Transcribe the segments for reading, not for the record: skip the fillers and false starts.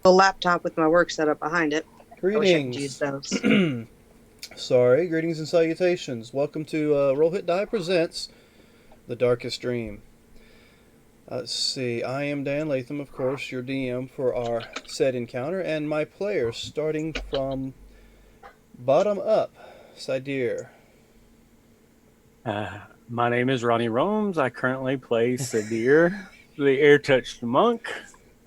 A laptop with my work setup behind it. I wish I could use Greetings. those. Sorry, greetings and salutations. Welcome to Roll Hit Die Presents The Darkest Dream. Let's see, I am Dan Latham, of course, your DM for our said encounter, and my players, starting from bottom up. Cydir. My name is Ronnie Romes. I currently play Cydir, the air-touched monk.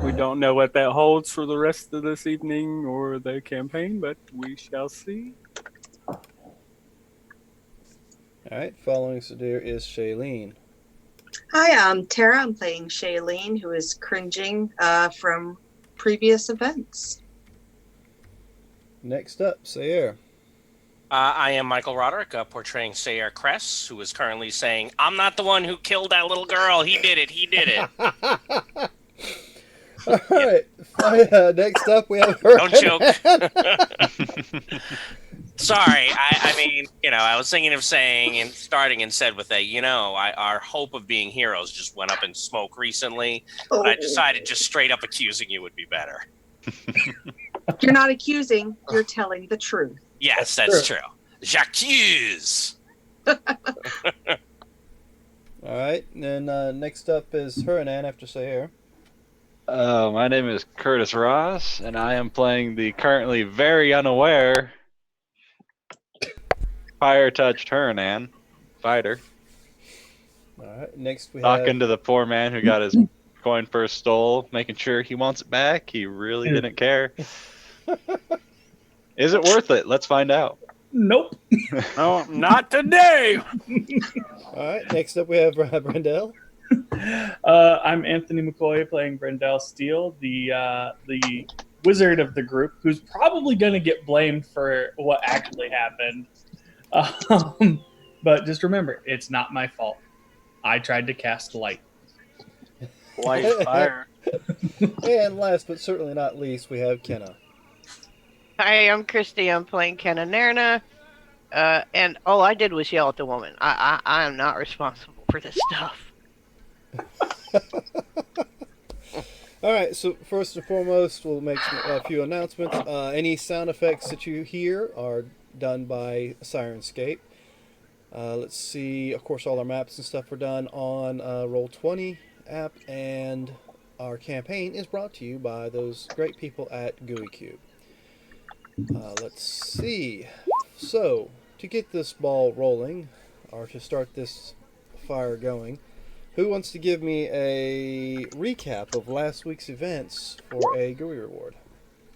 We don't know what that holds for the rest of this evening or the campaign, but we shall see. Alright, following Cydir is Shailene. Hi, I'm Tara. I'm playing Shailene, who is cringing from previous events. Next up, Sayer. I am Michael Roderick, portraying Sayer Kress, who is currently saying, "I'm not the one who killed that little girl. He did it. He did it." Alright, next up we have her. Don't joke. Sorry, I mean, I was thinking of saying and starting and said with our hope of being heroes just went up in smoke recently. Oh. But I decided just straight up accusing you would be better. You're not accusing, you're telling the truth. Yes, that's true. J'accuse. Alright, then next up is Huranan after Sayer. My name is Curtis Ross, and I am playing the currently very unaware fire-touched Huranan fighter. Alright, next we Talking have... to the poor man who got his coin first stole, making sure he wants it back. He really didn't care. Is it worth it? Let's find out. Nope. No, not today. Alright, next up we have Brendel. I'm Anthony McCoy playing Brendel Steele, the wizard of the group, who's probably going to get blamed for what actually happened. But just remember, it's not my fault. I tried to cast light. Light fire. And last but certainly not least, we have Kenna. Hi, I'm Christy. I'm playing Kenna Nerna. And all I did was yell at the woman. I am not responsible for this stuff. Alright, so first and foremost, we'll make a few announcements. Any sound effects that you hear are done by Sirenscape. Let's see, of course, all our maps and stuff are done on Roll20 app, and our campaign is brought to you by those great people at GUI Cube. Let's see. So, to get this ball rolling, or to start this fire going, who wants to give me a recap of last week's events for a GUI reward?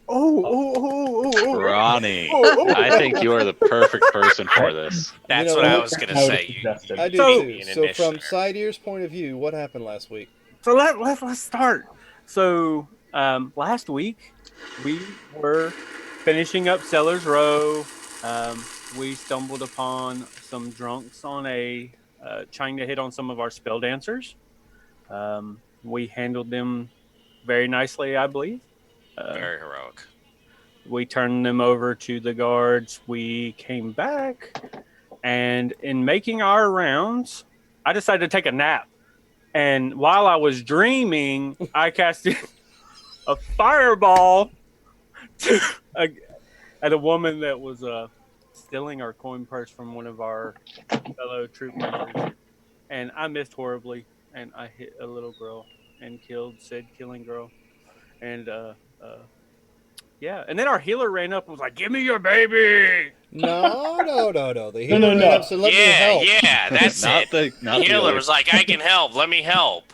Ronnie, I think you are the perfect person for this. That's what I was going to say. I do too. So from Cydir's point of view, what happened last week? So let's start. So last week we were finishing up Sellers Row. We stumbled upon some drunks on trying to hit on some of our spell dancers. We handled them very nicely, I believe. Very heroic. We turned them over to the guards. We came back, and in making our rounds, I decided to take a nap. And while I was dreaming, I casted a fireball at a woman that was stealing our coin purse from one of our fellow troop members. And I missed horribly, and I hit a little girl and killed said killing girl. And yeah, and then our healer ran up and was like, "Give me your baby!" No. The healer No. ran up, so let me help. Yeah, that's Not it. the The healer other. was like, "I can help. Let me help."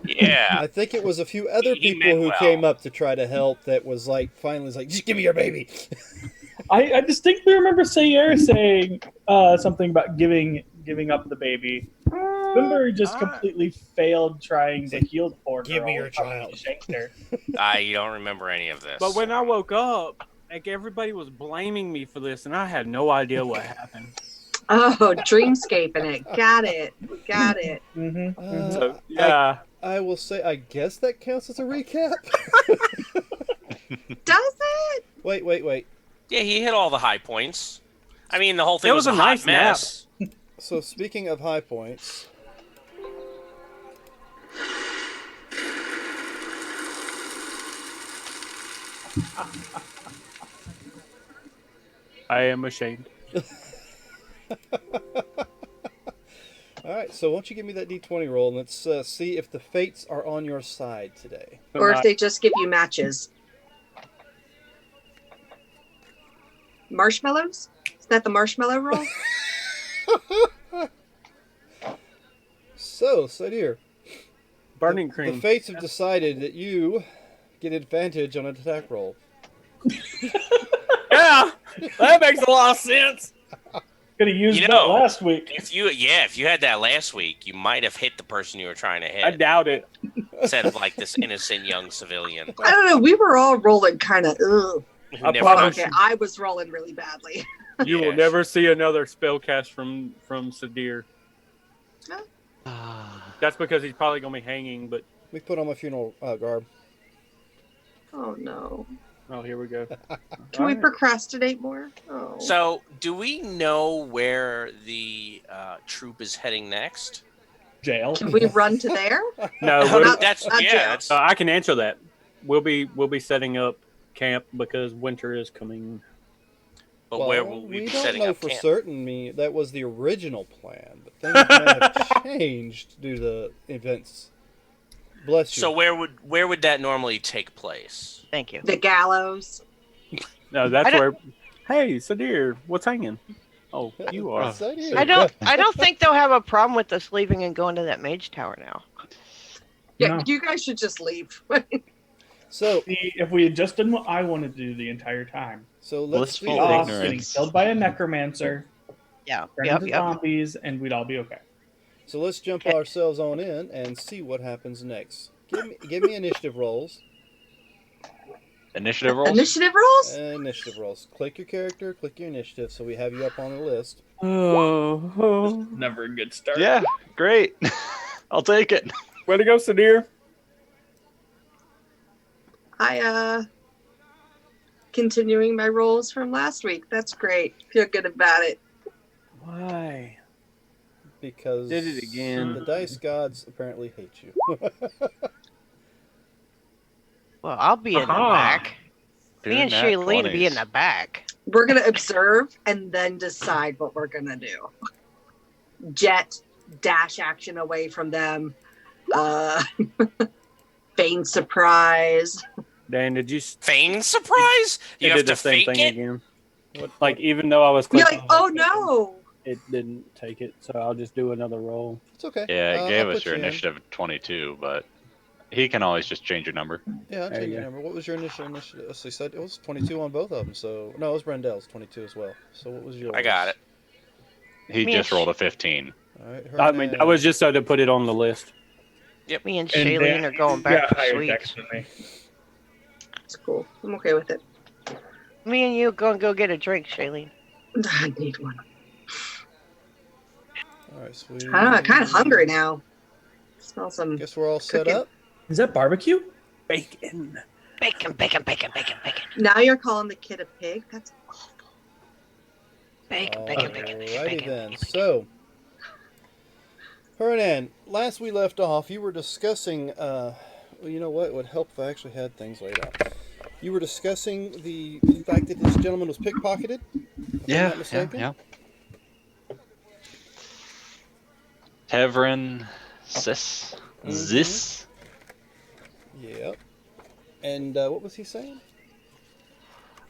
Yeah. I think it was a few other He people meant who well. came up to try to help that was like, finally was like, just give me your baby. I distinctly remember Sayer saying something about giving up the baby. Remember, just completely failed trying to heal the poor girl. Give me your child. Shanked her. I don't remember any of this. But when I woke up, like everybody was blaming me for this, and I had no idea what happened. Oh, dreamscaping it. Got it. Mm-hmm. So yeah, I will say, I guess that counts as a recap. Does it? Wait. Yeah, he hit all the high points. I mean, the whole thing It was was a a hot nice mess. So speaking of high points, I am ashamed. All right, so why don't you give me that d20 roll and let's see if the fates are on your side today. Or if they just give you matches. Marshmallows? Is that the marshmallow roll? So, Cydir, Burning the cream. fates have decided that you get advantage on an attack roll. Yeah, that makes a lot of sense. Could have used You that know, last week. If you had that last week, you might have hit the person you were trying to I hit doubt it. instead of like this innocent young civilian. I don't know. We were all rolling kind of, ugh. Who I never promise Okay, I was rolling really badly. You will Yeah. never see another spell cast from Cydir. That's because he's probably gonna be hanging. But We put on my funeral garb. Oh, no. oh, here we go. Can we Alright. procrastinate more? Oh. So, do we know where the troop is heading next? Jail. Can we run to there? No, How we're, about- That's not yeah. jail. That's I can answer that. We'll be setting up camp because winter is coming. but where will we be don't setting know up for camp? certain. That was the original plan, but things may have changed due to the events. Bless you. So where would that normally take place? Thank you. The gallows. No, that's I don't- where. Hey, Cydir, what's hanging? Oh, you are. Cydir. I don't think they'll have a problem with us leaving and going to that mage tower now. Yeah, No. you guys should just leave. So, See, if we had just done what I wanted to do the entire time, let's do Blissful off this. getting ignorance. killed by a necromancer, Yeah. turn Yep. into Yep. zombies, and we'd all be okay. So let's jump Okay. ourselves on in and see what happens next. Give me initiative rolls. Initiative rolls? Initiative rolls? Initiative rolls. Click your character, click your initiative, so we have you up on the list. Oh, Never a good start. Yeah, great. I'll take it. way to go, Cydir. Continuing my rolls from last week. That's great. Feel good about it. Why? Because Did it again. the dice gods apparently hate you. Well, I'll be in the Aha. back. Two Me and nat Shailene will be 20s. in the back. We're going to observe and then decide what we're going to do. Jet, dash action away from them. Feign surprise. Dan, did you? Feign surprise? You It have did to the same fake thing it? again. Like even though I was You're clicking, like, oh no. it didn't take it. So I'll just do another roll. It's okay. Yeah, it gave I'll us put your you in. initiative 22, but he can always just change your number. Yeah, I'll There change you your go. number. What was your initiative? So you said it was 22 on both of them. So no, it was Brendel's 22 as well. So what was yours? I got it. He Me just and rolled a 15. All right. I mean, that was just so to put it on the list. Me and And Shailene Dan, are going you back got for higher sweets. dex than me. It's cool. I'm okay with it. Me and you gonna go get a drink, Shailene. I need one. All right, sweet. I don't know, I'm kind of hungry now. Smell some. Guess we're all set Cooking. up. Is that barbecue? Bacon. Bacon, bacon, bacon, bacon, bacon. Now you're calling the kid a pig? That's awful. Bacon, bacon, bacon, bacon, Alrighty bacon, then. bacon. So, Hernan, last we left off, you were discussing. Well, you know what? It would help if I actually had things laid out. You were discussing the fact that this gentleman was pickpocketed. If I'm not mistaken. yeah. Tevrin Sis. Mhm. Zis. Yep. And what was he saying?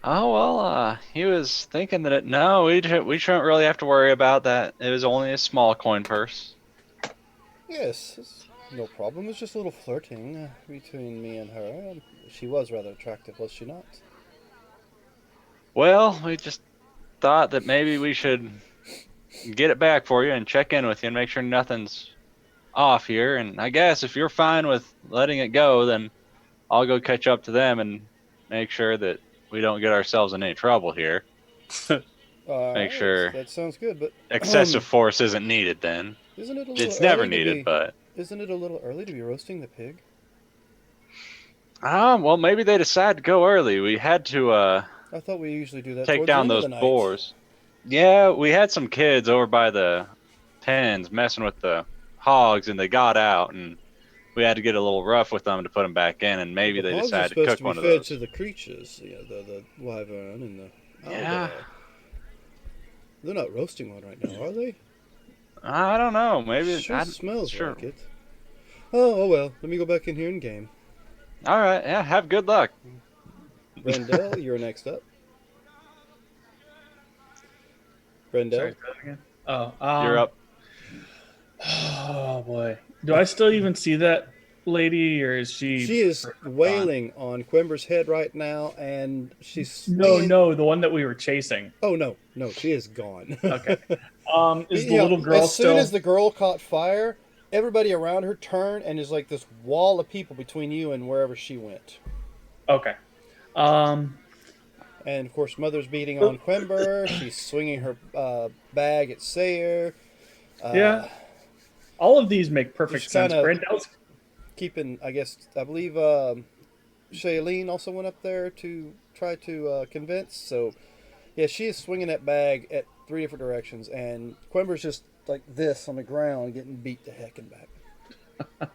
Oh, well, he was thinking that no, we shouldn't really have to worry about that. It was only a small coin purse. Yes, it's no problem. It was just a little flirting between me and her. She was rather attractive, was she not? Well, we just thought that maybe we should get it back for you and check in with you and make sure nothing's off here. And I guess if you're fine with letting it go, then I'll go catch up to them and make sure that we don't get ourselves in any trouble here. Make sure that sounds good, but excessive force isn't needed then. isn't it a little It's never early to needed, be- but Isn't it a little early to be roasting the pig? well, maybe they decided to go early. We had to I thought we usually do that. take towards the down end of those the night. boars. Yeah, we had some kids over by the pens messing with the hogs, and they got out, and we had to get a little rough with them to put them back in, and maybe The they hogs are decided to supposed cook to be one of fed those. to the creatures, the wyvern and the Yeah. owlbear. They're not roasting one right now, are they? I don't know. Maybe Sure smells sure. like it. Oh well, let me go back in here in game. All right. Yeah. Have good luck. Brendel, you're next up. Brendel, Sorry, say that again. Oh, You're up. Oh boy, do I still even see that lady, or is she? she is gone? wailing on Quimber's head right now, and she's No, swinging. no, the one that we were chasing. Oh no, she is gone. Okay. Is the You know, little girl as soon still? as the girl caught fire, everybody around her turned, and there's like this wall of people between you and wherever she went. Okay. And of course, Mother's beating on Quimber. She's swinging her bag at Sayer. Yeah. All of these make perfect Just sense. kinda- Brendel's Keeping, I believe Shailene also went up there to try to convince. So, yeah, she is swinging that bag at 3 different directions, and Quimber's just like this on the ground, getting beat to heck and back.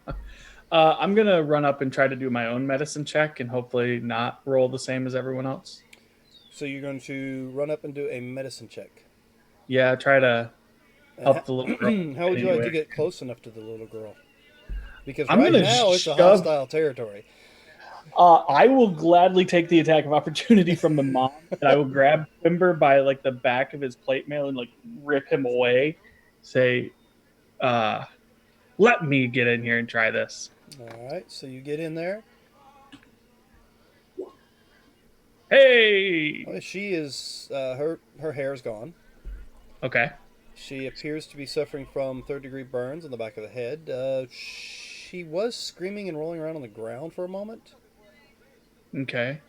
I'm gonna run up and try to do my own medicine check, and hopefully not roll the same as everyone else. So you're going to run up and do a medicine check. Yeah, try to And help the little girl. how would you like anyway. to get close enough to the little girl? Because I'm right gonna now it's a shove- hostile territory. I will gladly take the attack of opportunity from the mom, and I will grab Quimber by like the back of his plate mail and like rip him away. Say, "Let me get in here and try this." All right, so you get in there. Hey. Well, she is her hair is gone. Okay. She appears to be suffering from 3rd-degree burns on the back of the head. She was screaming and rolling around on the ground for a moment. Okay.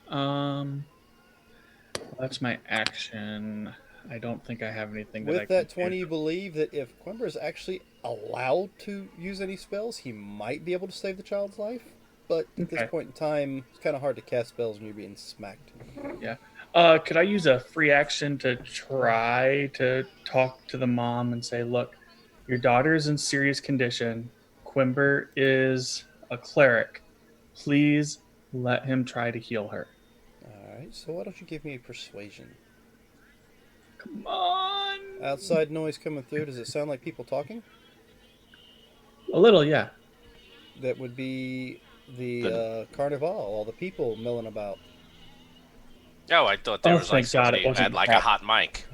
That's my action. I don't think I have anything that I With can that 20, do. you believe that if Quimber is actually allowed to use any spells, he might be able to save the child's life. But at this Okay. point in time, it's kind of hard to cast spells when you're being smacked. Yeah. Could I use a free action to try to talk to the mom and say, "Look, your daughter is in serious condition. Quimber is a cleric. Please let him try to heal her." All right, so why don't you give me a persuasion? Come on. Outside noise coming through. Does it sound like people talking? A little, yeah. That would be the carnival, all the people milling about. Oh, I thought there Oh, was like thank God somebody it who wasn't had like crap. a hot mic.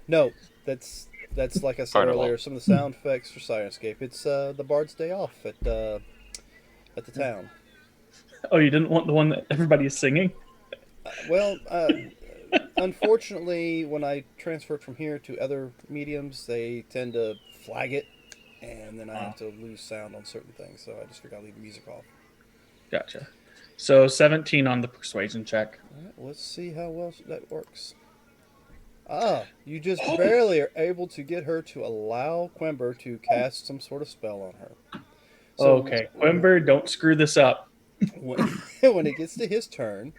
No, that's like I said Carnival. earlier. Some of the sound effects for Sirenscape. It's the Bard's Day Off at the town. Oh, you didn't want the one that everybody is singing? Well, unfortunately, when I transferred from here to other mediums, they tend to flag it, and then I have to lose sound on certain things. So I just figured I'd leave the music off. Gotcha. So 17 on the persuasion check. All right, let's see how well that works. You just barely are able to get her to allow Quimber to cast some sort of spell on her. So Okay, Quimber, don't screw this up. when it gets to his turn,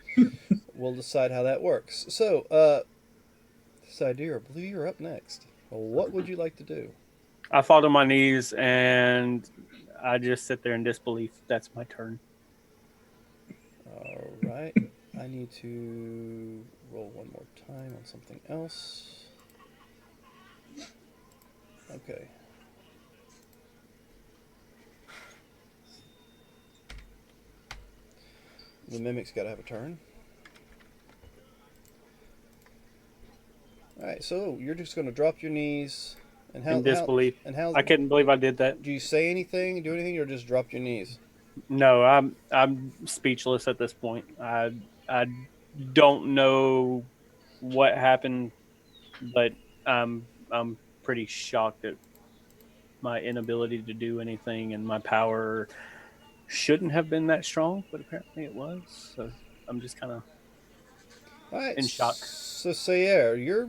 we'll decide how that works. So, Cydir, I believe you're up next. What would you like to do? I fall to my knees and I just sit there in disbelief. That's my turn. All right. I need to roll one more time on something else. Okay. The mimic's got to have a turn. All right, so you're just going to drop your knees and In disbelief. how I couldn't believe I did that. do you say anything, do anything, or just drop your knees? No, I'm speechless at this point. I don't know what happened, but I'm pretty shocked at my inability to do anything, and my power shouldn't have been that strong, but apparently it was. So I'm just kind of All right, in shock. So Sayer, you're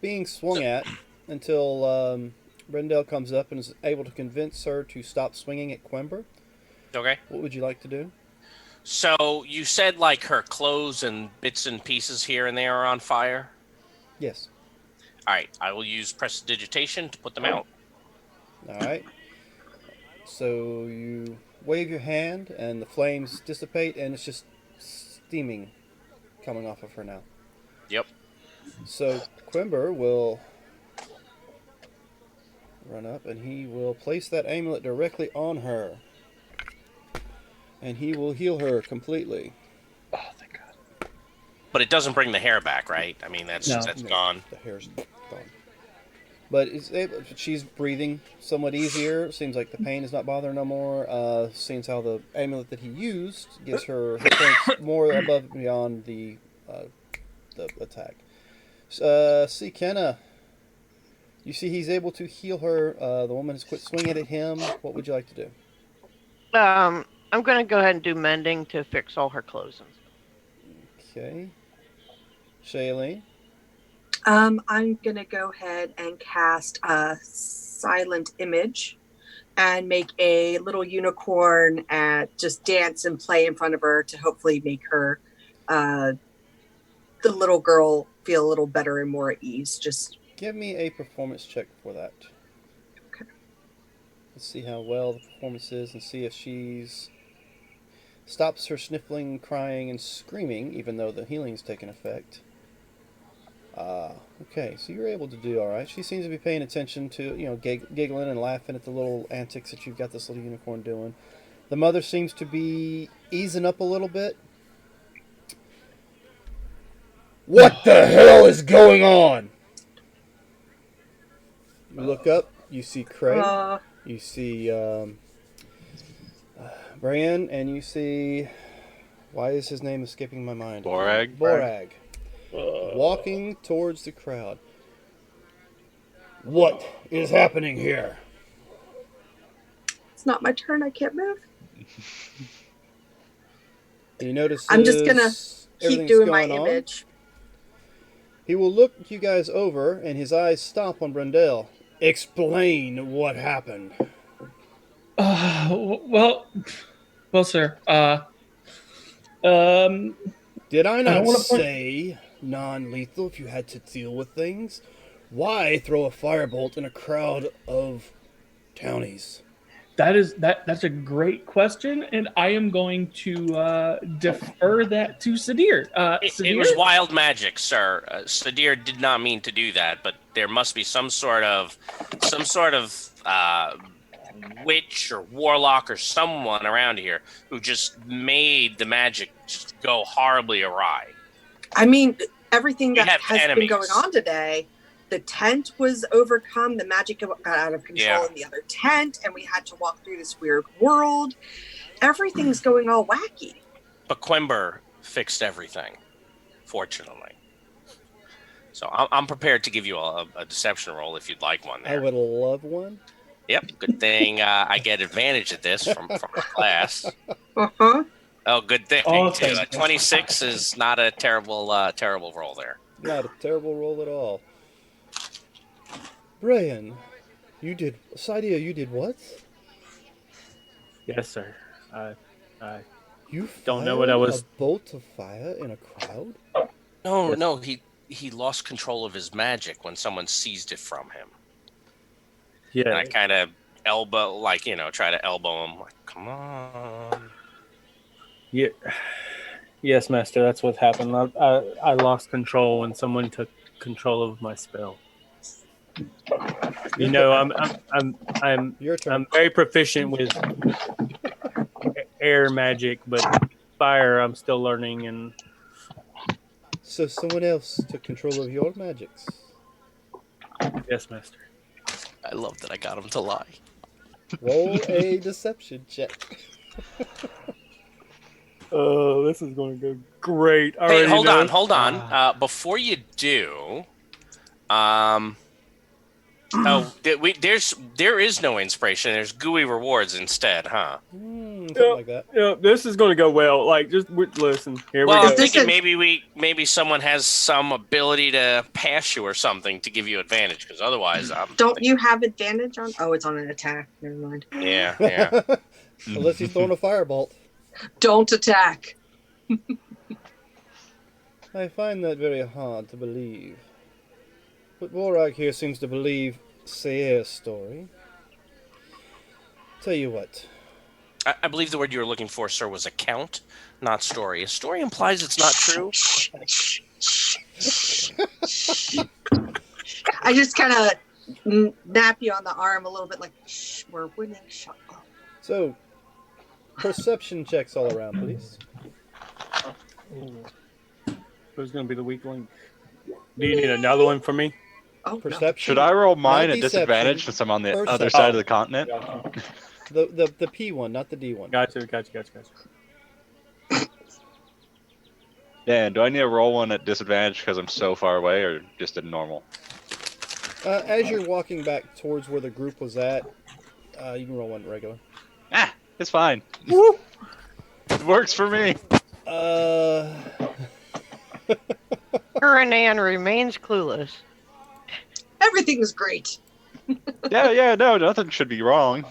being swung at until Brendel comes up and is able to convince her to stop swinging at Quimber. Okay. What would you like to do? So you said like her clothes and bits and pieces here and there are on fire? Yes. All right. I will use prestidigitation to put them out. All right. So you wave your hand, and the flames dissipate, and it's just steaming coming off of her now. Yep. So Quimber will run up, and he will place that amulet directly on her. And he will heal her completely. Oh, thank God. But it doesn't bring the hair back, right? I mean, that's No. gone. The hair's gone. But she's breathing somewhat easier. Seems like the pain is not bothering her no more. Seems how the amulet that he used gives her strength more above and beyond the attack. See, Kenna. You see he's able to heal her. The woman has quit swinging at him. What would you like to do? I'm gonna go ahead and do mending to fix all her clothes and stuff. Okay. Shailene. I'm gonna go ahead and cast a silent image and make a little unicorn and just dance and play in front of her to hopefully make her, the little girl, feel a little better and more at ease. Just Give me a performance check for that. Okay. Let's see how well the performance is and see if she's stops her sniffling, crying, and screaming, even though the healing's taken effect. Okay, so you're able to do all right. She seems to be paying attention to, giggling and laughing at the little antics that you've got this little unicorn doing. The mother seems to be easing up a little bit. What the hell is going on? You look up, you see Craig, you see Bran, and you see... Why is his name escaping my mind? Borag. Borag. Walking towards the crowd. What is happening here? it's not my turn. I can't move. You notice I'm just gonna keep doing my image. He will look you guys over, and his eyes stop on Brendel. Explain what happened. Well, sir. Did I I not don't wanna point- say non-lethal if you had to deal with things? Why throw a firebolt in a crowd of townies? That's a great question, and I am going to defer that to Cydir. It Cydir? was wild magic, sir. Cydir did not mean to do that, but there must be some sort of witch or warlock or someone around here who just made the magic just go horribly awry. I mean, everything that have has enemies. been going on today. The tent was overcome. The magic got out of control in the other tent, and we had to walk through this weird world. Everything's going all wacky. But Quimber fixed everything, fortunately. So I'm prepared to give you a deception roll if you'd like one there. I would love one. Yep, good thing I get advantage at this from my class. Uh-huh. Oh, good thing Oh, too. thank you. 26 is not a terrible roll there. Not a terrible roll at all. Brian, Cydir, you did what? Yes, sir. I You Don't know what I was- a bolt of fire in a crowd? No, he lost control of his magic when someone seized it from him. And yeah. I kind of try to elbow him. Like, come on. Yeah. Yes, master. That's what happened. I lost control when someone took control of my spell. You know, I'm Your turn. I'm very proficient with air magic, but fire I'm still learning. And So someone else took control of your magics. yes, master. I love that I got him to lie. Roll a deception check. Oh, this is going to go great. Hey, hold on. Before you do, there is no inspiration. There's gooey rewards instead, huh? Something like that. Yeah, this is going to go well. Like, just listen. Here Well, we I'm go. thinking maybe someone has some ability to pass you or something to give you advantage, because otherwise, Don't you have advantage on? Oh, it's on an attack. Never mind. Yeah. Unless he's throwing a firebolt. Don't attack. I find that very hard to believe. But Borag here seems to believe Cydir's story. Tell you what. I believe the word you were looking for, sir, was account, not story. A story implies it's not true. I just kind of nap you on the arm a little bit, like, shh, we're winning. Shut up. So, perception checks all around, please. Who's going to be the weak link? Do you need another one for me? Oh, Perception. Should I roll mine Not at disadvantage deception, since I'm on the other perception. side of the continent? Gotcha. The P one, not the D one. Gotcha. Dan, do I need to roll one at disadvantage because I'm so far away, or just a normal? As you're walking back towards where the group was at, you can roll one regular. Ah, it's fine. It works for me. Huranan remains clueless. everything's great. Yeah, no, nothing should be wrong.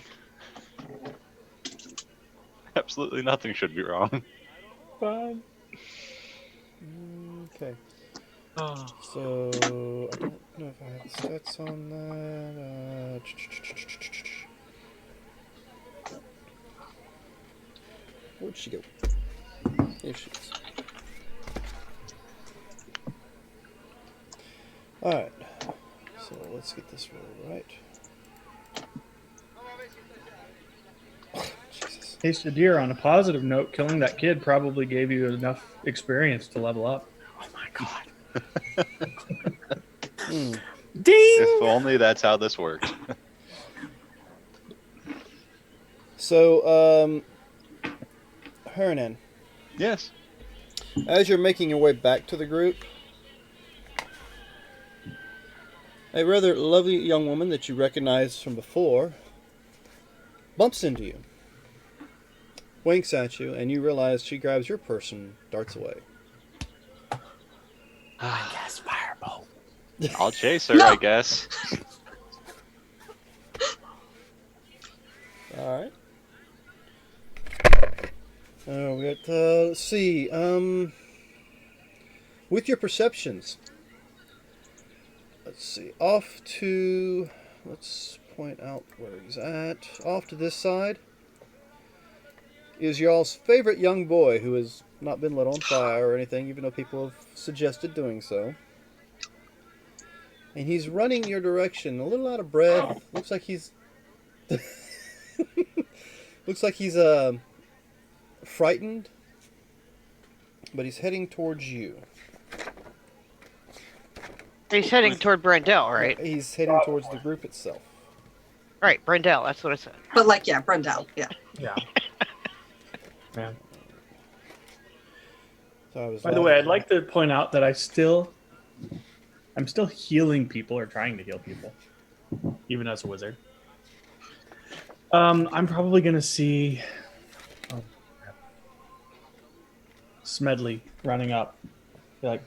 Absolutely nothing should be wrong. Fine. Okay. So I don't know if I have the stats on that. Where'd she go? Here she is. All right. So let's get this rolled right. Jesus. Hey, Cydir, on a positive note, killing that kid probably gave you enough experience to level up. Oh my god. Mm. Ding! If only that's how this works. So, Hernan, Yes. as you're making your way back to the group, a rather lovely young woman that you recognize from before bumps into you, winks at you, and you realize she grabs your purse and darts away. Yes, fireball. I'll chase her, No. I guess. All right. We got, let's see, with your perceptions, let's see, let's point out where he's at, off to this side is y'all's favorite young boy who has not been lit on fire or anything, even though people have suggested doing so. And he's running your direction, a little out of breath, looks like he's frightened, but he's heading towards you. He's heading toward Brendel, right? He's heading towards the group itself. Right, Brendel, that's what I said. But like, yeah, Brendel, yeah. Yeah. Man. So I was By the way, I'd like to point out that I'm still healing people or trying to heal people, even as a wizard. I'm probably gonna see Smedley running up, like,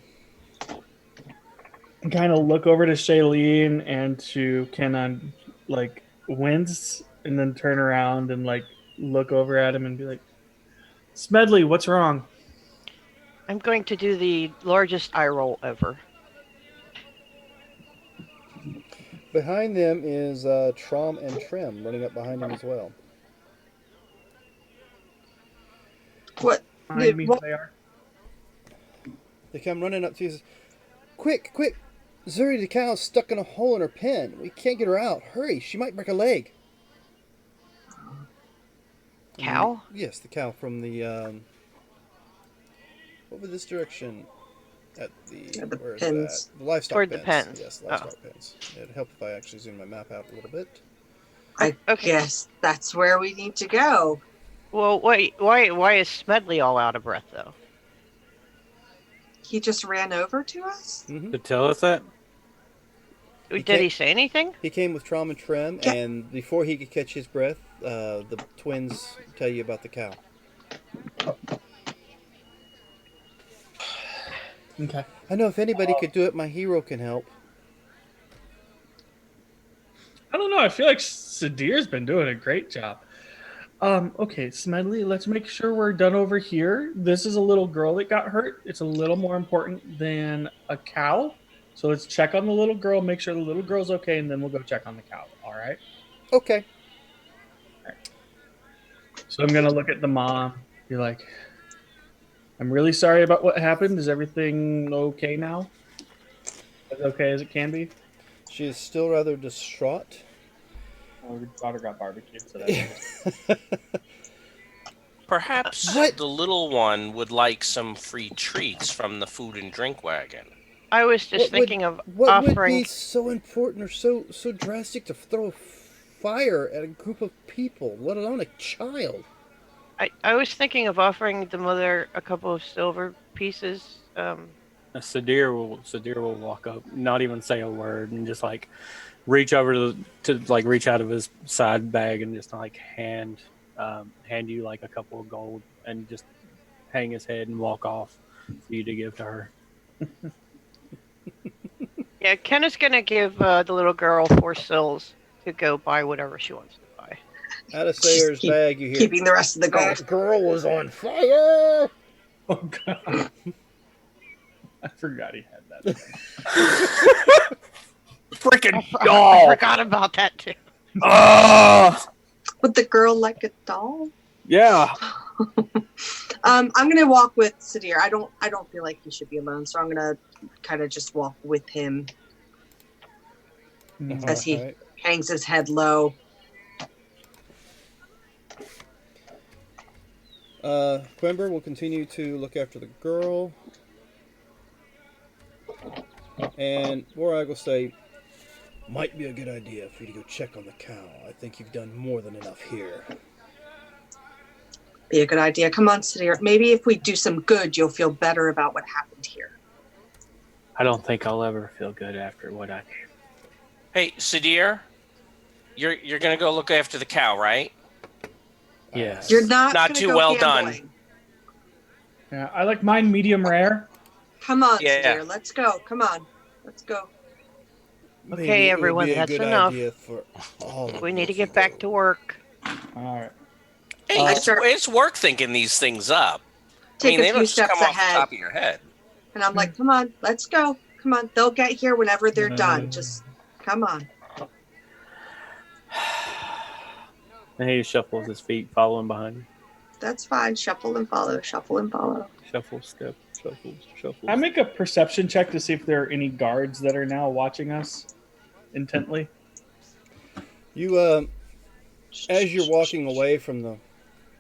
kind of look over to Shailene and to Kenan, like, wince, and then turn around and like look over at him and be like, Smedley, what's wrong? I'm going to do the largest eye roll ever. Behind them is Trom and Trim running up behind him as well. What? Behind me, What? they are. They come running up to you and says, Quick! Zuri the cow's stuck in a hole in her pen. We can't get her out. Hurry, she might break a leg. Cow? Yes, the cow from the, over this direction at the, At the where is pens. that? The livestock Toward the pens. pens. Yes, livestock pens. It'd help if I actually zoom my map out a little bit. I Okay. guess that's where we need to go. Well, wait, why is Smedley all out of breath, though? He just ran over to us? Mm-hmm. To tell us that? Did he say anything? He came with Trom and Trim, Yeah. and before he could catch his breath, the twins tell you about the cow. Okay. I know if anybody could do it, my hero can help. I don't know. I feel like Cydir's been doing a great job. Okay, Smedley, let's make sure we're done over here. This is a little girl that got hurt. It's a little more important than a cow. So let's check on the little girl, make sure the little girl's okay, and then we'll go check on the cow. All right? Okay. So I'm gonna look at the mom. Be like, I'm really sorry about what happened. Is everything okay now? As okay as it can be? She is still rather distraught. Oh, your daughter got barbecued, so that's Perhaps What? the little one would like some free treats from the food and drink wagon. I was just What would thinking of what would offering. be so important or so drastic to throw fire at a group of people, let alone a child? I was thinking of offering the mother a couple of silver pieces. Sadir will walk up, not even say a word, and just like reach over to like reach out of his side bag and just like hand you like a couple of gold and just hang his head and walk off for you to give to her. Yeah, Ken is gonna give the little girl 4 sills to go buy whatever she wants to buy. Out of Sayer's Keep- bag, you hear, Keeping the rest of the gold. "That girl was on fire!" Oh god. I forgot he had that. Freaking I forgot about that too. Would the girl like a doll? Yeah. I'm gonna walk with Cydir. I don't feel like he should be alone, so I'm gonna kind of just walk with him as he Alright. hangs his head low. Quimber will continue to look after the girl. And Warag will say, "Might be a good idea for you to go check on the cow. I think you've done more than enough here." Be a good idea. Come on, Cydir. Maybe if we do some good, you'll feel better about what happened here. I don't think I'll ever feel good after what I did. Hey, Sadir, you're gonna go look after the cow, right? Yes. You're not Not gonna too go well gambling. Yeah, I like mine medium rare. Come on, Yeah. Cydir. Let's go. Come on. Let's go. Maybe Okay, it would everyone, be a that's good enough. idea for all of We you need to if you get back go. to work. All right. Hey, I start- it's work thinking these things up. Take they a don't few just come steps off the ahead, top of your head. and I'm like, "Come on, let's go. Come on. They'll get here whenever they're Uh, done. Just come on." And he shuffles his feet, following behind you. That's fine. Shuffle and follow. Shuffle and follow. Shuffle, step, shuffle, shuffle. I make a perception check to see if there are any guards that are now watching us intently. You, as you're walking away from the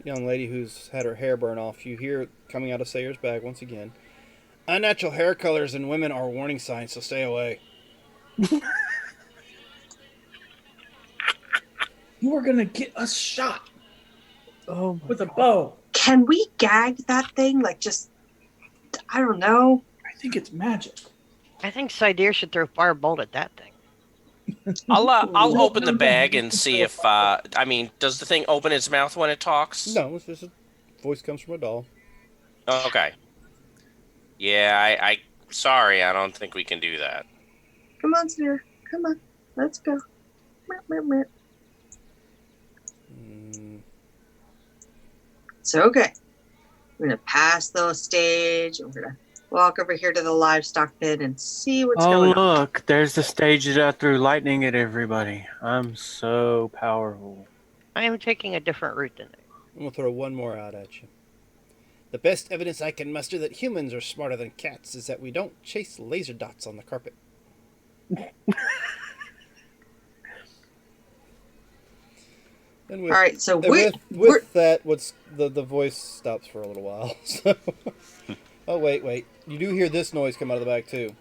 young lady who's had her hair burn off, you hear coming out of Sayer's bag once again, "Unnatural hair colors in women are warning signs, so stay away." You are gonna get us shot Oh, with a bow. Can we gag that thing? Like, just, I don't know. I think it's magic. I think Cydir should throw firebolt at that thing. I'll open the bag and see if does the thing open its mouth when it talks? No, it's just a voice comes from a doll. Oh, okay. Yeah, I sorry, I don't think we can do that. Come on, Cydir. Come on. Let's go. Meow, meow, meow. It's okay. We're going to pass the stage. And we're going to walk over here to the livestock pen and see what's Oh, going on. look, there's the stage that I threw lightning at everybody. I'm so powerful. I am taking a different route than they. I'm going to throw one more out at you. The best evidence I can muster that humans are smarter than cats is that we don't chase laser dots on the carpet. And with, All right, so with that, what's the voice stops for a little while. So. Oh, wait. You do hear this noise come out of the back, too.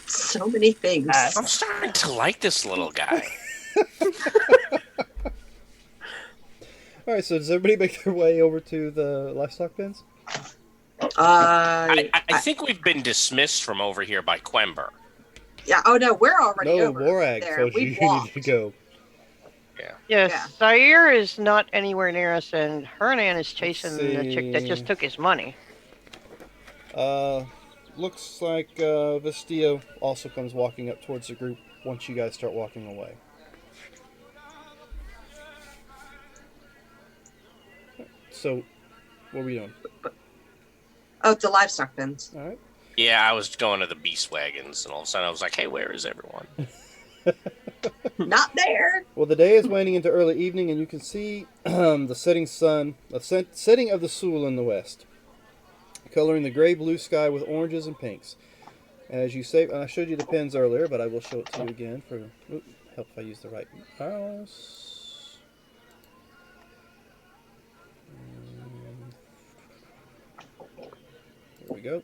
so many things. I'm starting to like this little guy. All right, so does everybody make their way over to the livestock pens? I think we've been dismissed from over here by Quember. Yeah. Oh no, we're already No, over Warag there. told you We've you needed walked. to go. Yes, Yeah. Cydir is not anywhere near us, and Hernan is chasing Let's the chick that just see. took his money. Looks like Vestia also comes walking up towards the group once you guys start walking away. So, what were you doing? Oh, the livestock pens. All right. Yeah, I was going to the beast wagons, and all of a sudden I was like, "Hey, where is everyone?" Not there. Well, the day is waning into early evening, and you can see the setting sun, the setting of the Sul in the west, coloring the gray-blue sky with oranges and pinks. As you say, I showed you the pins earlier, but I will show it to you again for help if I use the right mouse. Here we go.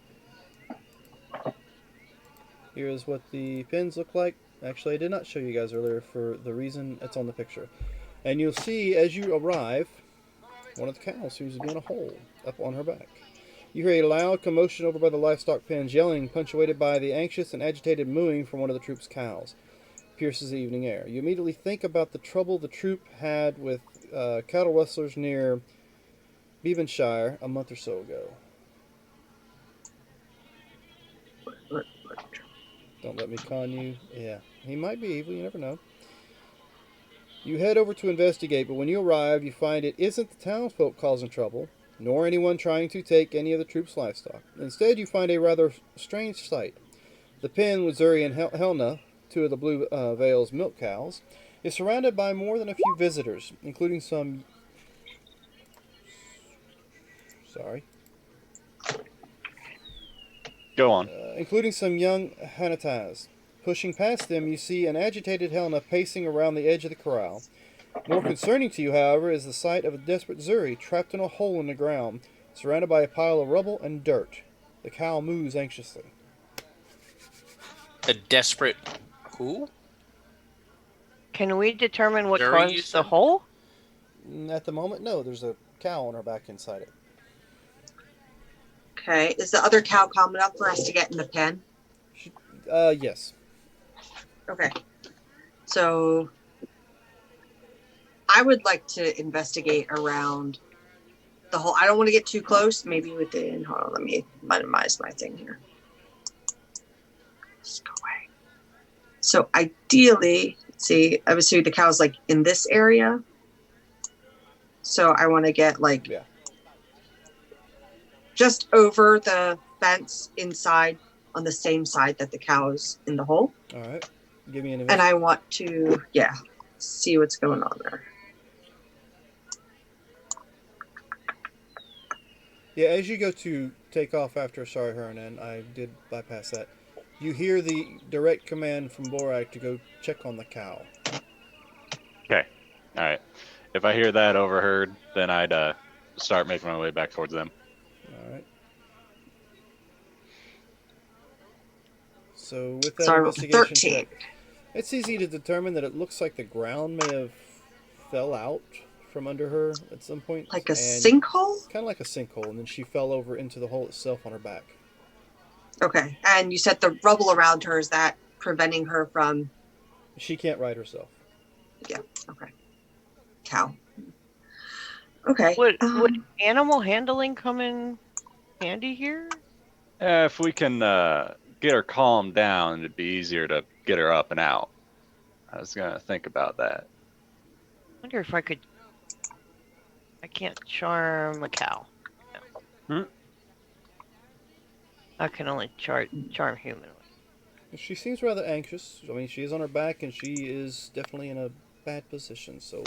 Here is what the pins look like. Actually, I did not show you guys earlier for the reason it's on the picture. And you'll see as you arrive, one of the cows seems to be in a hole up on her back. You hear a loud commotion over by the livestock pens, yelling, punctuated by the anxious and agitated mooing from one of the troop's cows. Pierces the evening air. You immediately think about the trouble the troop had with cattle rustlers near Beavenshire a month or so ago. Don't let me con you. Yeah, he might be evil, you never know. You head over to investigate, but when you arrive, you find it isn't the townsfolk causing trouble, nor anyone trying to take any of the troops' livestock. Instead, you find a rather strange sight. The pen with Zuri and Helna, two of the Blue Vale's milk cows, is surrounded by more than a few visitors, including some... Sorry. Go on. Including some young Hanataz. Pushing past them, you see an agitated Helena pacing around the edge of the corral. More concerning to you, however, is the sight of a desperate Zuri trapped in a hole in the ground, surrounded by a pile of rubble and dirt. The cow moos anxiously. A desperate who? Can we determine what Zuri, you caused said? the hole? At the moment, no. There's a cow on her back inside it. Okay. Is the other cow coming up for us to get in the pen? Yes. Okay. So I would like to investigate around the whole. I don't want to get too close. Maybe within. Hold on. Let me minimize my thing here. Just go away. So ideally, see, I would say the cow's like in this area. So I want to get like just over the fence inside on the same side that the cow's in the hole. All right. Give me an And I want to, see what's going on there. Yeah, as you go to take off after Sorry Hernan, I did bypass that. You hear the direct command from Borak to go check on the cow. Okay. All right. If I hear that overheard, then I'd start making my way back towards them. All right. So with that So investigation 13. check, it's easy to determine that it looks like the ground may have fell out from under her at some point. Like a sinkhole? Kind of like a sinkhole, and then she fell over into the hole itself on her back. Okay. And you said the rubble around her, is that preventing her from... She can't ride herself. Yeah, okay. Cow. Okay. Would animal handling come in handy here? If we can get her calmed down, it'd be easier to get her up and out. I was going to think about that. I wonder if I could... I can't charm a cow. No. I can only charm human. She seems rather anxious. I mean, she is on her back, and she is definitely in a bad position, so...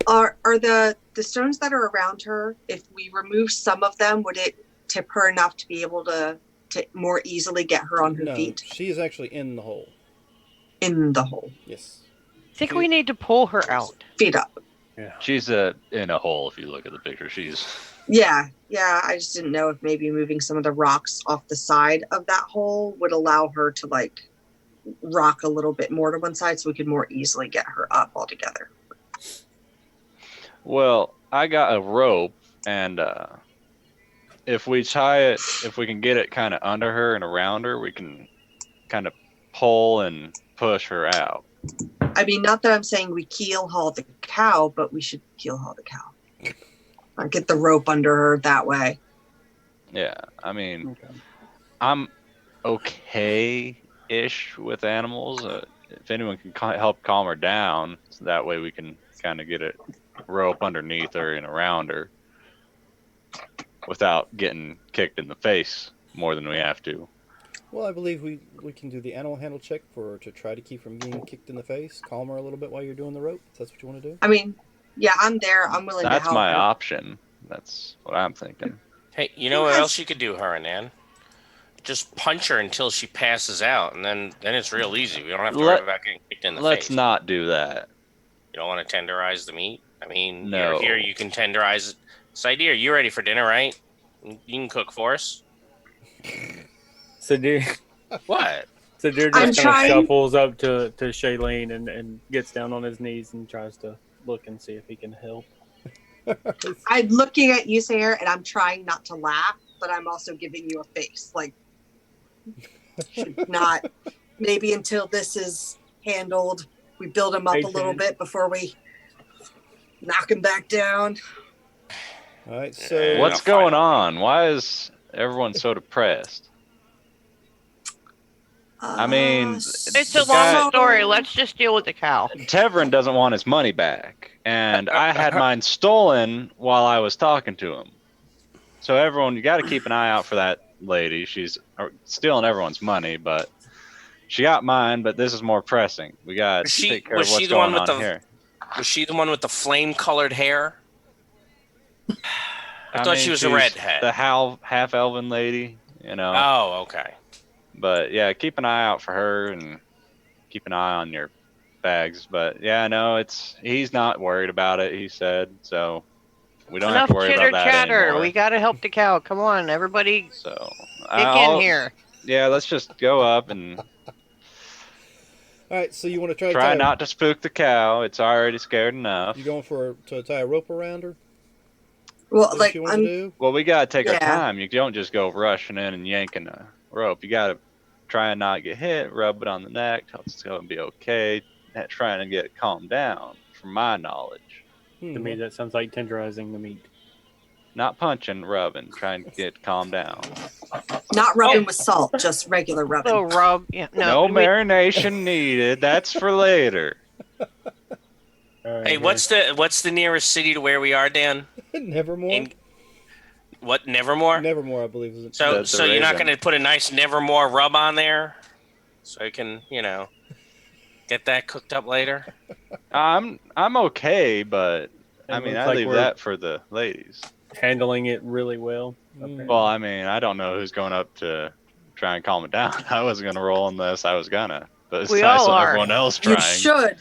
Are the stones that are around her, if we remove some of them, would it tip her enough to be able to more easily get her on her feet? She is actually in the hole. In the hole. Yes. I think we need to pull her out. Feet up. Yeah. She's in a hole if you look at the picture. She's... Yeah. I just didn't know if maybe moving some of the rocks off the side of that hole would allow her to like rock a little bit more to one side so we could more easily get her up altogether. Well, I got a rope, and if we tie it, if we can get it kind of under her and around her, we can kind of pull and push her out. I mean, not that I'm saying we keel haul the cow, but we should keel haul the cow. Or get the rope under her that way. Yeah, I mean, I'm okay-ish with animals. If anyone can help calm her down, so that way we can kind of get a rope underneath her and around her without getting kicked in the face more than we have to. Well, I believe we can do the animal handle check to try to keep from being kicked in the face. Calm her a little bit while you're doing the rope. If that's what you want to do. I mean, yeah, I'm there. I'm willing to That's help. my option. That's what I'm thinking. Hey, you know what else you could do, Haranan? Just punch her until she passes out, and then it's real easy. We don't have to worry about getting kicked in the Let's face. not do that. You don't want to tenderize the meat? I mean, No. you're here, you can tenderize it. Cydir, you ready for dinner, right? You can cook for us. Cydir, What? Cydir I'm just kind of trying- shuffles up to Shailene and gets down on his knees and tries to look and see if he can help. I'm looking at you, Sarah, and I'm trying not to laugh, but I'm also giving you a face. Like, should not. Maybe until this is handled, we build him up a little bit before we knock him back down. All right. So What's going on? Why is everyone so depressed? I mean, It's the a long guy- story. Let's just deal with the cow. Tevrin doesn't want his money back, and I had mine stolen while I was talking to him. So everyone, you got to keep an eye out for that lady. She's stealing everyone's money, but she got mine. But this is more pressing. We got to take care of what's going on here. Was she the one with the flame-colored hair? I thought she was a she's redhead. The half elven lady, you know. Oh, okay. But yeah, keep an eye out for her and keep an eye on your bags. But yeah, no, he's not worried about it. He said so. We don't have to worry about that chitter-chatter. anymore. We got to help the cow. Come on, everybody. So Get in here. Yeah, let's just go up and all right. So you want to try try not to spook the cow. It's already scared enough. You going to tie a rope around her? Well, like, you want to do? Well, we gotta take our Yeah. time. You don't just go rushing in and yanking a rope. You gotta try and not get hit. Rub it on the neck. Tell it's gonna be okay. Trying to get it calmed down. From my knowledge, To me, that sounds like tenderizing the meat. not punching, rubbing. Trying to get calmed down. Not rubbing with salt, just regular rubbing. So rub. Yeah, No we- marination needed. That's for later. Hey, what's the nearest city to where we are, Dan? Nevermore. What, Nevermore? Nevermore, I believe. Is So That's you're not Raven. going to put a nice Nevermore rub on there, so you can get that cooked up later. I'm okay, but I mean, looks I like leave we're that for the ladies. handling it really well. Well, I mean, I don't know who's going up to try and calm it down. I wasn't gonna roll unless I was gonna, but it's We nice all that are. everyone else You trying. should.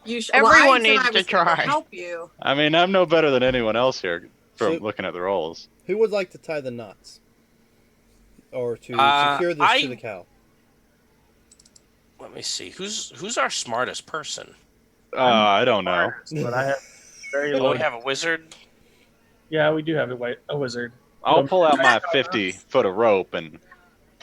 You should. Everyone well, I said needs I to was gonna try. Help you. I mean, I'm no better than anyone else here from So- looking at the rolls. Who would like to tie the knots, or to secure this to the cow? Let me see. Who's our smartest person? I don't know. But I have very Oh, low. we have a wizard. Yeah, we do have a wizard. I'll pull out my 50 foot of rope and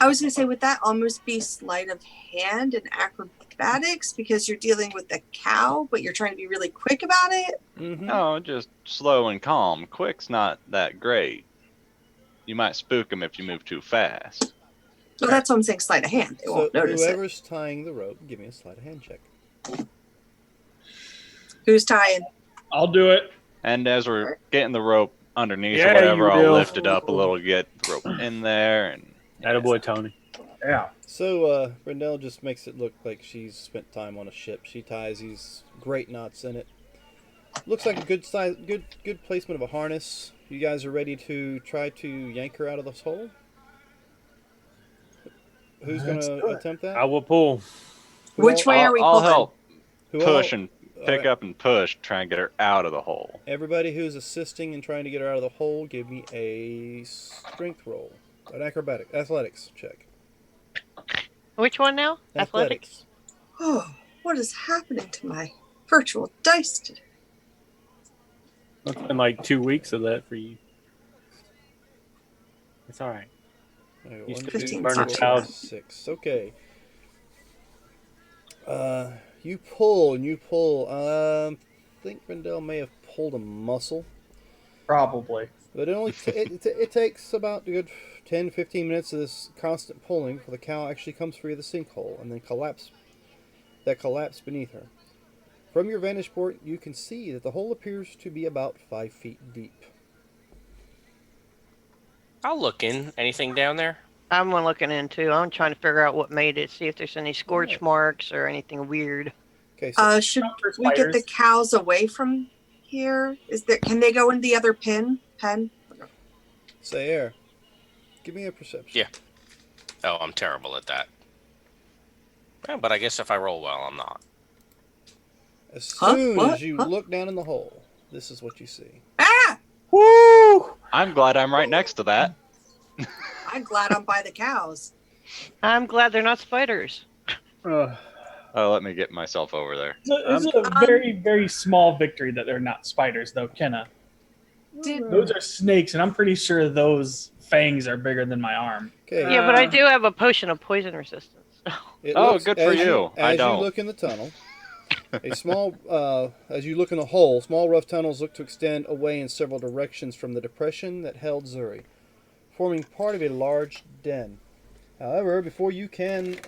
I was going to say, would that almost be sleight of hand and acrobatics because you're dealing with the cow, but you're trying to be really quick about it? Mm-hmm. no, just slow and calm. Quick's not that great. You might spook them if you move too fast. Well, that's what I'm saying, sleight of hand. They So won't notice it. whoever's tying the rope, give me a sleight of hand check. Who's tying? I'll do it. And as we're getting the rope underneath Yeah, or whatever, you I'll will. lift it up a little to get the rope in there. And Attaboy, Tony. Yeah. So Brendel just makes it look like she's spent time on a ship. She ties these great knots in it. Looks like a good size, good placement of a harness. You guys are ready to try to yank her out of this hole? Who's going Let's to do it. attempt that? I will pull. Which way are we I'll pulling? help Who push all- and pick up and push, try and get her out of the hole. Everybody who's assisting in trying to get her out of the hole, give me a strength roll. An athletics check. Which one now? Athletics. Oh, what is happening to my virtual dice today? It's been like 2 weeks of that for you. It's all right. I got You 1, still 15 burn not a too child. 6. Okay. You pull and you pull. I think Brendel may have pulled a muscle, Probably. but it only it takes about a good 10-15 minutes of this constant pulling before the cow actually comes free of the sinkhole and then collapse beneath her. From your vantage point, you can see that the hole appears to be about 5 feet deep. I'll look in. Anything down there? I'm looking into. I'm trying to figure out what made it. See if there's any scorch Alright. marks or anything weird. Okay, so Should Not for we get the spiders. cows away from here? Can they go in the other pen? Cydir, give me a perception. Yeah. Oh, I'm terrible at that. Yeah, but I guess if I roll well, I'm not. As Huh? soon What? as you Huh? look down in the hole, this is what you see. Ah! Woo! I'm glad I'm right next to that. I'm glad I'm by the cows. I'm glad they're not spiders. Ugh. Oh, let me get myself over there. It's a very, very small victory that they're not spiders, though, Kenna. Did Those are snakes, and I'm pretty sure those fangs are bigger than my arm. Okay, Yeah, but I do have a potion of poison resistance. it Oh, looks, good for as you. I As you don't. look in the tunnel, as you look in the hole, small rough tunnels look to extend away in several directions from the depression that held Zuri, forming part of a large den. However, before you can,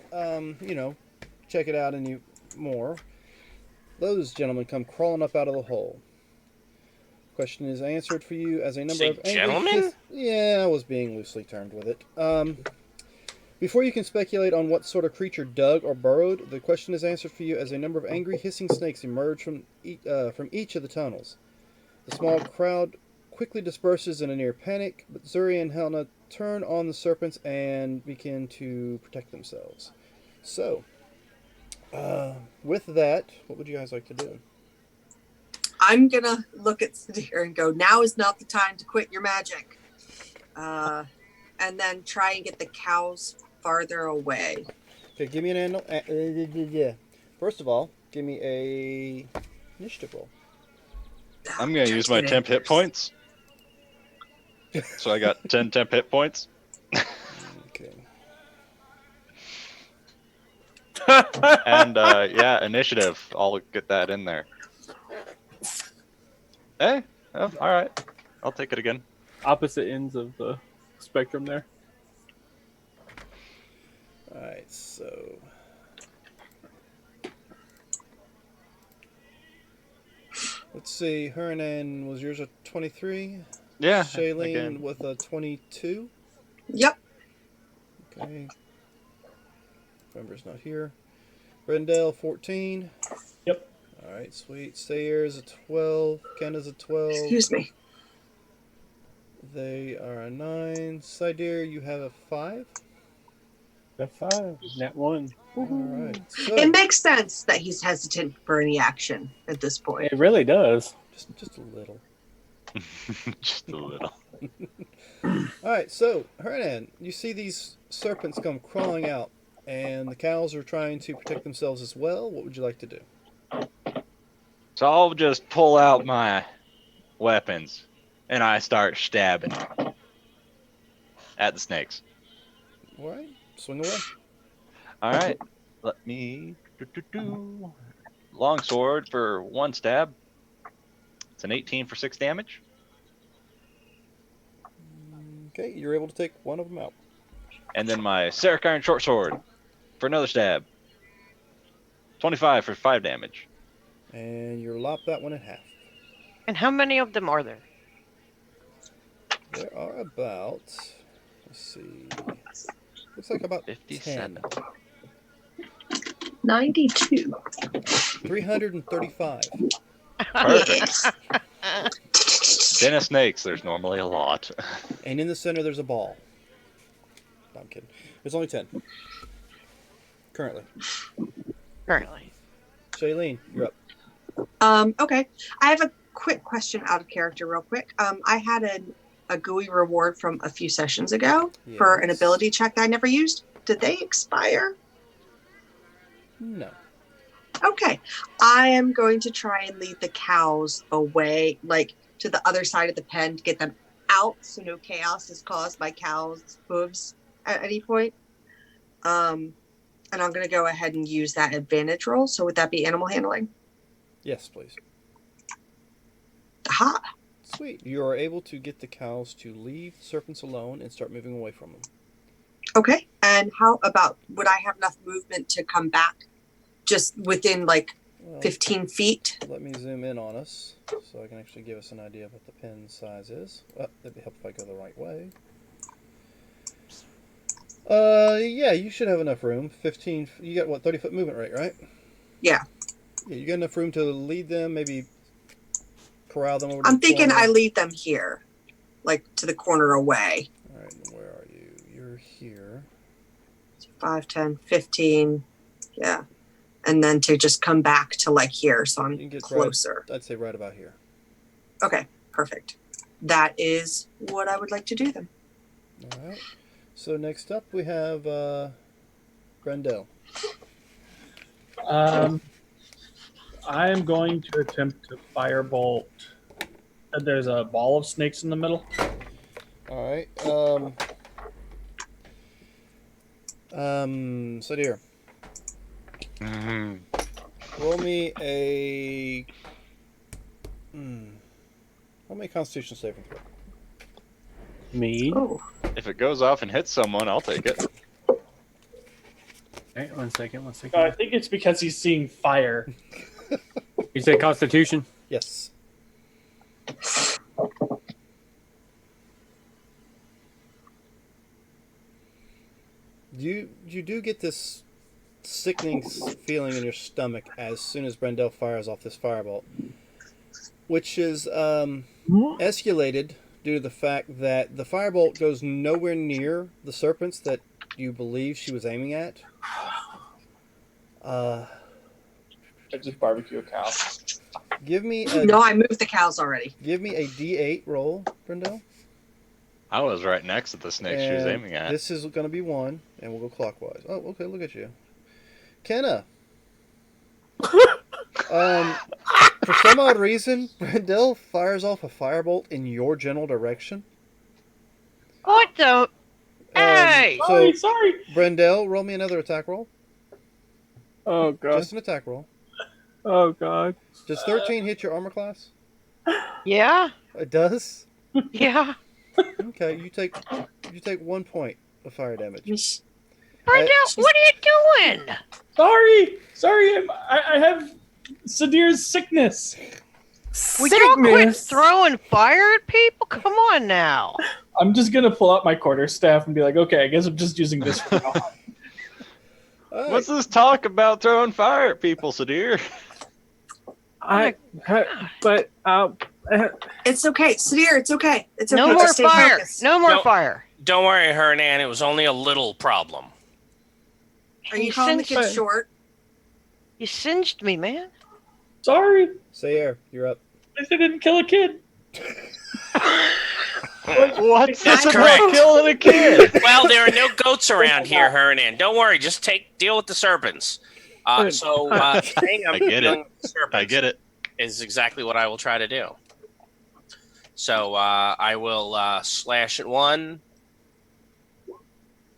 check it out any more, those gentlemen come crawling up out of the hole. Question is answered for you as a number Say of angry gentlemen? Yeah, I was being loosely termed with it. Before you can speculate on what sort of creature dug or burrowed, the question is answered for you as a number of angry hissing snakes emerge from each of the tunnels. The small crowd quickly disperses in a near panic, but Zuri and Helena turn on the serpents and begin to protect themselves. So, with that, what would you guys like to do? I'm gonna look at Cydir and go, now is not the time to quit your magic. And then try and get the cows farther away. Okay, give me an yeah. First of all, give me a initiative roll. I'm going to use my temp hit points. So I got 10 temp hit points. Okay. And yeah, initiative. I'll get that in there. Hey, oh, all right. I'll take it again. Opposite ends of the spectrum there. Alright, so. Let's see, Hernan, was yours a 23? Yeah. Shailene again. with a 22? Yep. Okay. Remember's not here. Brendel, 14. Yep. Alright, sweet. Sayer's a 12. Kenna's a 12. Excuse me. They are a 9. Cydir, you have a 5. That 5. That 1. Alright, so. It makes sense that he's hesitant for any action at this point. It really does. Just a little. Just a little. Alright, so, Hernan, you see these serpents come crawling out, and the cows are trying to protect themselves as well. What would you like to do? So I'll just pull out my weapons and I start stabbing at the snakes. Alright, swing away. All right, let me long sword for 1 stab. It's an 18 for 6 damage. Okay, you're able to take one of them out. And then my Serric Iron short sword for another stab. 25 for 5 damage. And you lop that one in half. And how many of them are there? There are about, let's see, looks like about 57. 10. 92. 335. Perfect. Den of snakes, there's normally a lot. And in the center, there's a ball. No, I'm kidding. There's only 10. Currently. Currently. Shailene, you're up. Okay. I have a quick question out of character real quick. I had a GUI reward from a few sessions ago for an Yes. ability check that I never used. Did they expire? No. Okay. I am going to try and lead the cows away, like to the other side of the pen to get them out so no chaos is caused by cows' hooves at any point. And I'm going to go ahead and use that advantage roll. So would that be animal handling? Yes, please. Aha. Sweet. You are able to get the cows to leave the serpents alone and start moving away from them. Okay. And how about, would I have enough movement to come back just within like Well, 15 feet? let me zoom in on us so I can actually give us an idea of what the pin size is. That'd be helpful if I go the right way. Yeah, you should have enough room. 15. You got what? 30-foot movement rate, right? Yeah. Yeah, you got enough room to lead them. Maybe corral them over to I'm the thinking corner. I lead them here, like to the corner away. All right, and where are you? You're here. 5, 10, 15. Yeah. And then to just come back to like here, so You I'm can get closer. I'd say right about here. Okay, perfect. That is what I would like to do then. All right. So next up we have Brendel. I am going to attempt to firebolt. There's a ball of snakes in the middle. All right. Cydir, roll me a. Roll me a Constitution saving throw. Me? Oh, If it goes off and hits someone, I'll take it. Okay, one second. I think it's because he's seeing fire. You say Constitution? Yes. You do get this sickening feeling in your stomach as soon as Brendel fires off this firebolt, which is escalated due to the fact that the firebolt goes nowhere near the serpents that you believe she was aiming at. I just barbecue a cow. Give me a no, I moved the cows already. give me a D8 roll, Brendel. I was right next to the snake she was And aiming at. this is going to be 1, and we'll go clockwise. Oh, okay, look at you. Kenna. For some odd reason, Brendel fires off a firebolt in your general direction. What the? Hey! So, Sorry. Brendel, roll me another attack roll. Oh god. Just an attack roll. Oh god. Does 13 hit your armor class? Yeah, It does? yeah. Okay, you take 1 point of fire damage. Brenda, what are you doing? Sorry. I have Cydir's sickness. Would y'all quit throwing fire at people? Come on now. I'm just gonna pull out my quarterstaff and be like, okay, I guess I'm just using this for now. All right. What's this talk about throwing fire at people, Cydir? It's okay, Cydir. It's okay. It's okay. No more Just stay fire. focused. No more No. fire. Don't worry, Hernan. It was only a little problem. Are you calling the kids short? You singed me, man. Sorry, Sayre, you're up. I didn't kill a kid. What's That's this correct. about killing a kid? Well, there are no goats around here, Hernan. Don't worry. Just deal with the serpents. Saying I'm I get dealing it. with the serpents I get it. is exactly what I will try to do. So I will slash at 1.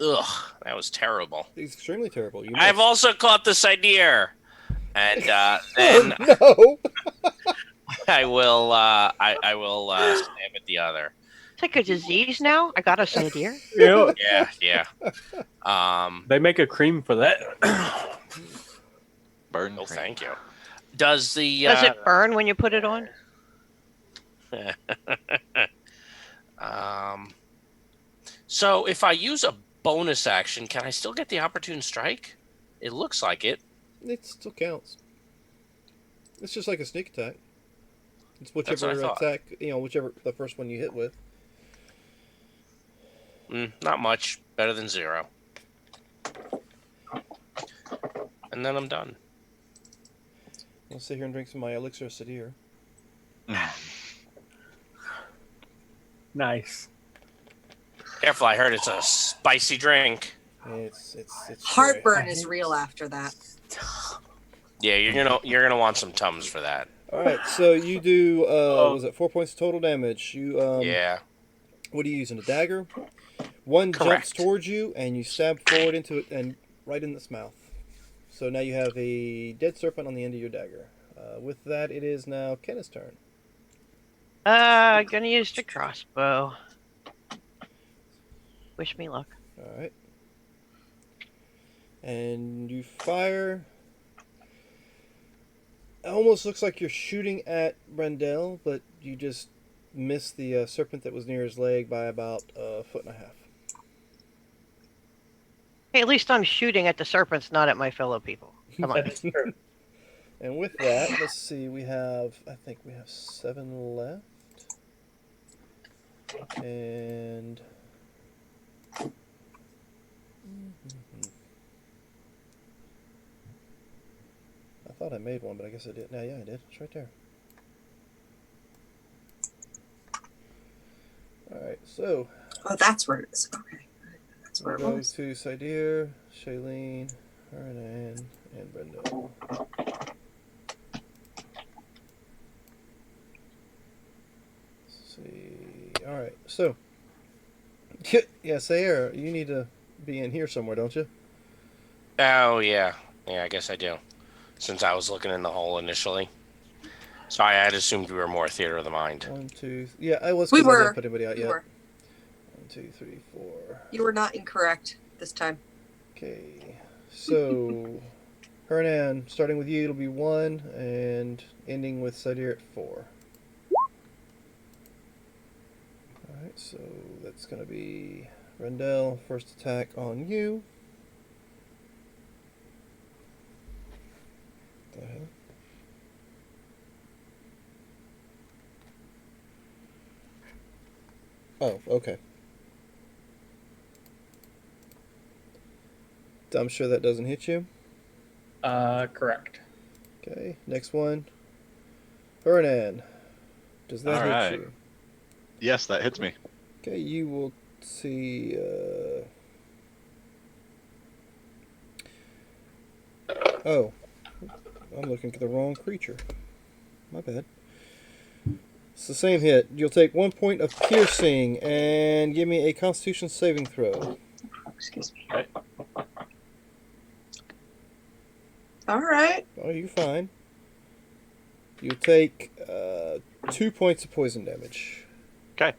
Ugh, that was terrible. It's extremely terrible. You I've missed. also caught the Cydir. And then No! I will stab at the other. It's like a disease now. I gotta say, dear. Yeah. They make a cream for that. Burn. Oh, thank you. Does the Does it burn when you put it on? So if I use a bonus action, can I still get the opportune strike? It looks like it. It still counts. It's just like a sneak attack. It's That's what I whichever thought. attack, whichever the first one you hit with. Not much. Better than 0. And then I'm done. I'll sit here and drink some of my elixir of Cydir. Nice. Careful, I heard it's a spicy drink. It's Heartburn is real after that. Yeah, you're gonna want some Tums for that. All right, so you do was it 4 points of total damage? You Yeah. What are you using? A dagger? One jumps Correct. towards you, and you stab forward into it, and right in its mouth. So now you have a dead serpent on the end of your dagger. With that, it is now Kenna's turn. Gonna use the crossbow. Wish me luck. All right. And you fire. It almost looks like you're shooting at Brendel, but you just miss the serpent that was near his leg by about a foot and a half. Hey, at least I'm shooting at the serpents, not at my fellow people. Come on. That is true. And with that, let's see. I think we have 7 left. And I thought I made one, but I guess I didn't. Yeah, I did. It's right there. All right, so Oh, that's where it is. Okay. That's where we'll it go was. to Cydir, Shailene, Hernan, and Brenda. Let's see. All right, so yeah, Sayre, you need to be in here somewhere, don't you? Oh, yeah. Yeah, I guess I do. Since I was looking in the hole initially. So I had assumed we were more theater of the mind. 1, 2. Yeah, I was We because I didn't were. put anybody out We yet. were. 1, 2, 3, 4. You were not incorrect this time. Okay, so Hernan, starting with you, it'll be 1, and ending with Cydir at 4. Alright, so that's going to be Rendell, first attack on you. The hell? Oh, okay. I'm sure that doesn't hit you. Correct. Okay, next one. Hernan, does that All hit right. you? Yes, that hits me. Okay, you will see. Oh, I'm looking at the wrong creature. My bad. It's the same hit. You'll take 1 point of piercing and give me a Constitution saving throw. Excuse me. Okay. All right. Oh, you're fine. You'll take 2 points of poison damage. Okay.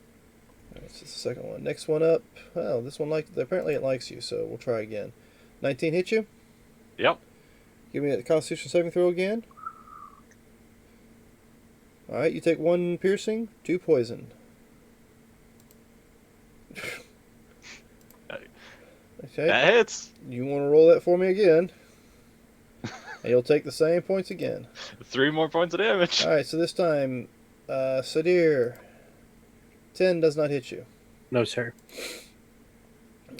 Alright, so the second one. Next one up. Oh, this one apparently it likes you, so we'll try again. 19 hit you? Yep. Give me a Constitution saving throw again. Alright, you take 1 piercing, 2 poison. Okay. That hits. You want to roll that for me again? And you'll take the same points again. 3 more points of damage. Alright, so this time, Cydir, 10 does not hit you. No, sir.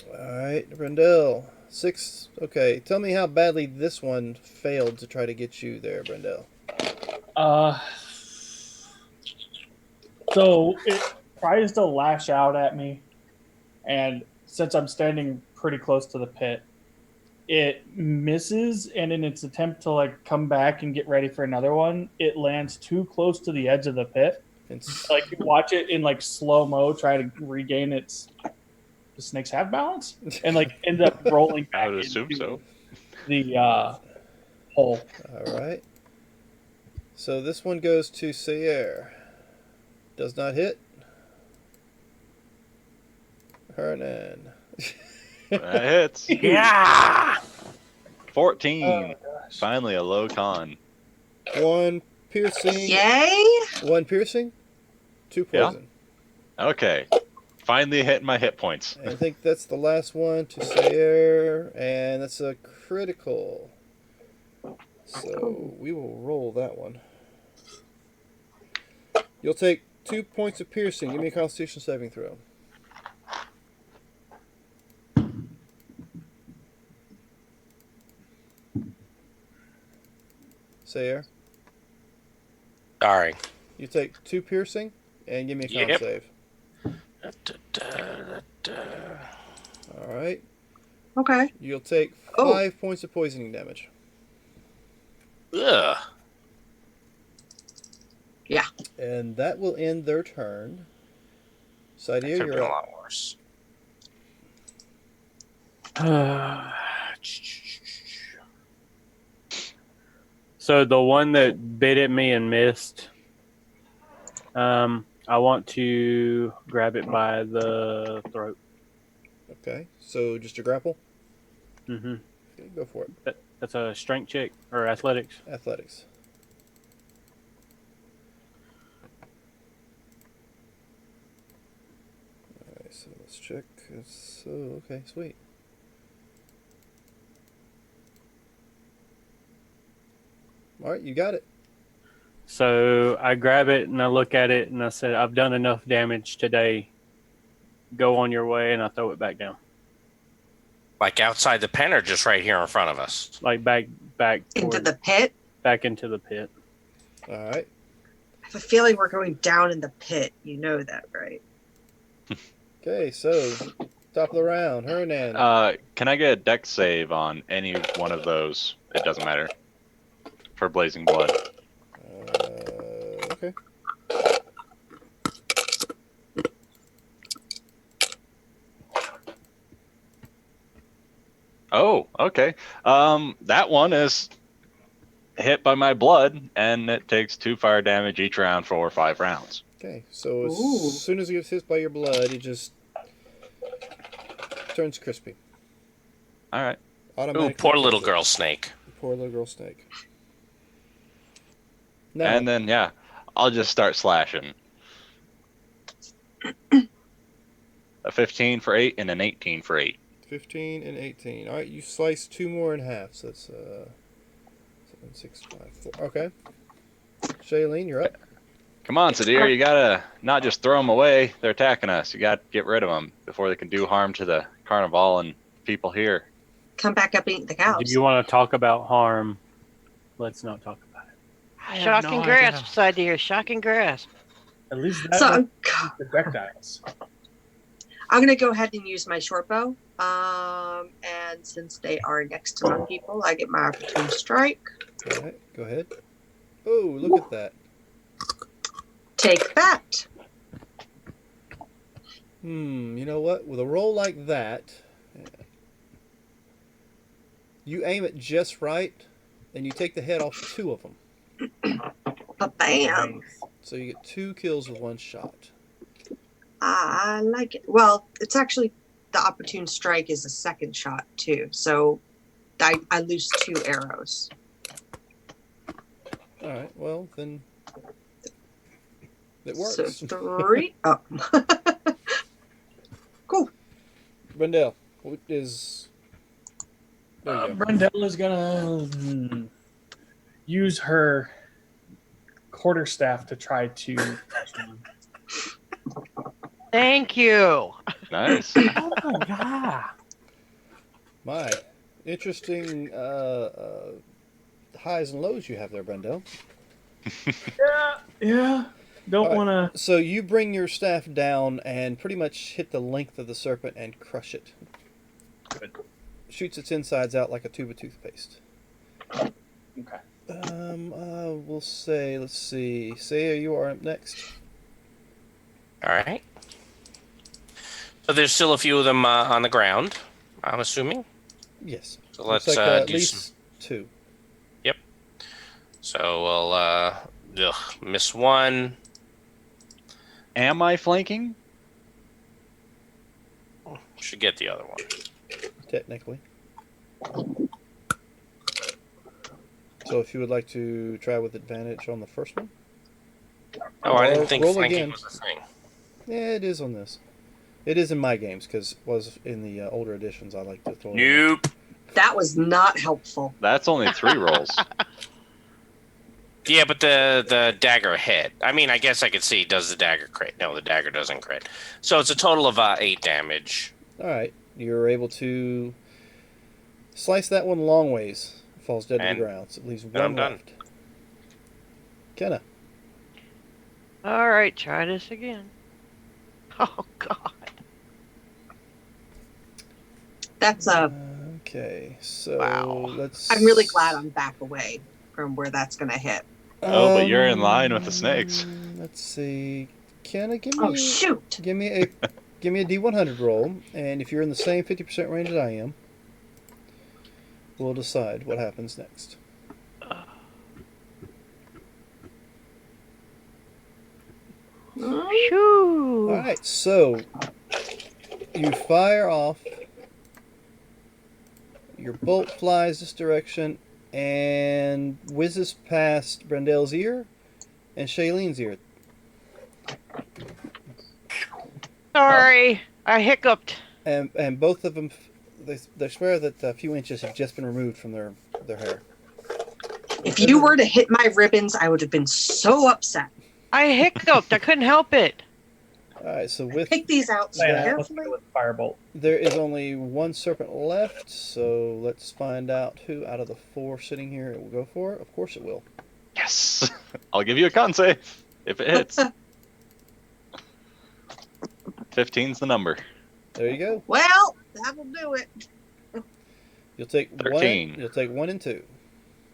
Alright, Brendel, 6. Okay, tell me how badly this one failed to try to get you there, Brendel. So it tries to lash out at me, and since I'm standing pretty close to the pit, it misses, and in its attempt to like come back and get ready for another one, it lands too close to the edge of the pit. Like you watch it in like slow mo try to regain its the snakes have balance and like end up rolling back I would assume into so. the hole. Alright. So this one goes to Sayre. Does not hit. Hernan. That hits. Yeah! 14. Oh, gosh. Finally, a low con. 1 piercing. Yay! 1 piercing. 2 Yeah. poison. Okay. Finally hitting my hit points. And I think that's the last one to Sayre, and that's a critical. So we will roll that one. You'll take 2 points of piercing. Give me a Constitution saving throw. Sayre, Sorry. you take 2 piercing and give me a con Yep. save. All right. Okay. You'll take 5 points of poisoning damage. Ugh. Yeah. And that will end their turn. Cydir, Could have been you're a up. lot worse. So the one that bit at me and missed, I want to grab it by the throat. Okay. So just a grapple? Mm-hmm. Okay, go for it. That's a strength check or athletics. Athletics. Alright, so let's check. So, okay, sweet. All right, you got it. So I grab it and I look at it and I said, I've done enough damage today. Go on your way, and I throw it back down. Like outside the pen or just right here in front of us? Like back Into toward, the pit. back into the pit. All right. I have a feeling we're going down in the pit. You know that, right? Okay, so top of the round, Hernan. Can I get a dex save on any one of those? It doesn't matter. For Blazing Blood. Okay. Oh, okay. That one is hit by my blood, and it takes 2 fire damage each round for 5 rounds. Okay, so Ooh. as soon as he gets hit by your blood, he just turns crispy. All right. Ooh, Automatically poor kills little it. girl snake. Poor little girl snake. Now, And then, yeah, I'll just start slashing. A 15 for 8 and an 18 for 8. 15 and 18. All right, you slice 2 more in half, so that's 7, 6, 5, 4. Okay. Shailene, you're up. Come on, Cydir, you gotta not just throw them away. They're attacking us. You gotta get rid of them before they can do harm to the carnival and people here. Come back up and eat the cows. Do you want to talk about harm? Let's not talk about it. Shocking grasp, Cydir. Shocking grasp. At least that So was I'm, projectiles. I'm going to go ahead and use my short bow. And since they are next to my people, I get my opportune strike. All right, go ahead. Oh, look at that. Take that. You know what? With a roll like that, you aim it just right, and you take the head off 2 of them. Bam. So you get 2 kills with 1 shot. I like it. Well, it's actually the opportune strike is a second shot too. So I lose 2 arrows. All right, well, then it works. So 3. Oh. Cool. Brendel, what is... There you go. Brendel is gonna use her quarterstaff to try to. Thank you. Nice. Oh my god! My, interesting highs and lows you have there, Brendel. Yeah. Don't All right, want to. So you bring your staff down and pretty much hit the length of the serpent and crush it. Good. Shoots its insides out like a tube of toothpaste. Okay. We'll say, let's see. Saya, you are up next. All right. So there's still a few of them on the ground, I'm assuming. Yes. So let's Looks like, at do least some. 2. Yep. So we'll miss 1. Am I flanking? Should get the other one. Technically. So if you would like to try with advantage on the first one. Oh, I didn't think roll flanking again. was a thing. Yeah, it is on this. It is in my games because it was in the older editions. I like to throw. Nope. That was not helpful. That's only 3 rolls. Yeah, but the dagger hit. I mean, I guess I could see, does the dagger crit? No, the dagger doesn't crit. So it's a total of 8 damage. All right, you're able to slice that one long ways. It falls dead to And the ground. So it leaves I'm one done. left. Kenna. All right, try this again. Oh God. That's a. Okay, so Wow. let's. I'm really glad I'm back away from where that's going to hit. Oh, but you're in line with the snakes. Let's see. Kenna, give me. Oh shoot! Give me a D100 roll, and if you're in the same 50% range that I am, we'll decide what happens next. Phew. All right, so you fire off. Your bolt flies this direction and whizzes past Brendel's ear and Shailene's ear. Sorry, I hiccuped. And both of them, they swear that a few inches have just been removed from their hair. If you were to hit my ribbons, I would have been so upset. I hiccuped. I couldn't help it. All right, so with Pick these out so Yeah, let's carefully. go with firebolt. there is only one serpent left, so let's find out who out of the 4 sitting here it will go for. Of course it will. Yes. I'll give you a con save if it hits. 15's the number. There you go. Well, that'll do it. You'll take 13. 1. You'll take 1 and 2.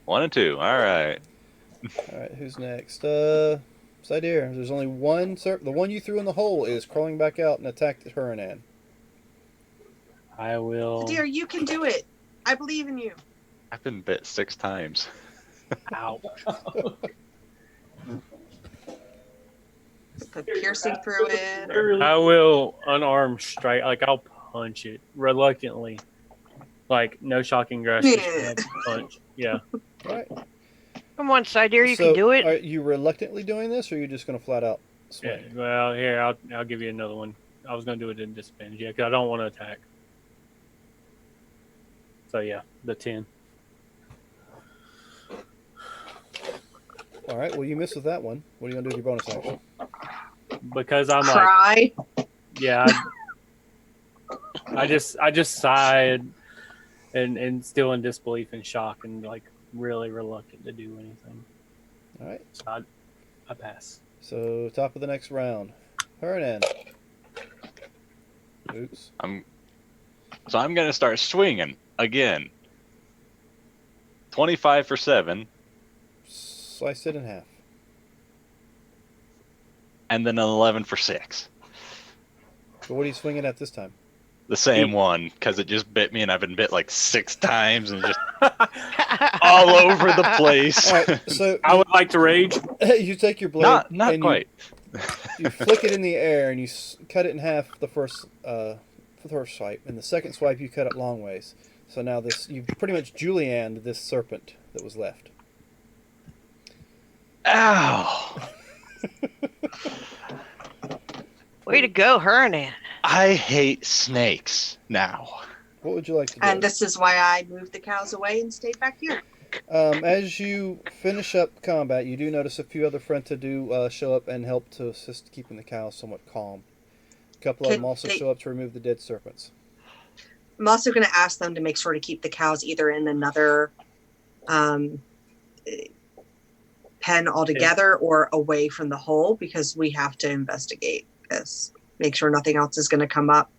1 and 2. All right. All right, who's next? Cydir. There's only one serpent. The one you threw in the hole is crawling back out and attacked Huranan. I will. Dear, you can do it. I believe in you. I've been bit 6 times. Ouch. Put piercing through it. I will unarmed strike. Like, I'll punch it reluctantly. Like, no shocking grasp. Just punch. Yeah. All right. Come on, Cydir, you So, can do it. Are you reluctantly doing this, or are you just going to flat out Yeah. swing? Well, here, I'll give you another one. I was going to do it in disadvantage. Yeah, because I don't want to attack. So, yeah, the 10. All right. Well, you missed with that one. What are you going to do with your bonus action? Because I'm like, Cry. yeah, I just sighed and still in disbelief and shock and like really reluctant to do anything. All right. So I pass. So top of the next round, Huranan. Oops. I'm gonna start swinging again. 25 for 7, Slice it in half. and then an 11 for 6. So what are you swinging at this time? The same one, because it just bit me, and I've been bit like 6 times, and just all over the place. All right. So I would like to rage. you take your blade. Not and quite. You flick it in the air and you cut it in half the first swipe, and the second swipe you cut it long ways. So now you've pretty much julienned this serpent that was left. Ow! Way to go, Huranan. I hate snakes now. What would you like to do? And this is why I moved the cows away and stayed back here. As you finish up combat, you do notice a few other Frenta do show up and help to assist keeping the cows somewhat calm. A couple of them also show up to remove the dead serpents. I'm also going to ask them to make sure to keep the cows either in another pen altogether or away from the hole, because we have to investigate this. Make sure nothing else is going to come up.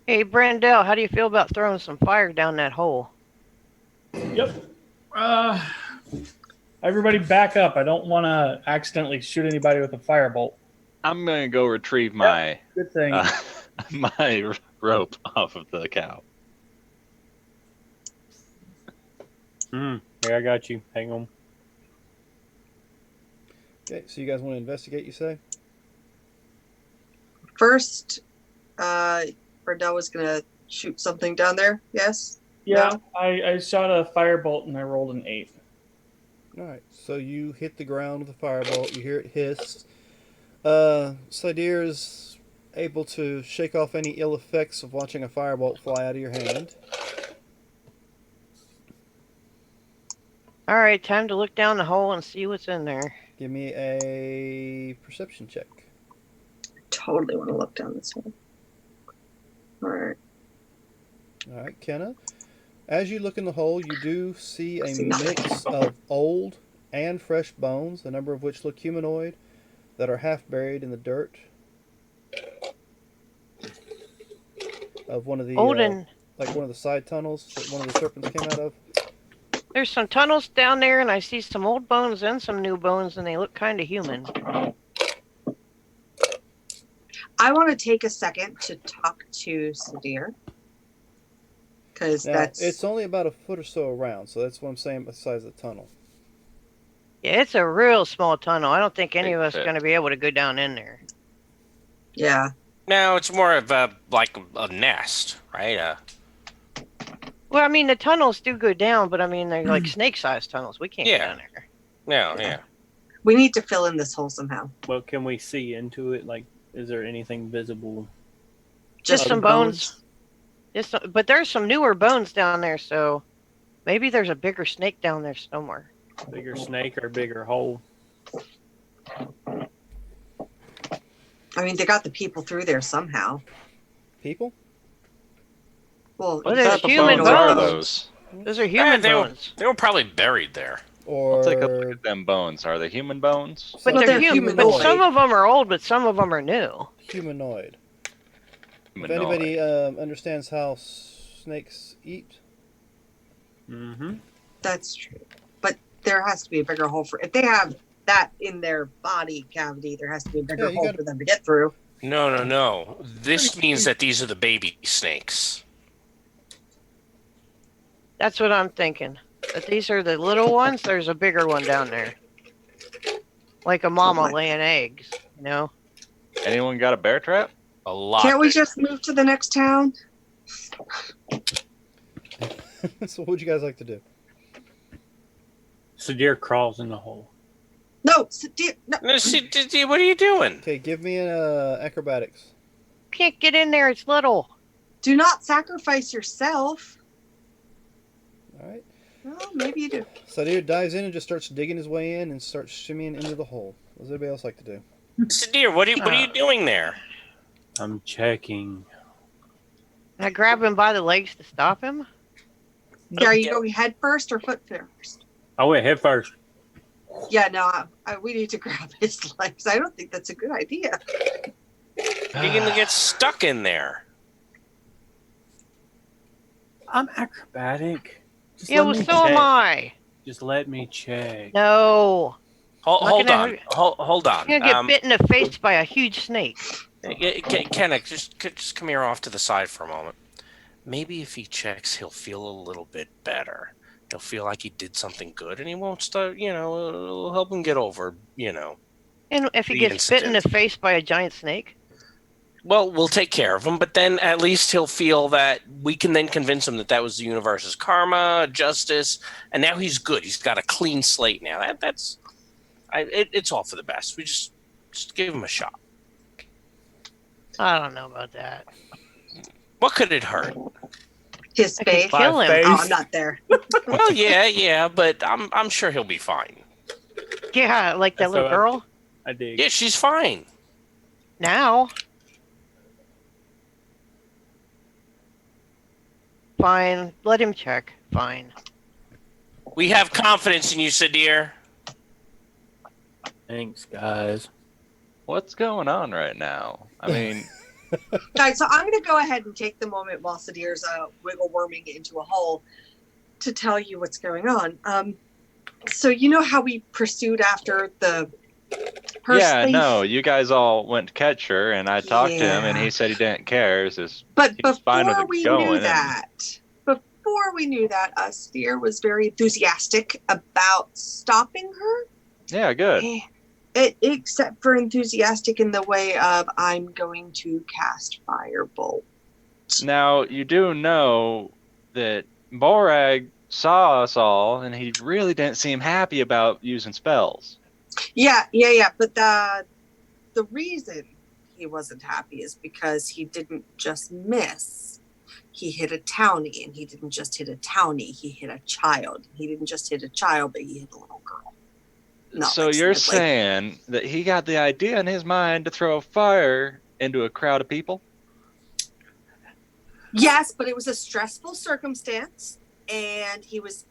Hey, Brandell, how do you feel about throwing some fire down that hole? Yep. Everybody back up. I don't want to accidentally shoot anybody with a firebolt. I'm gonna go retrieve my Good thing. my rope off of the cow. Here, I got you. Hang on. Okay, so you guys want to investigate, you say? First, Brendel was going to shoot something down there. Yes? Yeah, No? I shot a firebolt and I rolled an 8. All right, so you hit the ground with a firebolt. You hear it hiss. Cydir is able to shake off any ill effects of watching a firebolt fly out of your hand. All right, time to look down the hole and see what's in there. Give me a perception check. Totally want to look down this hole. All right. All right, Kenna. As you look in the hole, you do see a mix of old and fresh bones, a number of which look humanoid, that are half buried in the dirt of one of the Old and like one of the side tunnels that one of the serpents came out of. there's some tunnels down there, and I see some old bones and some new bones, and they look kind of human. I want to take a second to talk to Cydir. Because Now, that's... it's only about a foot or so around, so that's what I'm saying about the size of the tunnel. Yeah, it's a real small tunnel. I don't think any of us are Big going to be able to go down in there. Yeah. No, it's more of a nest, right? Well, I mean, the tunnels do go down, but I mean, they're like snake-sized tunnels. We can't Yeah. get down there. No, yeah. We need to fill in this hole somehow. Well, can we see into it? Like, is there anything visible? Just Other some bones. But there's some newer bones down there, so Maybe there's a bigger snake down there somewhere. Bigger snake or bigger hole? I mean, they got the people through there somehow. People? Well, What What type of human bones are bones? those? Those are human they bones. were probably buried there. Or I'll take a look at them bones. Are they human bones? But Well, they're they're human. But humanoid. some of them are old, but some of them are new. humanoid. If Humanoid. anybody understands how snakes eat, Mm-hmm. that's true. But there has to be a bigger hole for if they have that in their body cavity. There has to be a bigger Yeah, you hole gotta- for them to get through. No. This means that these are the baby snakes. That's what I'm thinking. But these are the little ones. There's a bigger one down there, like a mama my- laying eggs. You know. Anyone got a bear trap? A lot. Can't we bigger. just move to the next town? so what would you guys like to do? Cydir crawls in the hole. No, no. No, what are you doing? Okay, give me an acrobatics. Can't get in there. It's little. Do not sacrifice yourself. All right. Well, maybe you do. Cydir dives in and just starts digging his way in and starts shimmying into the hole. What does anybody else like to do? Cydir, what are you doing there? I'm checking. Can I grab him by the legs to stop him? Yeah, are you going head first or foot first? I went head first. Yeah, no, we need to grab his legs. I don't think that's a good idea. You're gonna get stuck in there. I'm acrobatic. Just Yeah, let well, me so am check. I. Just let me check. No. Hold gonna on. Hold on. You're gonna get bit in the face by a huge snake. Kennick, just come here off to the side for a moment. Maybe if he checks, he'll feel a little bit better. He'll feel like he did something good, and he won't start. It'll help him get over. And if he The gets bit in the incident. face by a giant snake? Well, we'll take care of him, but then at least he'll feel that we can then convince him that was the universe's karma, justice, and now he's good. He's got a clean slate now. It's all for the best. We just give him a shot. I don't know about that. What could it hurt? His I can face. kill him. Oh, I'm not there. Well, yeah, but I'm sure he'll be fine. Yeah, like that That's little what I- girl. I dig. Yeah, she's fine. Now. Fine. Let him check. Fine. We have confidence in you, Cydir. Thanks, guys. What's going on right now? I mean, Guys, so I'm going to go ahead and take the moment while Sadir's wiggle worming into a hole to tell you what's going on. So you know how we pursued after her yeah, slave? no, you guys all went to catch her, and I talked to him, and he said he didn't care. It's just But he was fine with before it we going, knew and- that, Sadir was very enthusiastic about stopping her. yeah, good. Except for enthusiastic in the way of I'm going to cast firebolt. Now, you do know that Borag saw us all, and he really didn't seem happy about using spells. Yeah. But the reason he wasn't happy is because he didn't just miss. He hit a townie, and he didn't just hit a townie. He hit a child. He didn't just hit a child, but he hit a little girl. Not So like you're Snowflake. saying that he got the idea in his mind to throw fire into a crowd of people? Yes, but it was a stressful circumstance, and he was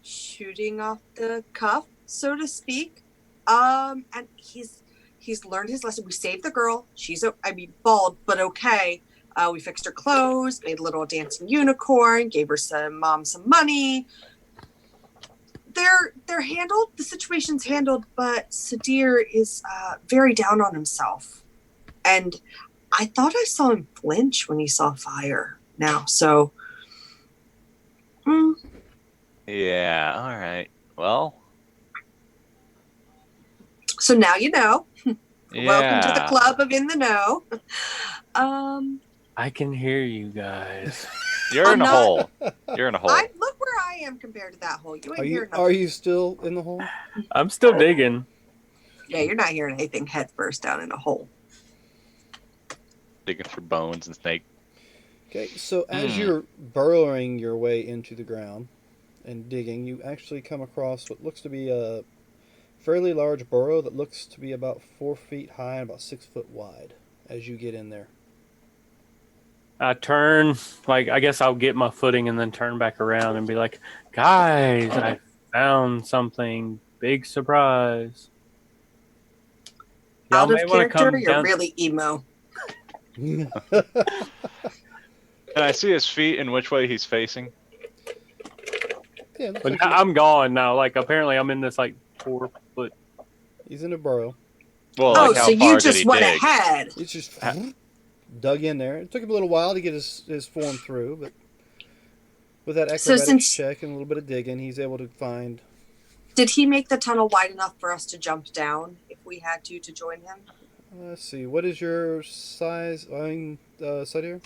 shooting off the cuff, so to speak. And he's learned his lesson. We saved the girl. She's bald, but okay. We fixed her clothes, made a little dancing unicorn, gave her some money. They're handled. The situation's handled, but Cydir is very down on himself, and I thought I saw him flinch when he saw fire. Now, so Yeah, all right. Well, so now you know. yeah. Welcome to the club of In the Know. I can hear you guys. You're I'm in a not- hole. You're in a hole. I look where I am compared to that hole. You ain't Are you hearing are nothing. you still in the hole? I'm still digging. Yeah, you're not hearing anything head first down in a hole. Digging for bones and snake. Okay, so as you're burrowing your way into the ground, and digging, you actually come across what looks to be a fairly large burrow that looks to be about 4 feet high and about 6 foot wide as you get in there. I turn, I guess I'll get my footing and then turn back around and be like, guys, I found something. Big surprise. Y'all Out may of want to character, come you're down. really emo. Can I see his feet and which way he's facing? Yeah, looks But like I'm gone now. Apparently I'm in this 4 foot. he's in a burrow. Well, Oh, like how so far you did just he went dig? ahead. He's just dug in there. It took him a little while to get his form through, but with that So acrobatics since check and a little bit of digging, he's able to find. did he make the tunnel wide enough for us to jump down if we had to join him? Let's see. What is your size? Cydir?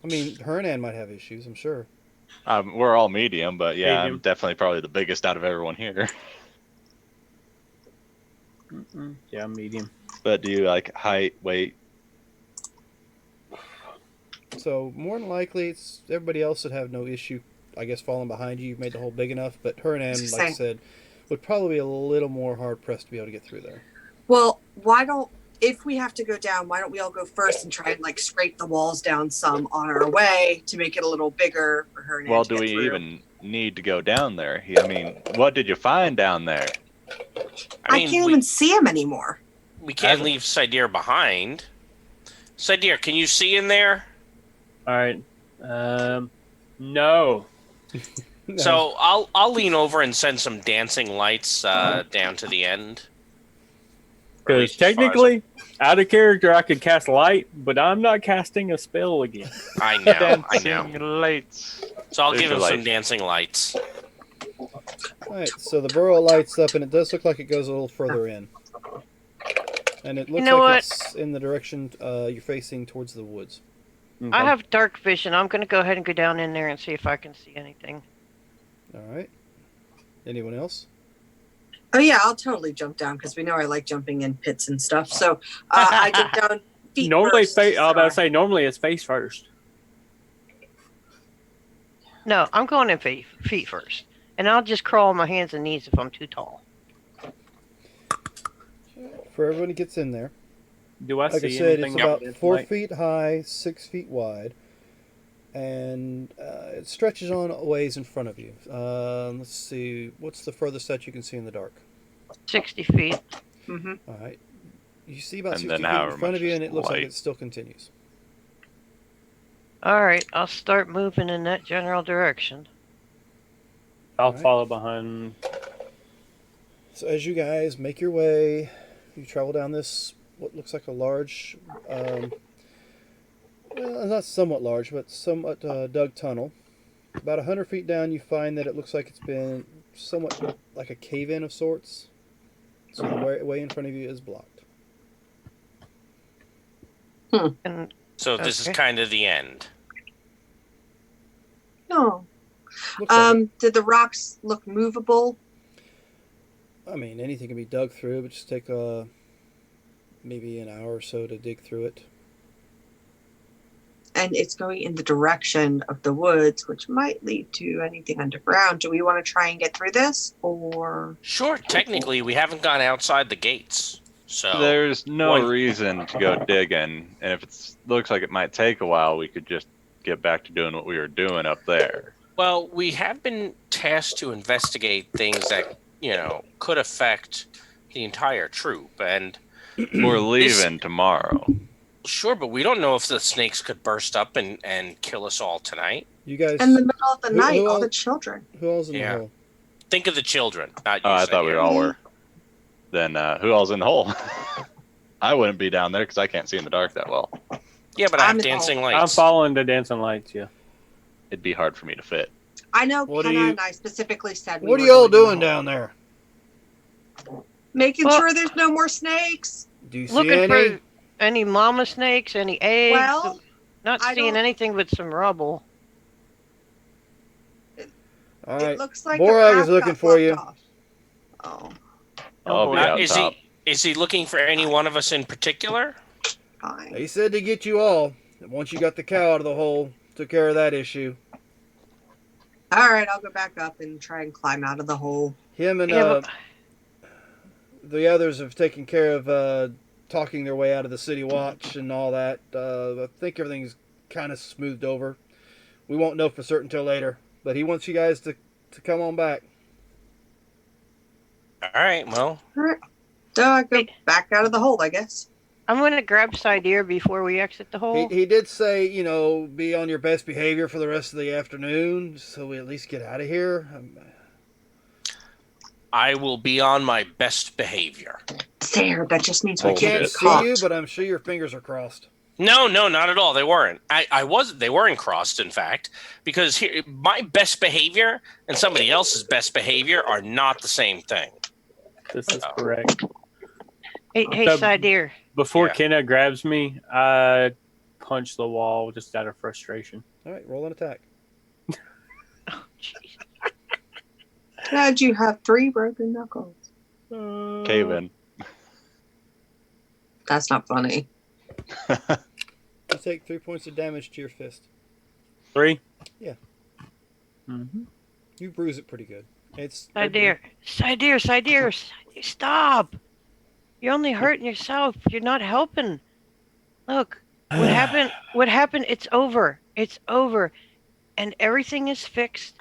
I mean, Hernan might have issues, I'm sure. We're all medium, but yeah, Medium. I'm definitely probably the biggest out of everyone here. Yeah, medium. But do you like height, weight? So more than likely, it's everybody else would have no issue, I guess, falling behind you. You've made the hole big enough, but Hernan, like I said, would probably be a little more hard pressed to be able to get through there. Well, if we have to go down, why don't we all go first and try and scrape the walls down some on our way to make it a little bigger for her? Well, do we even need to go down there? I mean, what did you find down there? I can't even see him anymore. We can't leave Cydir behind. Cydir, can you see in there? All right. No. So I'll lean over and send some dancing lights down to the end. Because technically, out of character, I could cast light, but I'm not casting a spell again. I know. Dancing lights. So I'll give him some light. dancing lights. Alright, so the burrow lights up, and it does look like it goes a little further in. And it looks it's in the direction you're facing towards the woods. Okay. I have dark vision. I'm going to go ahead and go down in there and see if I can see anything. Alright. Anyone else? Oh yeah, I'll totally jump down because we know I like jumping in pits and stuff. So I jump down feet Normally, first. I was about to say, normally it's face first. No, I'm going in feet first. And I'll just crawl on my hands and knees if I'm too tall. For everyone who gets in there. Do I Like see I said, anything? it's about else? 4 feet high, 6 feet wide, and it stretches on a ways in front of you. Let's see, what's the furthest that you can see in the dark? 60 feet. Mm-hmm. All right, you see about And 60 then feet however in front much of you, is and it looks like light. it still continues. All right, I'll start moving in that general direction. I'll Alright. follow behind. So as you guys make your way, you travel down this what looks like a large, well, not somewhat large, but somewhat dug tunnel. About 100 feet down, you find that it looks like it's been somewhat like a cave-in of sorts. So the way in front of you is blocked. And So this is Okay. kind of the end. No. Looks like it. Did the rocks look movable? I mean, anything can be dug through, but just take maybe an hour or so to dig through it. And it's going in the direction of the woods, which might lead to anything underground. Do we want to try and get through this, or? Sure, technically we haven't gone outside the gates. So There's no one- reason to go digging, and if it looks like it might take a while, we could just get back to doing what we were doing up there. Well, we have been tasked to investigate things that, could affect the entire troop. And We're leaving tomorrow. sure, but we don't know if the snakes could burst up and kill us all tonight. You guys, In the middle of the Who- night, who all all- the children. who all's in Yeah. the hole? Think of the children, not you. Oh, I thought we Cydir. all were. Then who all's in the hole? I wouldn't be down there because I can't see in the dark that well. Yeah, but I I'm have in the dancing hole. I'm lights. following the dancing lights, yeah. It'd be hard for me to fit. I know What are Kenna you- and I specifically said we What are were y'all going in doing the down there? hole. Making Well- sure there's no more snakes. Do you see looking any? for any mama snakes, any eggs. Well, Not I seeing don't- anything but some rubble. All It right, looks like Borag the is path looking got for blocked you. off. Oh, I'll be boy. out Is top. he looking for any one of us in particular? fine. He said to get you all. And once you got the cow out of the hole, took care of that issue. All right, I'll go back up and try and climb out of the hole. Him and Yeah, but the others have taken care of talking their way out of the city watch and all that. I think everything's kind of smoothed over. We won't know for certain till later, but he wants you guys to come on back. All right. Well, All right. So I go back out of the hole, I guess. I'm going to grab Cydir before we exit the hole. He did say, be on your best behavior for the rest of the afternoon, so we at least get out of here. I will be on my best behavior. There, that just means we I can't can't get see caught. you, but I'm sure your fingers are crossed. No, not at all. They weren't. They weren't crossed, in fact, because here, my best behavior and somebody else's best behavior are not the same thing. This is correct. Hey, Cydir. Before Yeah. Kenna grabs me, I punch the wall just out of frustration. All right, roll an attack. Oh, jeez. Glad you have 3 broken knuckles. Cave in. That's not funny. You take 3 points of damage to your fist. 3? Yeah. Mm-hmm. You bruise it pretty good. It's Cydir, stop! You're only hurting yourself. You're not helping. Look, what happened? What happened? It's over. It's over, and everything is fixed.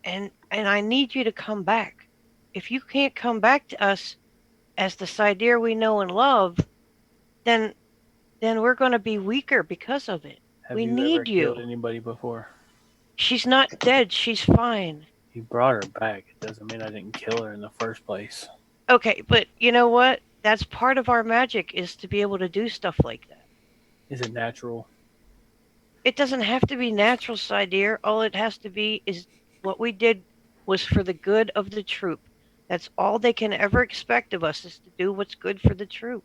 And I need you to come back. If you can't come back to us as the Cydir we know and love, then we're going to be weaker because of it. Have We you need ever you. killed anybody before? She's not dead. She's fine. You brought her back. It doesn't mean I didn't kill her in the first place. Okay, but you know what? That's part of our magic, is to be able to do stuff like that. Is it natural? It doesn't have to be natural, Cydir. All it has to be is what we did was for the good of the troop. That's all they can ever expect of us, is to do what's good for the troop.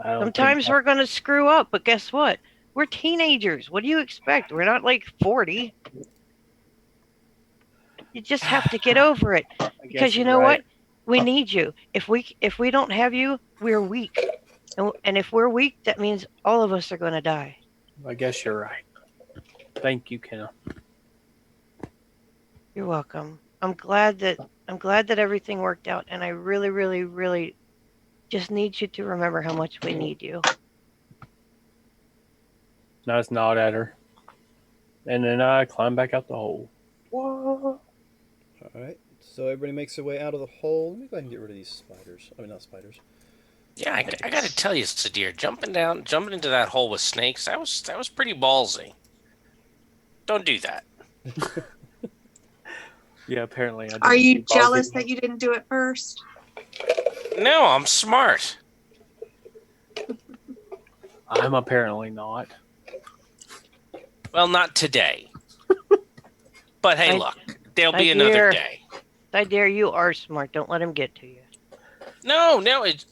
I don't Sometimes think we're going to screw up, but guess what? We're teenagers. What do you expect? We're not like 40. You just have to get over it. I Because guess you you're know right. what? We need you. If we don't have you, we're weak. And if we're weak, that means all of us are going to die. I guess you're right. Thank you, Kenna. You're welcome. I'm glad that everything worked out, and I really, really, really just need you to remember how much we need you. Nice nod at her. And then I climb back out the hole. All right. So everybody makes their way out of the hole. Let me go ahead and get rid of these spiders. I mean, not spiders. Yeah, I got to tell you, Cydir, jumping into that hole with snakes, that was pretty ballsy. Don't do that. Yeah, apparently I didn't. Are you keep all jealous the- that you didn't do it first? No, I'm smart. I'm apparently not. Well, not today. But hey, look, there'll be Cydir. another day. Cydir, you are smart. Don't let him get to you. No,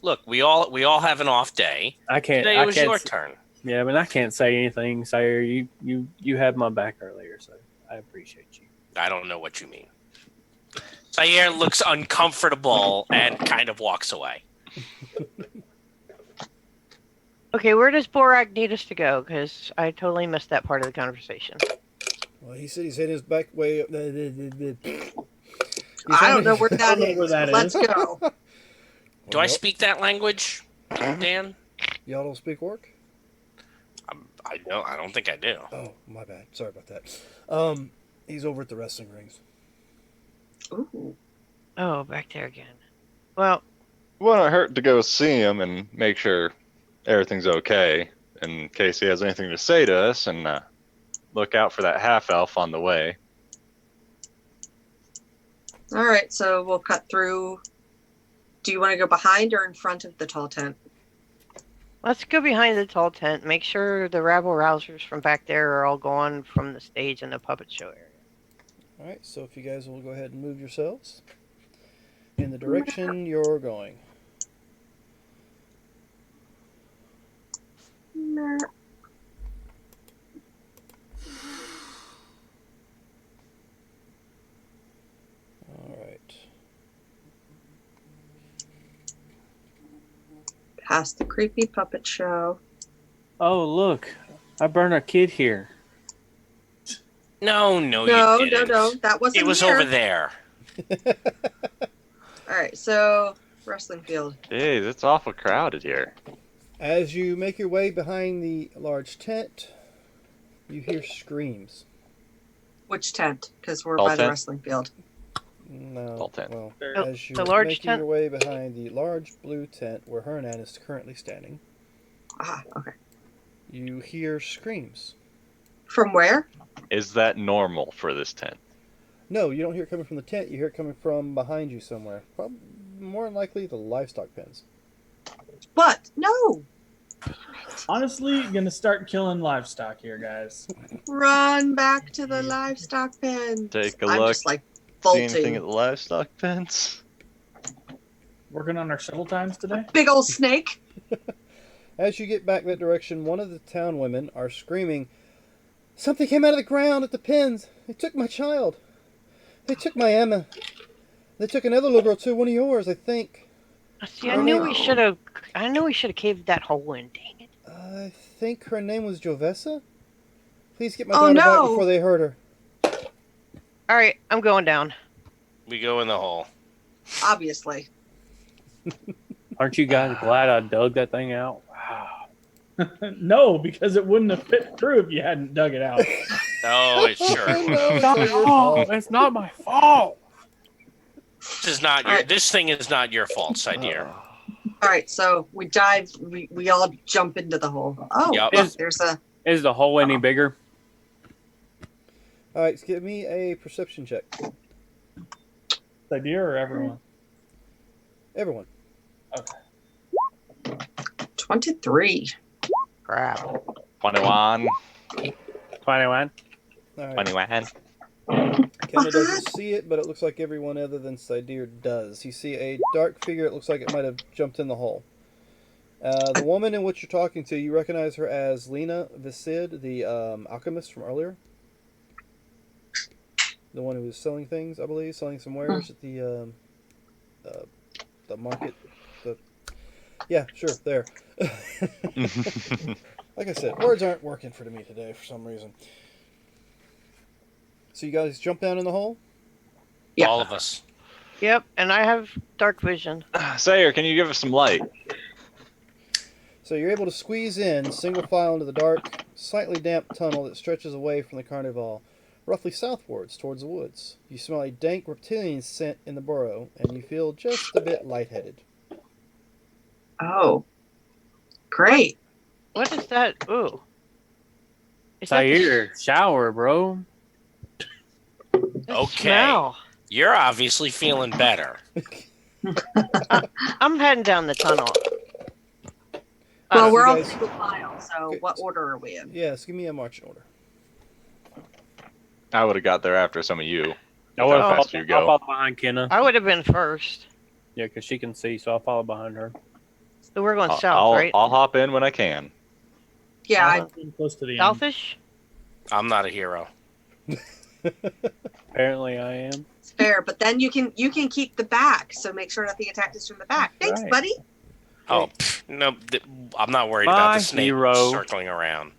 look, we all have an off day. I can't. Today I it was can't. your turn. Yeah, but I can't say anything, Sire. You had my back earlier, so I appreciate you. I don't know what you mean. Cydir looks uncomfortable and kind of walks away. Okay, where does Borak need us to go? Because I totally missed that part of the conversation. Well, he said he's heading his back way. I don't know where that don't know is. where that Let's is. go. Do I speak that language, Dan? Y'all don't speak orc? I don't think I do. Oh, my bad. Sorry about that. He's over at the wrestling rings. Ooh. Oh, back there again. Well, Wouldn't hurt to go see him and make sure everything's okay in case he has anything to say to us, and look out for that half elf on the way. All right, so we'll cut through. Do you want to go behind or in front of the tall tent? let's go behind the tall tent. Make sure the rabble rousers from back there are all gone from the stage and the puppet show area. All right, so if you guys will go ahead and move yourselves in the direction you're going. Nah. All right. Past the creepy puppet show. Oh, look. I burned a kid here. No, No, you didn't. no. That wasn't It was here. over there. All right, so wrestling field. Jeez, it's awful crowded here. As you make your way behind the large tent, you hear screams. Which tent? Because we're All by the tent? wrestling field. No. All tent. Well, The as you're large making tent? your way behind the large blue tent where Hernan is currently standing, Okay. you hear screams. From where? Is that normal for this tent? No, you don't hear it coming from the tent. You hear it coming from behind you somewhere. Probably more than likely the livestock pens. What? No. Honestly, gonna start killing livestock here, guys. Run back to the livestock pen. Take a I'm look. just like See anything bolting. at the livestock pens? Working on our shuttle times today. Big old snake. As you get back that direction, one of the town women are screaming, "Something came out of the ground at the pens. They took my child. They took my Emma. They took another little girl too, one of yours, I think. See, I Oh, knew no. we should have. I knew we should have caved that hole in. Dang it! I think her name was Jovessa. Please get my Oh, daughter back no. before they hurt her." All right, I'm going down. We go in the hole. Obviously. Aren't you guys glad I dug that thing out? Wow. No, because it wouldn't have fit through if you hadn't dug it out. Oh, it's sure. No, it's not your fault. It's not my fault. This is not your. Alright. This thing is not your fault, Cydir. All right, so we dive. We all jump into the hole. Oh, Yep. look, there's a. Is the hole any bigger? All right, give me a perception check. Idea or everyone? Everyone. 23. Crap. 21. 21. All right. 21. Kendall doesn't see it, but it looks like everyone other than Cydir does. You see a dark figure. It looks like it might have jumped in the hole. The woman in which you're talking to, you recognize her as Lena Visid, the alchemist from earlier. The one who was selling things, I believe, selling some wares at the market. Yeah, sure, there. Like I said, words aren't working for me today for some reason. So you guys jump down in the hole? Yeah. All of us. Yep, and I have dark vision. Sayer, can you give us some light? So you're able to squeeze in, single file into the dark, slightly damp tunnel that stretches away from the carnival, roughly southwards towards the woods. You smell a dank reptilian scent in the burrow, and you feel just a bit lightheaded. Oh, great. What is that? Ooh. Is that the Cydir, shower, bro. Okay. smell? You're obviously feeling better. I'm heading down the tunnel. Well, so we're you on guys- single file, so Okay. what order are we in? Yes, give me a marching order. I would have got there after some of you. I would How have fast you go? followed behind Kenna. I would have been first. Yeah, because she can see, so I'll follow behind her. So we're going south, I'll, right? I'll hop in when I can. Yeah, I, I'm close to the end. Southish? I'm not a hero. Apparently, I am. it's fair, but then you can keep the back, so make sure nothing attacked us from the back. Thanks, Right. buddy. Oh, no, I'm not worried My about the snake hero. circling around.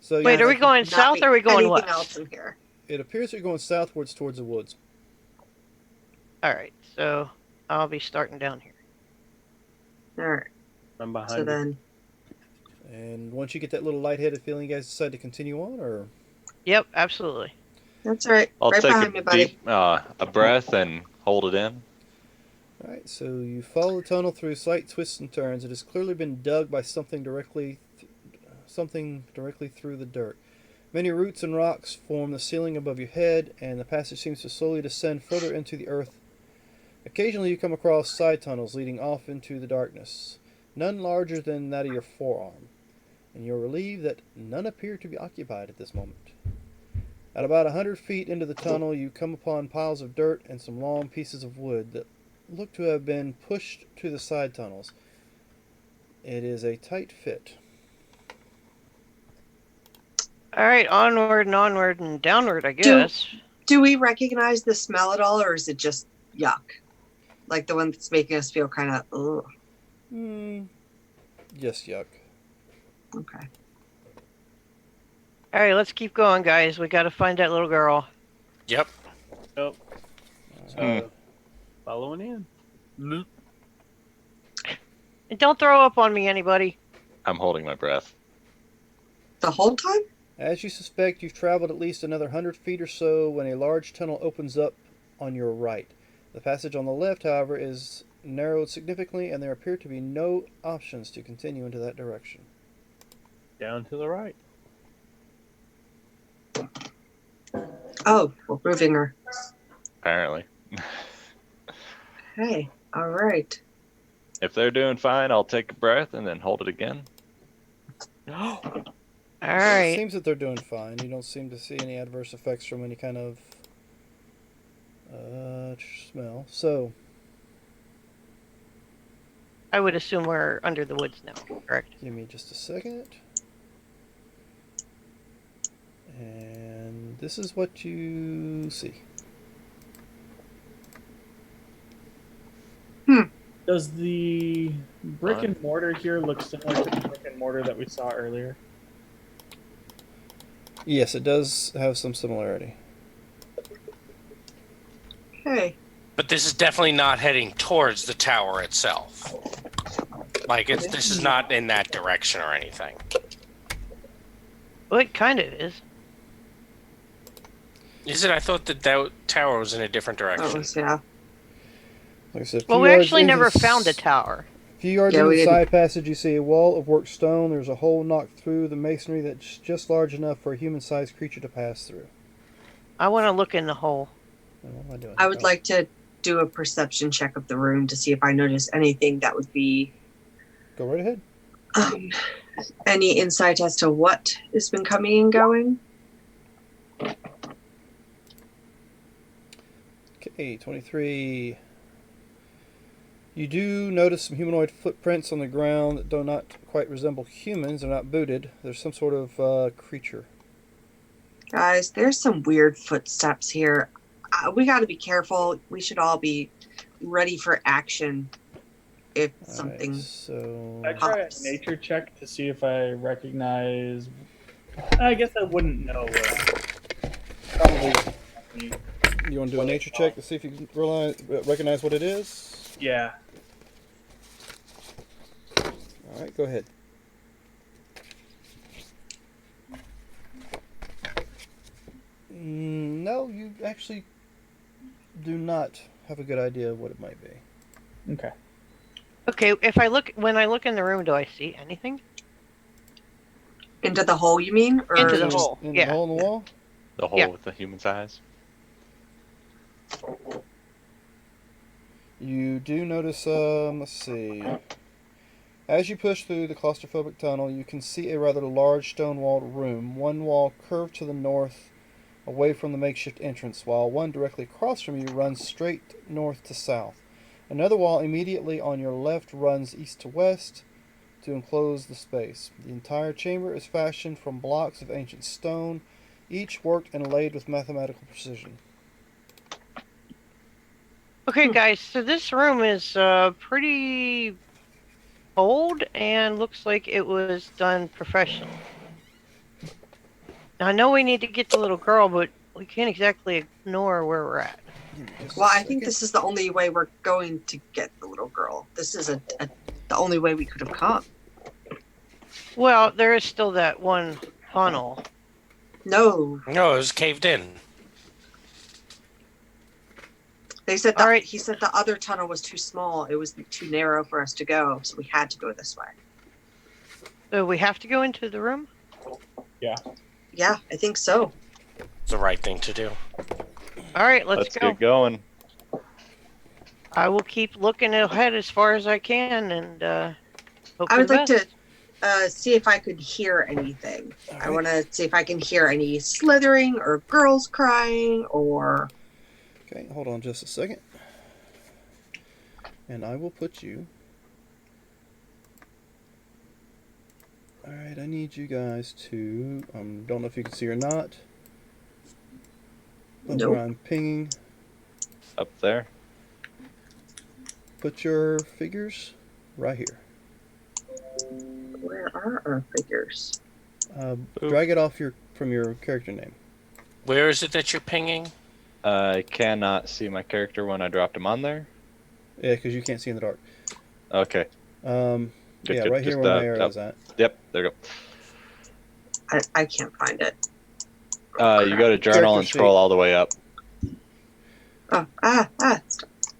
So Wait, yeah, are we going Not south or are we going anything west? else in here? it appears you're going southwards towards the woods. All right, so I'll be starting down here. All right. I'm behind So you. then, And once you get that little lightheaded feeling, you guys decide to continue on, or? Yep, absolutely. that's all right. I'll Right take behind a me, buddy. deep a breath and hold it in. Alright, so you follow the tunnel through slight twists and turns. It has clearly been dug by something directly through the dirt. Many roots and rocks form the ceiling above your head, and the passage seems to slowly descend further into the earth. Occasionally you come across side tunnels leading off into the darkness, none larger than that of your forearm, and you're relieved that none appear to be occupied at this moment. At about 100 feet into the tunnel, you come upon piles of dirt and some long pieces of wood that look to have been pushed to the side tunnels. It is a tight fit. All right, onward and downward, I guess. Do we recognize the smell at all, or is it just yuck? Like the one that's making us feel kind of, ugh. Just yuck. Okay. All right, let's keep going, guys. We got to find that little girl. Yep. Yep. So, following in. And don't throw up on me, anybody. I'm holding my breath. The whole time? As you suspect, you've traveled at least another 100 feet or so when a large tunnel opens up on your right. The passage on the left, however, is narrowed significantly, and there appear to be no options to continue into that direction. Down to the right. Oh, we're moving her. Apparently. Hey, all right. If they're doing fine, I'll take a breath and then hold it again. All It right. seems that they're doing fine. You don't seem to see any adverse effects from any kind of smell. So, I would assume we're under the woods now, correct? give me just a second. And this is what you see. Does the brick and mortar here look similar to the brick and mortar that we saw earlier? Yes, it does have some similarity. Okay. But this is definitely not heading towards the tower itself. Like, this is not in that direction or anything. Well, it kind of is. Is it? I thought that tower was in a different That direction. was, yeah. Like I said, Well, we actually never found the tower. A few yards Yeah, into we the didn't. side passage, you see a wall of worked stone. There's a hole knocked through the masonry that's just large enough for a human-sized creature to pass through. I want to look in the hole. What am I doing? I would like to do a perception check of the room to see if I notice anything that would be Go right ahead. any insight as to what has been coming and going. Okay, 23. You do notice some humanoid footprints on the ground that do not quite resemble humans. They're not booted. There's some sort of creature. Guys, there's some weird footsteps here. We got to be careful. We should all be ready for action if something. Alright, so I try a Pops. nature check to see if I recognize. I guess I wouldn't know what. Probably. you want to do a nature check to see if you can recognize what it is? Yeah. All right, go ahead. No, you actually do not have a good idea of what it might be. Okay. Okay, when I look in the room, do I see anything? Into the hole, you mean? Or Into the just- hole. In Yeah. the hole in the wall? The hole Yeah. with the human size. You do notice, let's see. As you push through the claustrophobic tunnel, you can see a rather large stone-walled room. One wall curved to the north, away from the makeshift entrance, while one directly across from you runs straight north to south. Another wall immediately on your left runs east to west to enclose the space. The entire chamber is fashioned from blocks of ancient stone, each worked and laid with mathematical precision. Okay, guys, so this room is pretty old and looks like it was done professionally. Now, I know we need to get the little girl, but we can't exactly ignore where we're at. Well, I think this is the only way we're going to get the little girl. This is the only way we could have come. Well, there is still that one funnel. No, No, it was caved in. they said All right. he said the other tunnel was too small. It was too narrow for us to go, so we had to go this way. So we have to go into the room? Yeah, I think so. It's the right thing to do. All right, let's go. get going. I will keep looking ahead as far as I can and hope I for would the like best. to see if I could hear anything. All I right. want to see if I can hear any slithering or girls crying or. Okay, hold on just a second. And I will put you. Alright, I need you guys to. Don't know if you can see or not. But Nope. where I'm pinging, Up there. put your figures right here. Where are our figures? Drag it off your from your character name. Where is it that you're pinging? I cannot see my character when I dropped him on there. Yeah, because you can't see in the dark. Okay. Good, yeah, good. right here Just, where my arrow is at. Yep, there you I can't find it. go. You go to journal Character and scroll sheet. all the way up.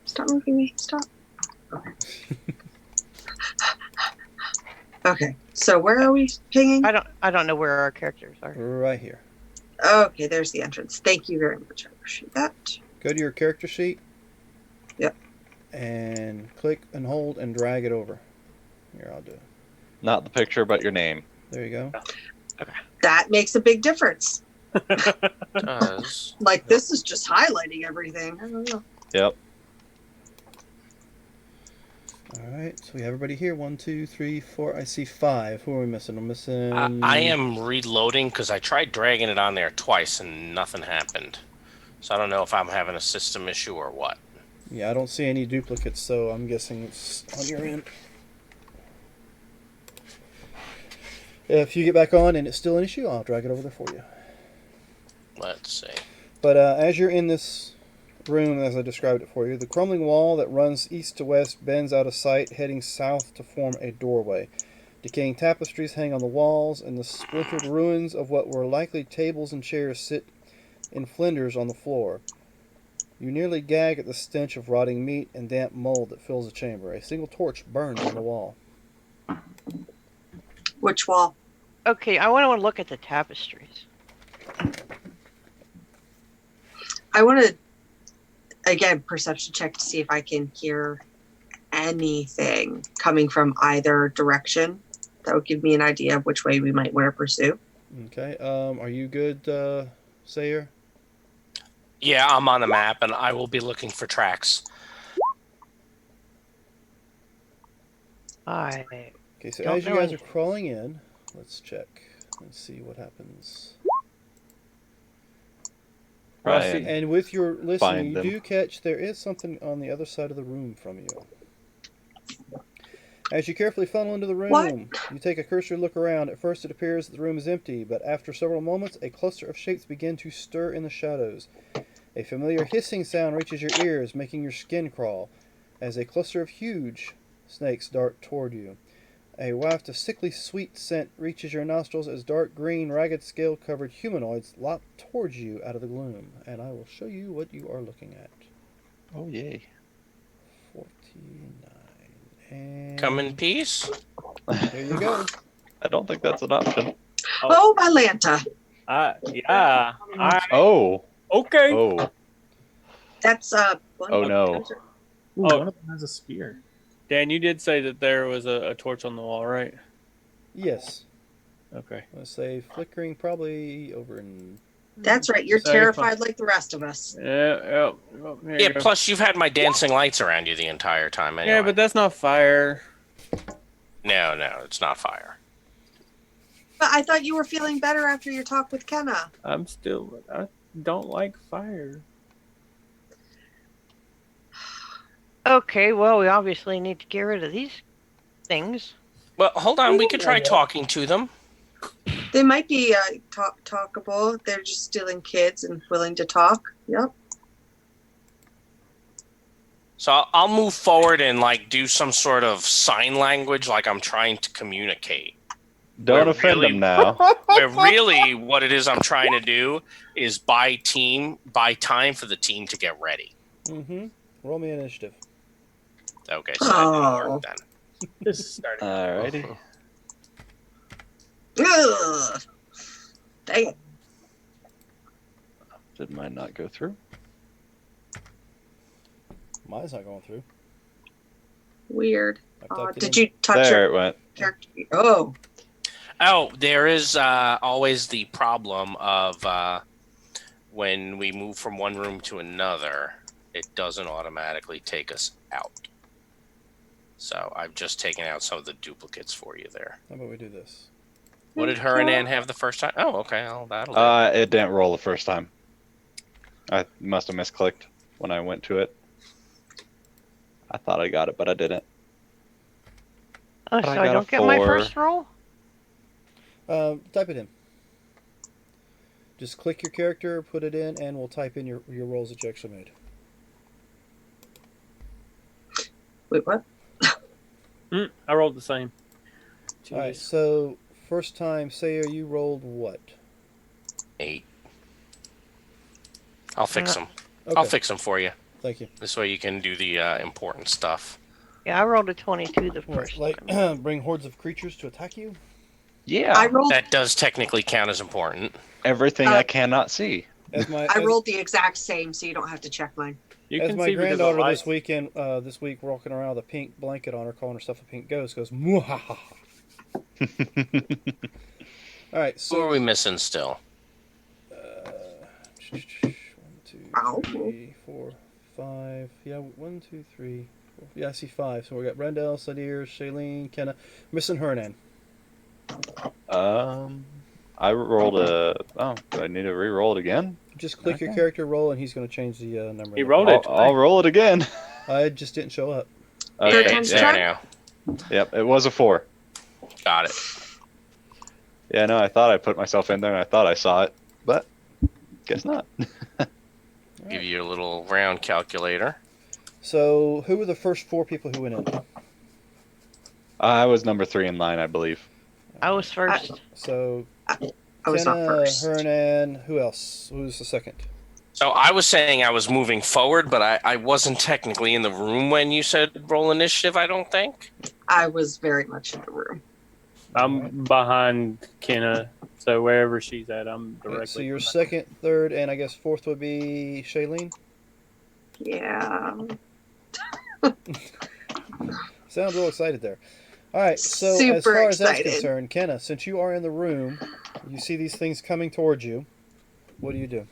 Stop moving me. Stop. Okay. Okay. So where are we pinging? I don't know where our characters are. Right here. Okay, there's the entrance. Thank you very much. I appreciate that. Go to your character sheet. Yep. And click and hold and drag it over. Here, I'll do it. Not the picture, but your name. There you go. That makes a big difference. Does. Like, this is just highlighting everything. I don't know. Yep. All right, so we have everybody here. 1, 2, 3, 4. I see 5. Who are we missing? I'm missing. I am reloading because I tried dragging it on there twice and nothing happened. So I don't know if I'm having a system issue or what. Yeah, I don't see any duplicates, so I'm guessing it's on your end. If you get back on and it's still an issue, I'll drag it over there for you. Let's see. But as you're in this room, as I described it for you, the crumbling wall that runs east to west bends out of sight, heading south to form a doorway. Decaying tapestries hang on the walls, and the splintered ruins of what were likely tables and chairs sit in flinders on the floor. You nearly gag at the stench of rotting meat and damp mold that fills the chamber. A single torch burns on the wall. Which wall? Okay, I want to look at the tapestries. I want to, again, perception check to see if I can hear anything coming from either direction. That would give me an idea of which way we might want to pursue. Okay, are you good, Sayer? Yeah, I'm on the map and I will be looking for tracks. Okay, so Don't as you know guys are anything. crawling in, let's check. Let's see what happens. Right. And with your listening, Find you them. do catch there is something on the other side of the room from you. As you carefully funnel into the room, What? you take a cursory look around. At first it appears that the room is empty, but after several moments, a cluster of shapes begin to stir in the shadows. A familiar hissing sound reaches your ears, making your skin crawl, as a cluster of huge snakes dart toward you. A waft of sickly sweet scent reaches your nostrils as dark green, ragged scale-covered humanoids lop towards you out of the gloom. And I will show you what you are looking at. Oh, yay. 49. And Come in peace. there you go. I don't think that's an option. Oh, my Lanta. Yeah. Oh. Okay. Oh. That's one Oh, of no. those are- Ooh, Oh. one of them has a spear. Dan, you did say that there was a torch on the wall, right? Yes. Okay. Let's say flickering probably over in... That's right. You're Sorry, terrified like the rest of us. Yeah. There Yeah, you go. plus you've had my dancing lights around you the entire time anyway. Yeah, but that's not fire. No, it's not fire. But I thought you were feeling better after your talk with Kenna. I don't like fire. Okay, well, we obviously need to get rid of these things. Well, hold on. We could try talking to them. They might be talkable. They're just stealing kids and willing to talk. Yep. So I'll move forward and do some sort of sign language, like I'm trying to communicate. Don't We're offend really- them now. Where really what it is I'm trying to do is buy time for the team to get ready. Mm-hmm. Roll me initiative. Okay, so that didn't work then. This is starting. Alrighty. Ugh. Dang it. Did mine not go through? Mine's not going through. Weird. I've typed it Did in. you touch There your it went. character? Oh. Oh, there is always the problem of when we move from one room to another, it doesn't automatically take us out. So I've just taken out some of the duplicates for you there. How about we do this? What did her and Ann have the first time? Oh, okay. Well, that'll do. It didn't roll the first time. I must have misclicked when I went to it. I thought I got it, but I didn't. Oh, so I I got a don't get my 4. first roll? Type it in. Just click your character, put it in, and we'll type in your rolls that you actually made. Wait, what? I rolled the same. All right, so first time, Sayer, you rolled what? 8. I'll fix them. Okay. I'll fix them for you. Thank you. This way you can do the important stuff. Yeah, I rolled a 22 the Well, first like, time. bring hordes of creatures to attack you? Yeah. I rolled. That does technically count as important. Everything I cannot see. I rolled the exact same, so you don't have to check mine. You as can my see because of granddaughter lights. this week walking around with a pink blanket on her, calling herself a pink ghost, goes, "Mwahaha." All right, Who are so we missing still? 1, 2, 3, 4, 5. Yeah, 1, 2, 3. 4. Yeah, I see 5. So we got Rendell, Cydir, Shailene, Kenna. Missing Hernan. I rolled a. Oh, do I need to re-roll it again? Just click your Okay. character roll, and he's going to change the number. He rolled it. I'll roll it again. I just didn't show up. Third Okay, time's there charm? now. Yep, it was a 4. Got it. Yeah, no, I thought I put myself in there and I thought I saw it, but guess not. Give you a little round calculator. So, who were the first 4 people who went in? I was number 3 in line, I believe. I was first. So, I was not Kenna, first. Hernan, who else? Who was the second? So I was saying I was moving forward, but I wasn't technically in the room when you said roll initiative, I don't think. I was very much in the room. I'm behind Kenna, so wherever she's at, I'm directly. So your second, third, and I guess fourth would be Shailene? Yeah. Sound real excited there. All right, so as Super far as that's excited. concerned, Kenna, since you are in the room, you see these things coming towards you. What do you do?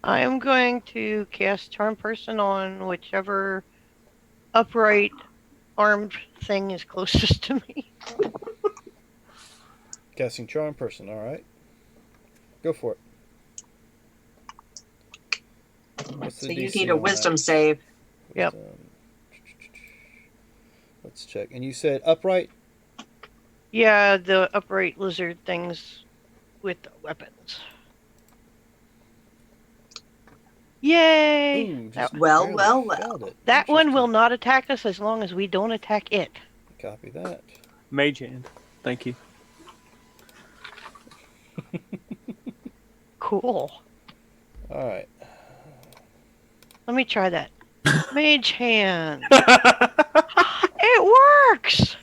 I am going to cast Charm Person on whichever upright armed thing is closest to me. Casting Charm Person, all right. Go for it. What's the So you DC need a on wisdom that? save. Yep. Let's check. And you said upright? Yeah, the upright lizard things with the weapons. Yay! Ooh, That, just Well, barely well, well. failed it. that one will Interesting. not attack us as long as we don't attack it. Copy that. Mage hand. Thank you. Cool. All right. Let me try that. Mage hand. It works!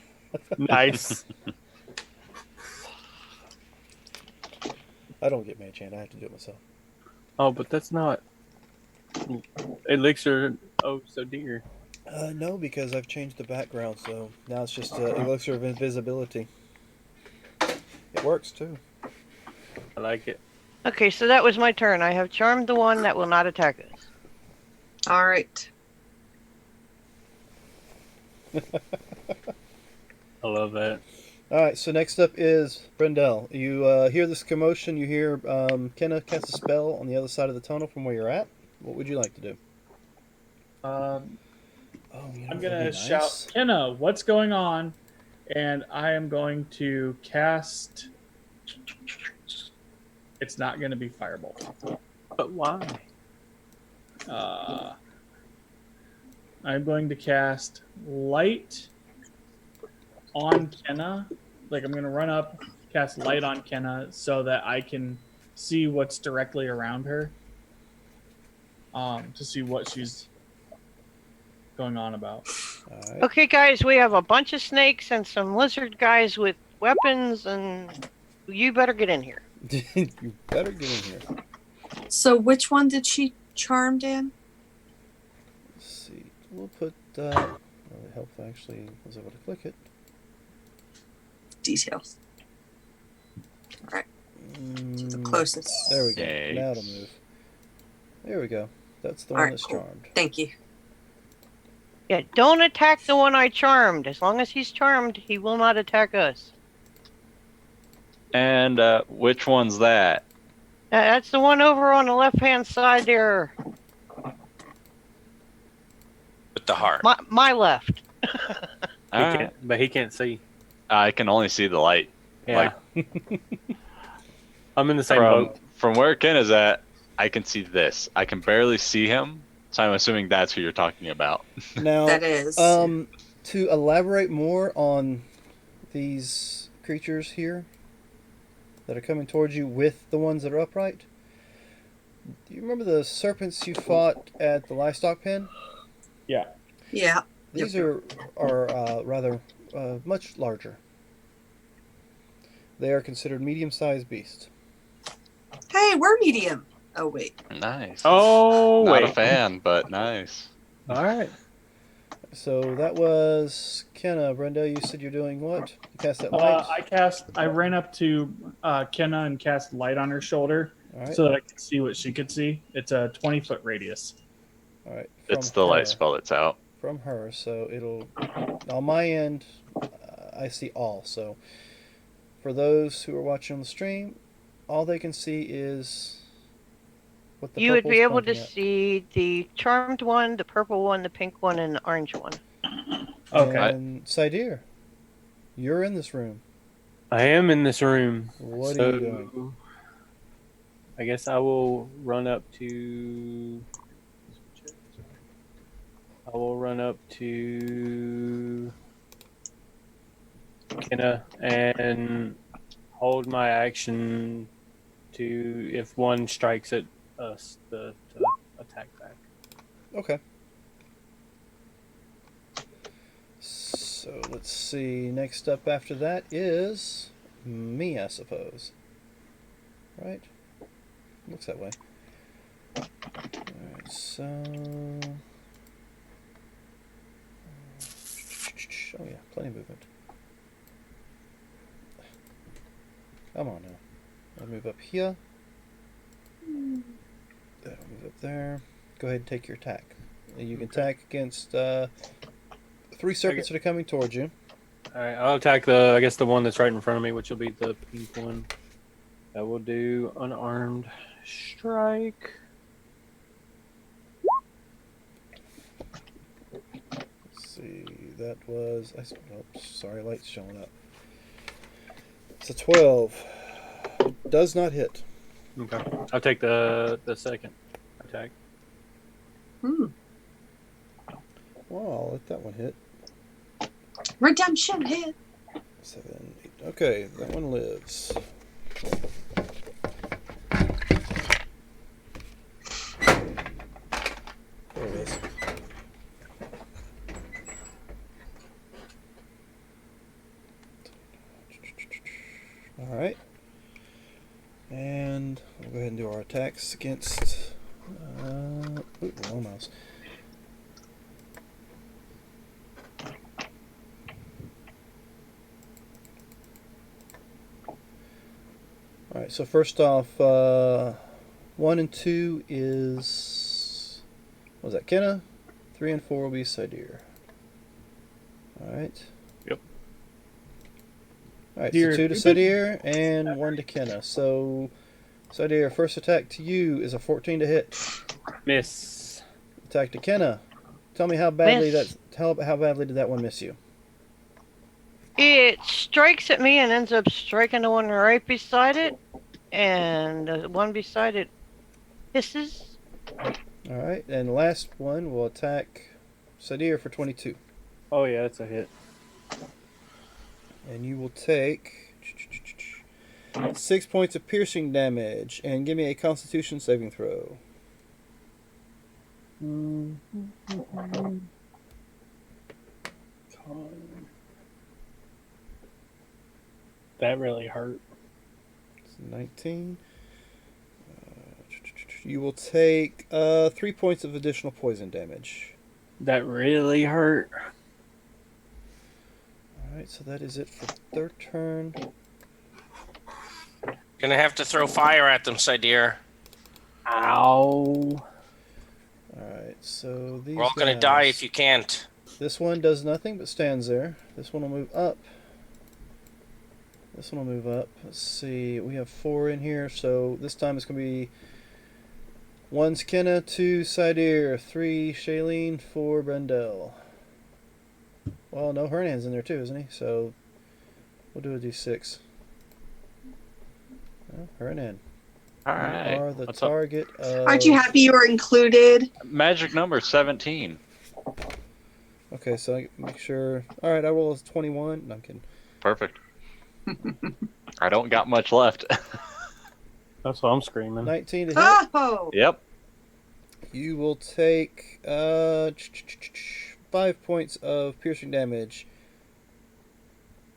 Nice. I don't get Mage Hand. I have to do it myself. Oh, but that's not elixir. Oh, so dear. No, because I've changed the background, so now it's just elixir of invisibility. It works too. I like it. Okay, so that was my turn. I have charmed the one that will not attack us. All right. I love that. All right, so next up is Brendel. You hear this commotion. You hear Kenna cast a spell on the other side of the tunnel from where you're at. What would you like to do? Oh, you know, I'm that'd gonna be shout, nice. Kenna, what's going on? And I am going to cast. It's not going to be Firebolt. But why? I'm going to cast Light on Kenna. Like, I'm going to run up, cast Light on Kenna so that I can see what's directly around her. To see what she's going on about. All right. Okay, guys, we have a bunch of snakes and some lizard guys with weapons, and you better get in here. You better get in here. So which one did she charm, Dan? Let's see. We'll put. Well, it helped if I actually was able to click it. Details. All right. The Mm, closest. There we go. Snakes. Now it'll move. There we go. That's the All one right, that's cool. charmed. Thank you. Yeah, don't attack the one I charmed. As long as he's charmed, he will not attack us. And which one's that? That's the one over on the left-hand side there. With the heart. My left. All right. But he can't see. I can only see the light. Yeah. I'm in the same From, boat. from where Ken is at, I can see this. I can barely see him, so I'm assuming that's who you're talking about. Now, That is. to elaborate more on these creatures here that are coming towards you with the ones that are upright, do you remember the serpents you fought at the livestock pen? Yeah. Yeah. These Yep. are rather much larger. They are considered medium-sized beasts. Hey, we're medium. Oh wait. Nice. Oh, Not a wait. fan, but nice. All right. So that was Kenna. Brenda, you said you're doing what? You cast that light? I ran up to Kenna and cast light on her shoulder All right. so that I could see what she could see. It's a 20-foot radius. All right. It's the light spell that's out. From her, so it'll on my end. I see all. So for those who are watching on the stream, all they can see is what the You would be able to pointing at. see the charmed one, the purple one, the pink one, and the orange one. Okay. And Cydir, you're in this room. I am in this room. What are you doing? I guess I will run up to. I will run up to Kenna and hold my action to, if one strikes at us, to attack back. Okay. So let's see. Next up after that is me, I suppose. Right? Looks that way. Alright, so. Oh, yeah, plenty of movement. Come on now. I'll move up here. That'll move up there. Go ahead and take your attack. You can attack against 3 serpents that are coming towards you. Alright, I'll attack the one that's right in front of me, which will be the pink one. That will do unarmed strike. Let's see, that was. Oh, sorry, light's showing up. It's a 12. Does not hit. Okay. I'll take the second attack. Hmm. Well, I'll let that one hit. Redemption hit. 7, 8. Okay, that one lives. There it is. Alright. And we'll go ahead and do our attacks against. Ooh, wrong mouse. Alright, so first off, 1 and 2 is. What was that? Kenna? 3 and 4 will be Cydir. Alright. Yep. Alright, so 2 to Cydir and 1 to Kenna. So, Cydir, first attack to you is a 14 to hit. Miss. Attack to Kenna. Tell me how badly Miss. how badly did that one miss you? It strikes at me and ends up striking the one right beside it, and the one beside it hisses. Alright, and the last one will attack Cydir for 22. Oh yeah, that's a hit. And you will take 6 points of piercing damage, and give me a Constitution saving throw. That really hurt. It's 19. You will take 3 points of additional poison damage. That really hurt. Alright, so that is it for their turn. Gonna have to throw fire at them, Cydir. Ow. Alright, so these We're all gonna guys- die if you can't. This one does nothing but stands there. This one will move up. This one will move up. Let's see. We have 4 in here, so this time it's going to be 1's Kenna, 2 Cydir, 3 Shailene, 4 Brendel. Well, no, Hernan's in there too, isn't he? So we'll do a d6. Well, Hernan. All You right. are the What's up? target of... Aren't you happy you were included? Magic number 17. Okay, so I make sure... Alright, I roll as 21. No, I'm kidding. Perfect. I don't got much left. That's what I'm screaming. 19 to hit. Oh, Yep. You will take 5 points of piercing damage.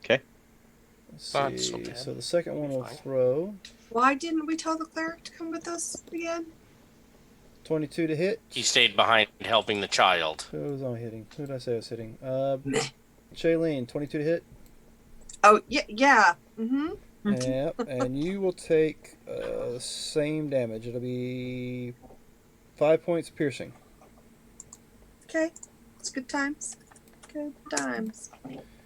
Okay. Let's Not see. so bad. So the second one will Fine. throw. why didn't we tell the cleric to come with us again? 22 to hit. He stayed behind helping the child. Who was I hitting? Who did I say I was hitting? Shailene, 22 to hit. Oh, yeah. Mm-hmm. Yep, and you will take the same damage. It'll be 5 points piercing. Okay. It's good times. Good times.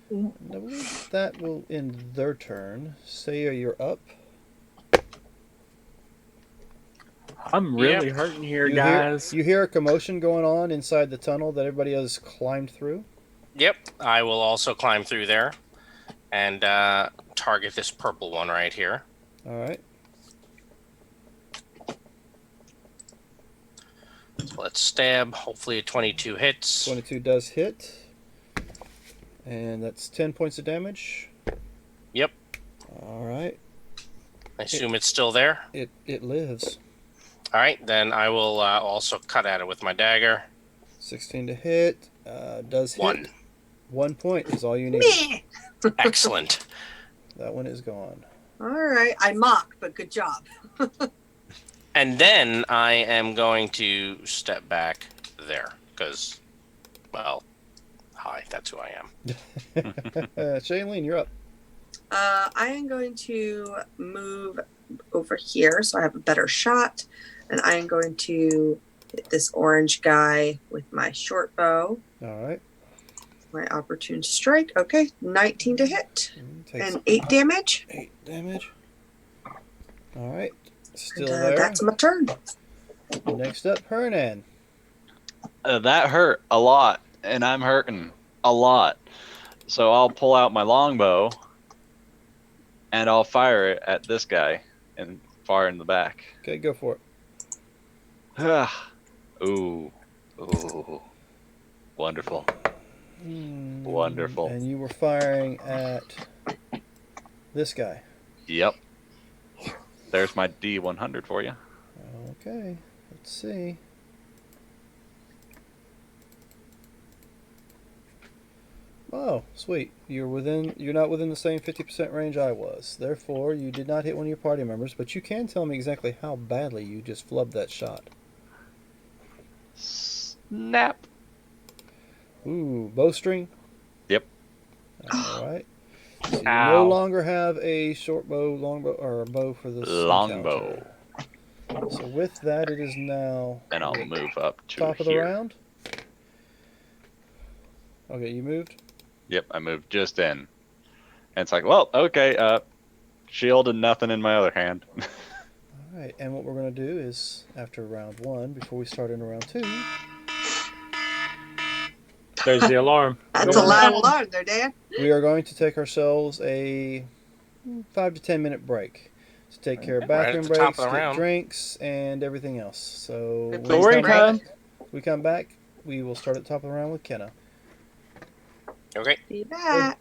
And I believe that will end their turn. Saya, you're up. I'm really hurting here, You guys. you hear a commotion going on inside the tunnel that everybody has climbed through. Yep, I will also climb through there and target this purple one right here. All right. So let's stab. Hopefully a 22 hits. 22 does hit. And that's 10 points of damage. Yep. All right. I assume it's still there. It lives. All right, then I will also cut at it with my dagger. 16 to hit. Does hit. 1. 1 point is all you need. Meh. Excellent. That one is gone. All right. I mock, but good job. And then I am going to step back there because, well, hi, that's who I am. Shailene, you're up. I am going to move over here so I have a better shot. And I am going to hit this orange guy with my short bow. All right. My opportune strike. Okay, 19 to hit. Takes And 8 damage. 8 damage. All right. Still And, there. that's my turn. Next up, Hernan. That hurt a lot, and I'm hurting a lot. So I'll pull out my longbow, and I'll fire it at this guy, and far in the back. Okay, go for it. Ooh. Wonderful. Wonderful. And you were firing at this guy. Yep. There's my D100 for you. Okay, let's see. Oh, sweet. You're not within the same 50% range I was. Therefore, you did not hit one of your party members, but you can tell me exactly how badly you just flubbed that shot. Snap. Ooh, bowstring? Yep. Alright. So you no Ow. longer have a short bow, longbow, or a bow for this Longbow. encounter. So with that, it is now And I'll move up to top of the here. round. Okay, you moved? Yep, I moved just in. And it's like, well, okay, shield and nothing in my other hand. Alright, and what we're going to do is, after round 1, before we start into round 2, There's the alarm. That's a loud alarm there, Dan. we are going to take ourselves a 5 to 10 minute break to take care of Right at bathroom the top breaks, of the get round. drinks, and everything else. So Good when place Story to break. time. we come back, we will start at the top of the round with Kenna. Okay. Be back.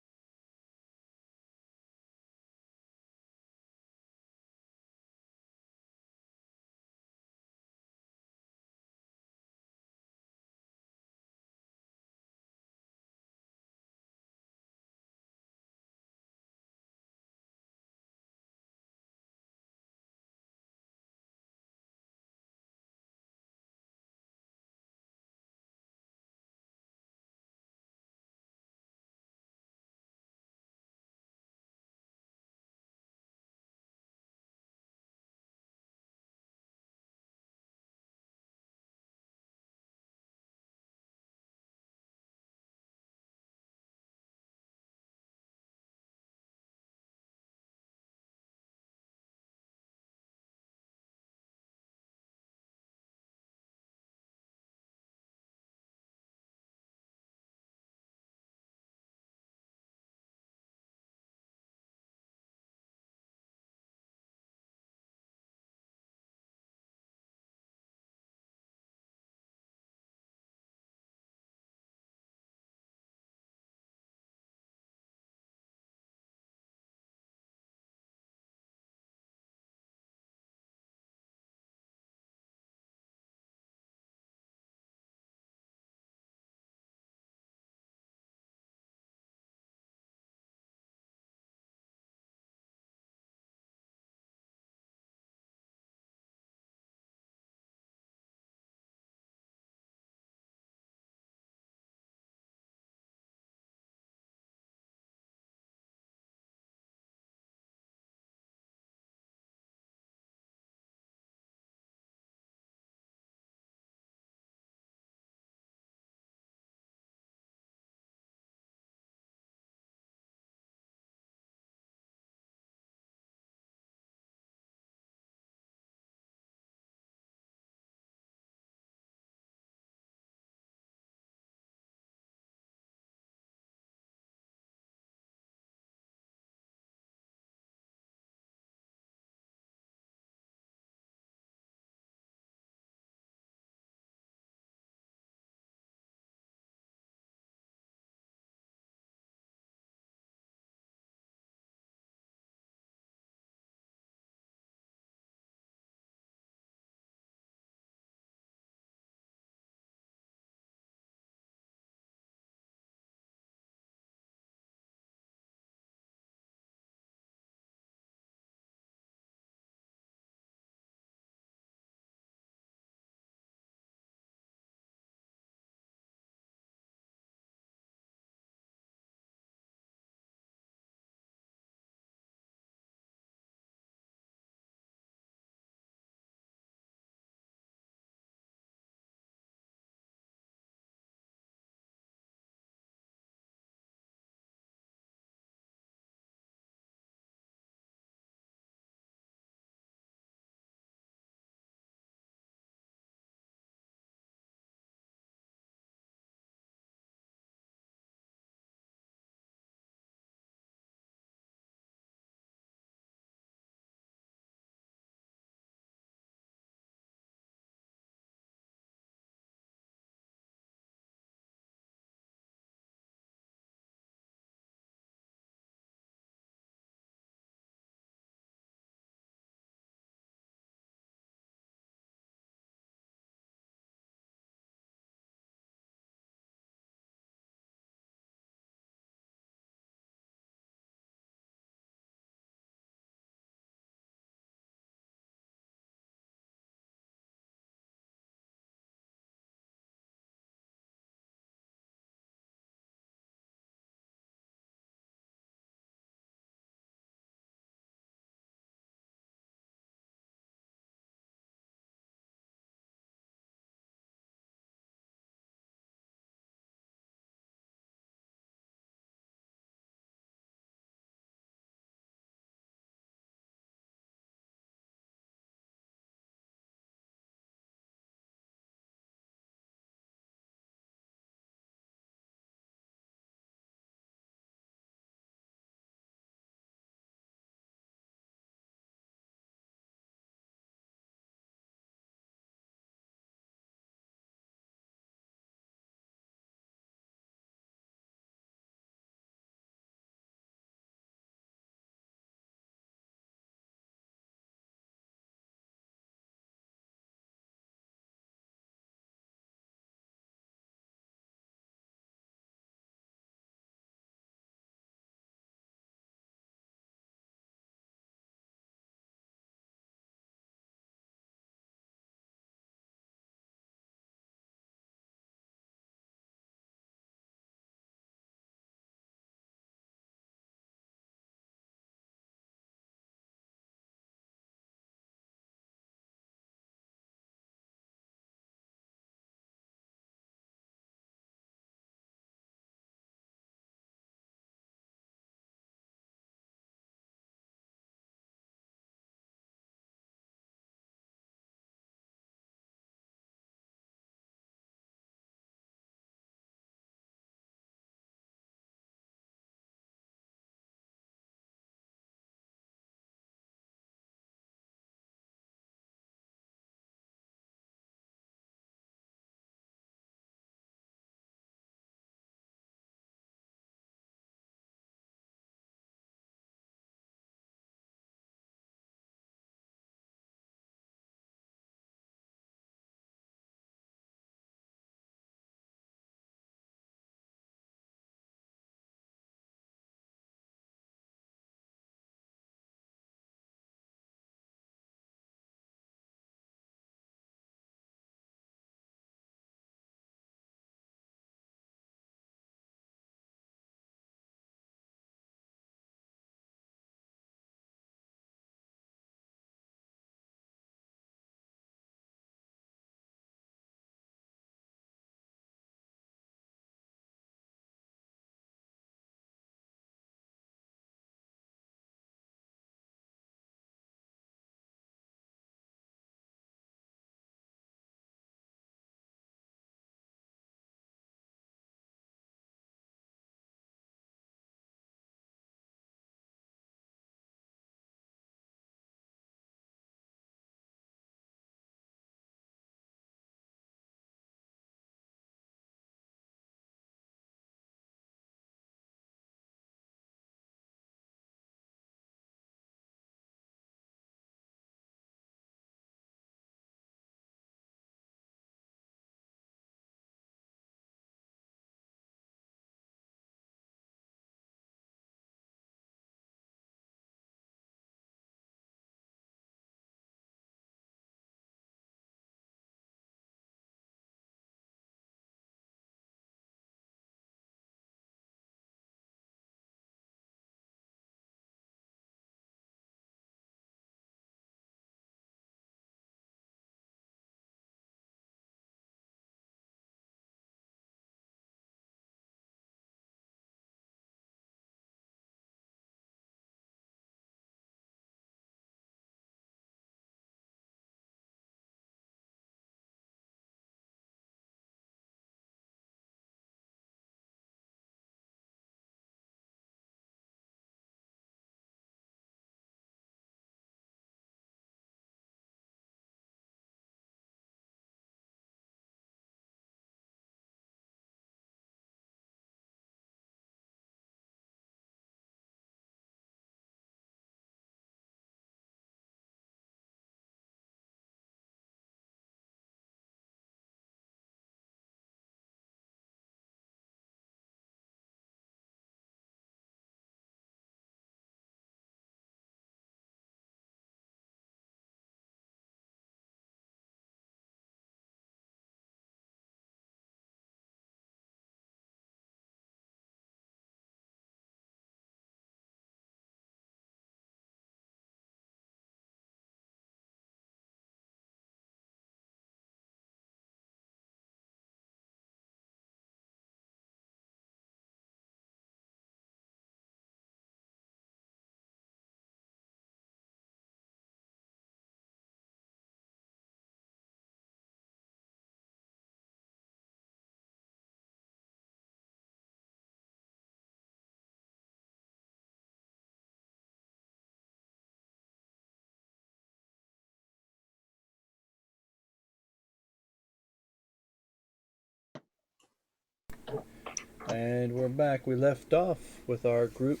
And we're back. We left off with our group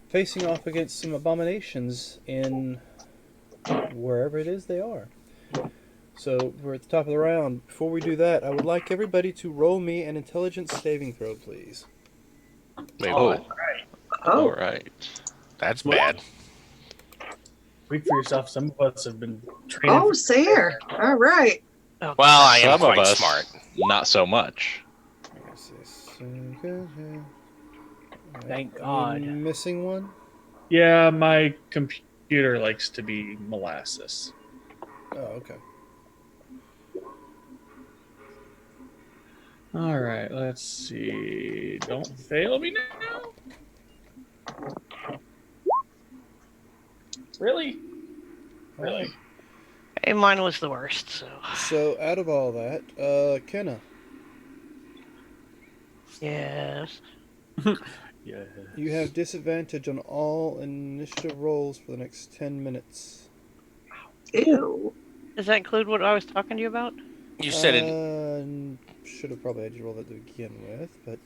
facing off against some abominations in wherever it is they are. So we're at the top of the round. Before we do that, I would like everybody to roll me an intelligence saving throw, please. Wait, Oh, what? all Oh, right. That's bad. Speak for yourself. Some of us have been training. oh, Sayre. All right. Oh, Well, I am Some of quite us, smart. not so much. Thank Are God. you missing one? Yeah, my computer likes to be molasses. Oh, okay. All right, let's see. Don't fail me now. Really? Really? hey, mine was the worst. So So out of all that, Kenna, yes. Yeah. you have disadvantage on all initiative rolls for the next 10 minutes. Ew. Does that include what I was talking to you about? You said it. Should have probably had you roll that to begin with, but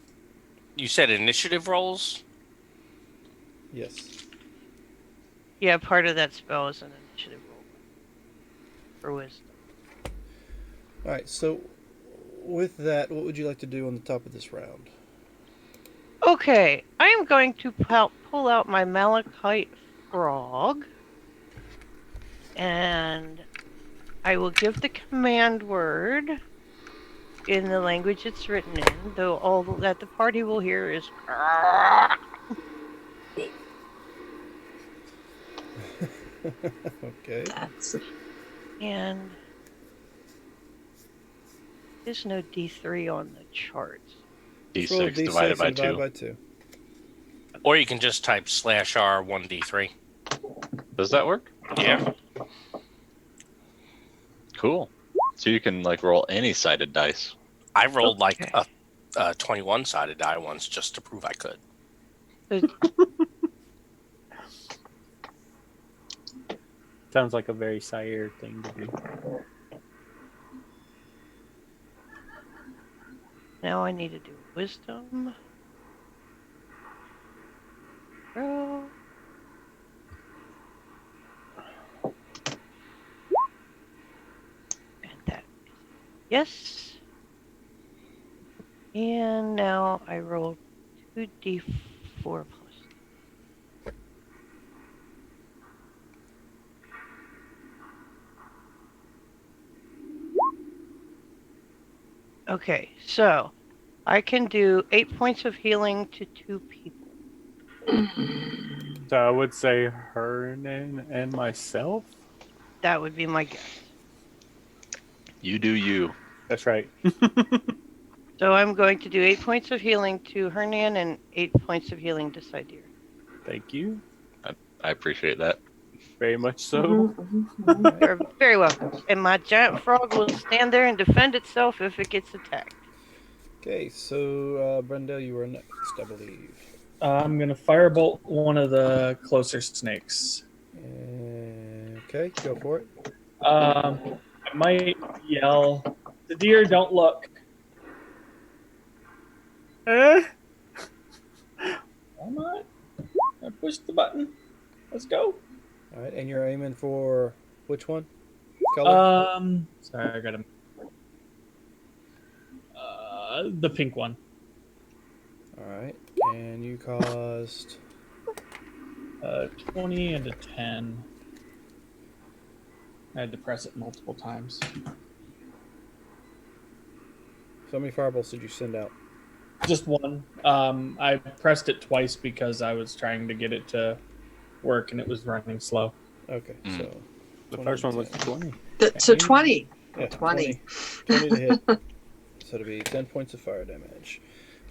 You said initiative rolls. yes. Yeah, part of that spell is an initiative roll for wisdom. Alright, so with that, what would you like to do on the top of this round? Okay, I am going to pull out my malachite frog, and I will give the command word in the language it's written in, though all that the party will hear is Okay. That's and there's no D3 on the charts. Just roll a D6 d6 divided by and divide 2. by 2. Or you can just type /R1D3. Does that work? Yeah. Cool. So you can like roll any sided dice. I rolled like Okay. a 21-sided die once just to prove I could. Sounds like a very Cydir thing to do. Now I need to do wisdom. Roll. And that is yes. And now I roll 2d4 plus. Okay, so I can do 8 points of healing to 2 people. So I would say Hernan and myself. That would be my guess. You do you. That's right. So I'm going to do 8 points of healing to Hernan and 8 points of healing to Cydir. Thank you. I appreciate that. Very much so. You're very welcome. And my giant frog will stand there and defend itself if it gets attacked. Okay, so Brendel, you are next, I believe. I'm gonna firebolt one of the closer snakes. Okay, go for it. I might yell, "The deer, don't look!" Eh? Come on, I pushed the button. Let's go. All right, and you're aiming for which one? Color? Sorry, I got him. The pink one. All right, and you caused 20 and a 10. I had to press it multiple times. So how many fireballs did you send out? Just one. I pressed it twice because I was trying to get it to work and it was running slow. Okay, so The 20 first one to was 10. 20. so 20. Yeah, 20. 20 to hit. So it'll be 10 points of fire damage.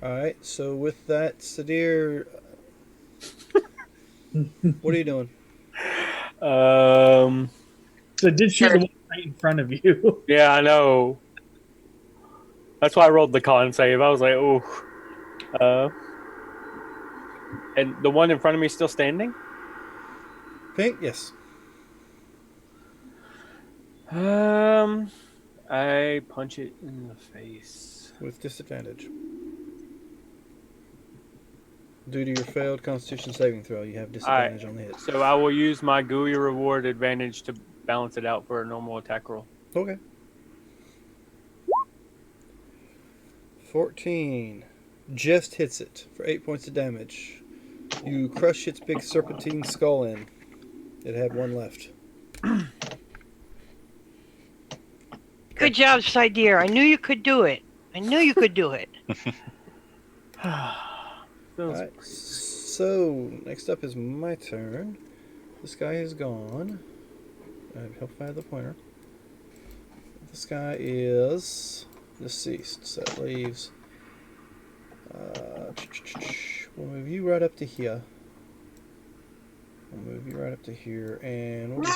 All right, so with that, Cydir, what are you doing? So I did shoot the one right in front of you. Yeah, I know. That's why I rolled the con save. I was like, oh. And the one in front of me still standing? Pink, yes. I punch it in the face. With disadvantage. Due to your failed Constitution saving throw, you have disadvantage on the hit. So I will use my GUI reward advantage to balance it out for a normal attack roll. Okay. 14. Just hits it for 8 points of damage. You crush its big serpentine skull in. It had one left. Good job, Cydir. I knew you could do it. I knew you could do it. Alright, so next up is my turn. This guy is gone. I'd help if I had the pointer. This guy is deceased, so that leaves. We'll move you right up to here. We'll move you right up to here, and we'll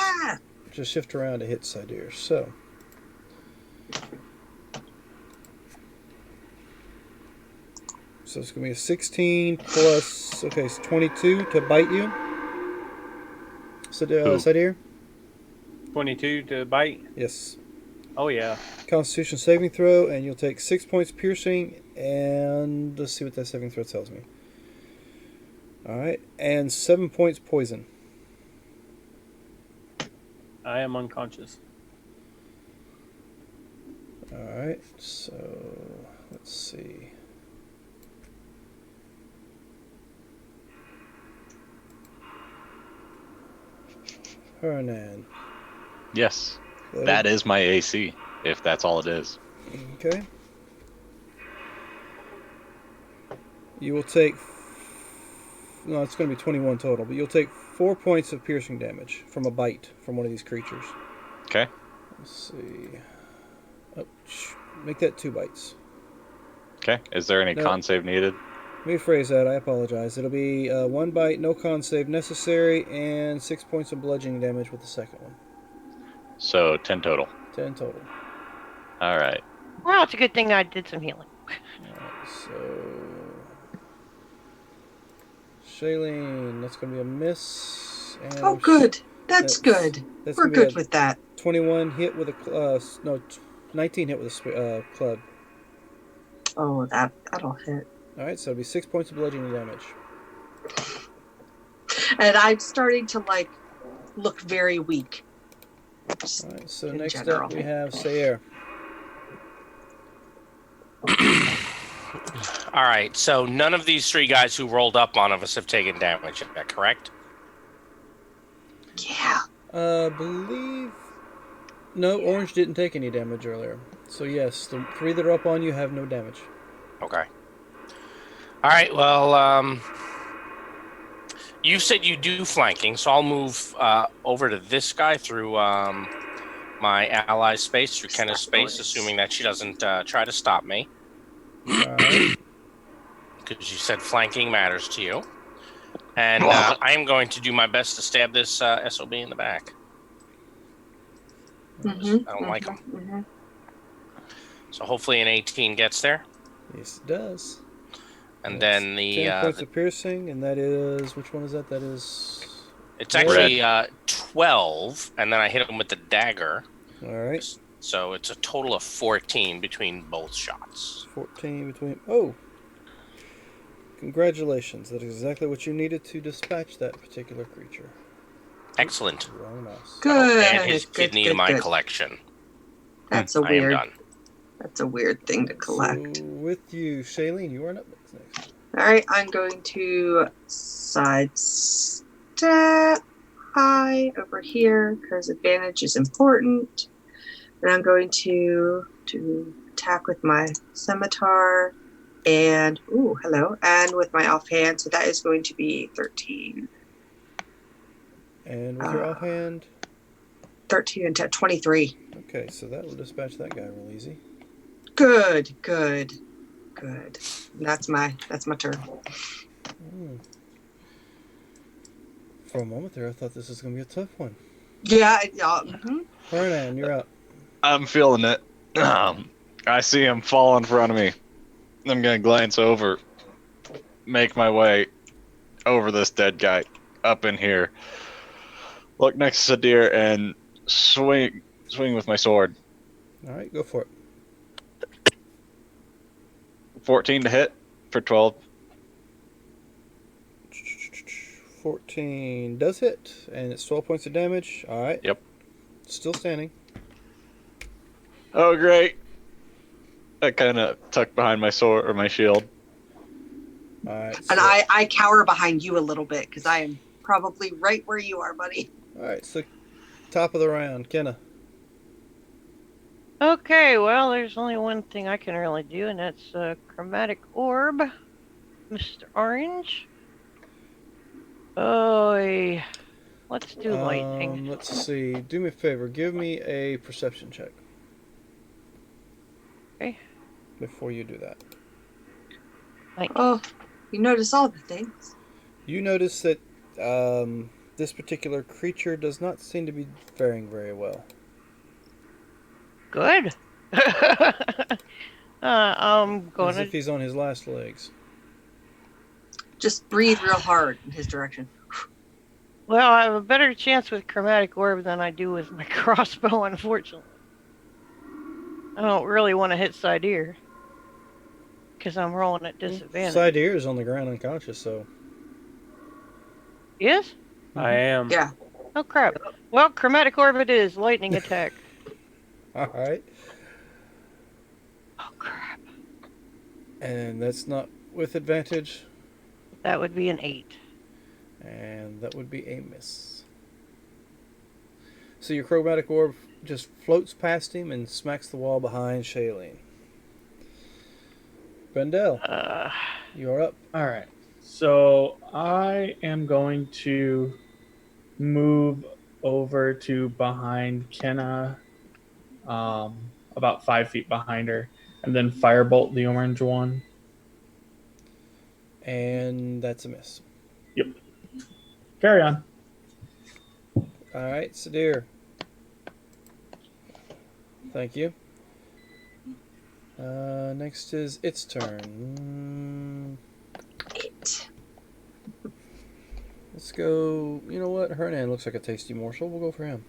just shift around to hit Cydir. So. So it's going to be a 16 plus, okay, it's 22 to bite you. So, Cydir? 22 to bite? Yes. Oh, yeah. Constitution saving throw, and you'll take 6 points piercing, and let's see what that saving throw tells me. Alright, and 7 points poison. I am unconscious. Alright, so let's see. Hernan. Yes. That is my AC, if that's all it is. Okay. You will take... No, it's going to be 21 total, but you'll take 4 points of piercing damage from a bite from one of these creatures. Okay. Let's see. Oh, make that 2 bites. Okay. Is there any con save needed? Let me rephrase that. I apologize. It'll be 1 bite, no con save necessary, and 6 points of bludgeoning damage with the second one. So 10 total. 10 total. All right. Well, it's a good thing I did some healing. Alright, so... Shailene, that's going to be a miss. And Oh, good. That's good. We're good with that. 21 hit with a... 19 hit with a club. Oh, that'll hit. Alright, so it'll be 6 points of bludgeoning damage. And I'm starting to, look very weak. Alright, so in next general. up we have Cydir. All right, so none of these 3 guys who rolled up on us have taken damage. Is that correct? Yeah. Believe... No, Orange didn't take any damage earlier. So yes, the 3 that are up on you have no damage. Okay. All right, well, you said you do flanking, so I'll move over to this guy through my ally's space, through Kenna's space, assuming that she doesn't try to stop me. Alright. Because you said flanking matters to you. And I am going to do my best to stab this SOB in the back. I don't like him. Mm-hmm. So hopefully an 18 gets there. Yes, it does. And That's then the... 10 points of piercing, and that is... Which one is that? That is... It's actually 12, and then I hit him with the dagger. Alright. So it's a total of 14 between both shots. 14 between... Oh! Congratulations. That is exactly what you needed to dispatch that particular creature. Excellent. Wrong mouse. Good. And his kidney to my good. collection. That's a I am weird. done. That's a weired thing to collect. So with you, Shailene, you are up next. All right, I'm going to sidestep high over here because advantage is important. And I'm going to attack with my scimitar and and with my offhand. So that is going to be 13. And with your offhand? 13 and 23. Okay, so that will dispatch that guy real easy. Good. That's my turn. For a moment there, I thought this was going to be a tough one. Yeah. Mm-hmm. Hernan, you're up. I'm feeling it. I see him fall in front of me. I'm going to glance over, make my way over this dead guy, up in here, look next to Cydir, and swing with my sword. All right, go for it. 14 to hit for 12. 14 does hit, and it's 12 points of damage. All right. Yep. Still standing. Oh, great. I kind of tuck behind my sword or my shield. All right. And I cower behind you a little bit because I am probably right where you are, buddy. All right. So top of the round, Kenna. Okay, well, there's only one thing I can really do, and that's chromatic orb, Mr. Orange. Oh, let's do lightning. Let's see. Do me a favor. Give me a perception check. Okay. Before you do that, Oh, you notice all the things. you notice that this particular creature does not seem to be faring very well. Good. I'm As gonna. if he's on his last legs. Just breathe real hard in his direction. Well, I have a better chance with chromatic orb than I do with my crossbow, unfortunately. I don't really want to hit Cydir because I'm rolling at disadvantage. Cydir is on the ground unconscious, so. Yes? I am. Yeah. Oh crap. Well, chromatic orb it is. Lightning attack. All right. Oh crap. And that's not with advantage. That would be an 8. And that would be a miss. So your chromatic orb just floats past him and smacks the wall behind Shailene. Brendel, you are up. All right. So I am going to move over to behind Kenna, about 5 feet behind her, and then firebolt the orange one. And that's a miss. Yep. Carry on. Alright, Cydir. Thank you. Next is its turn. Let's go. You know what? Hernan looks like a tasty morsel. We'll go for him.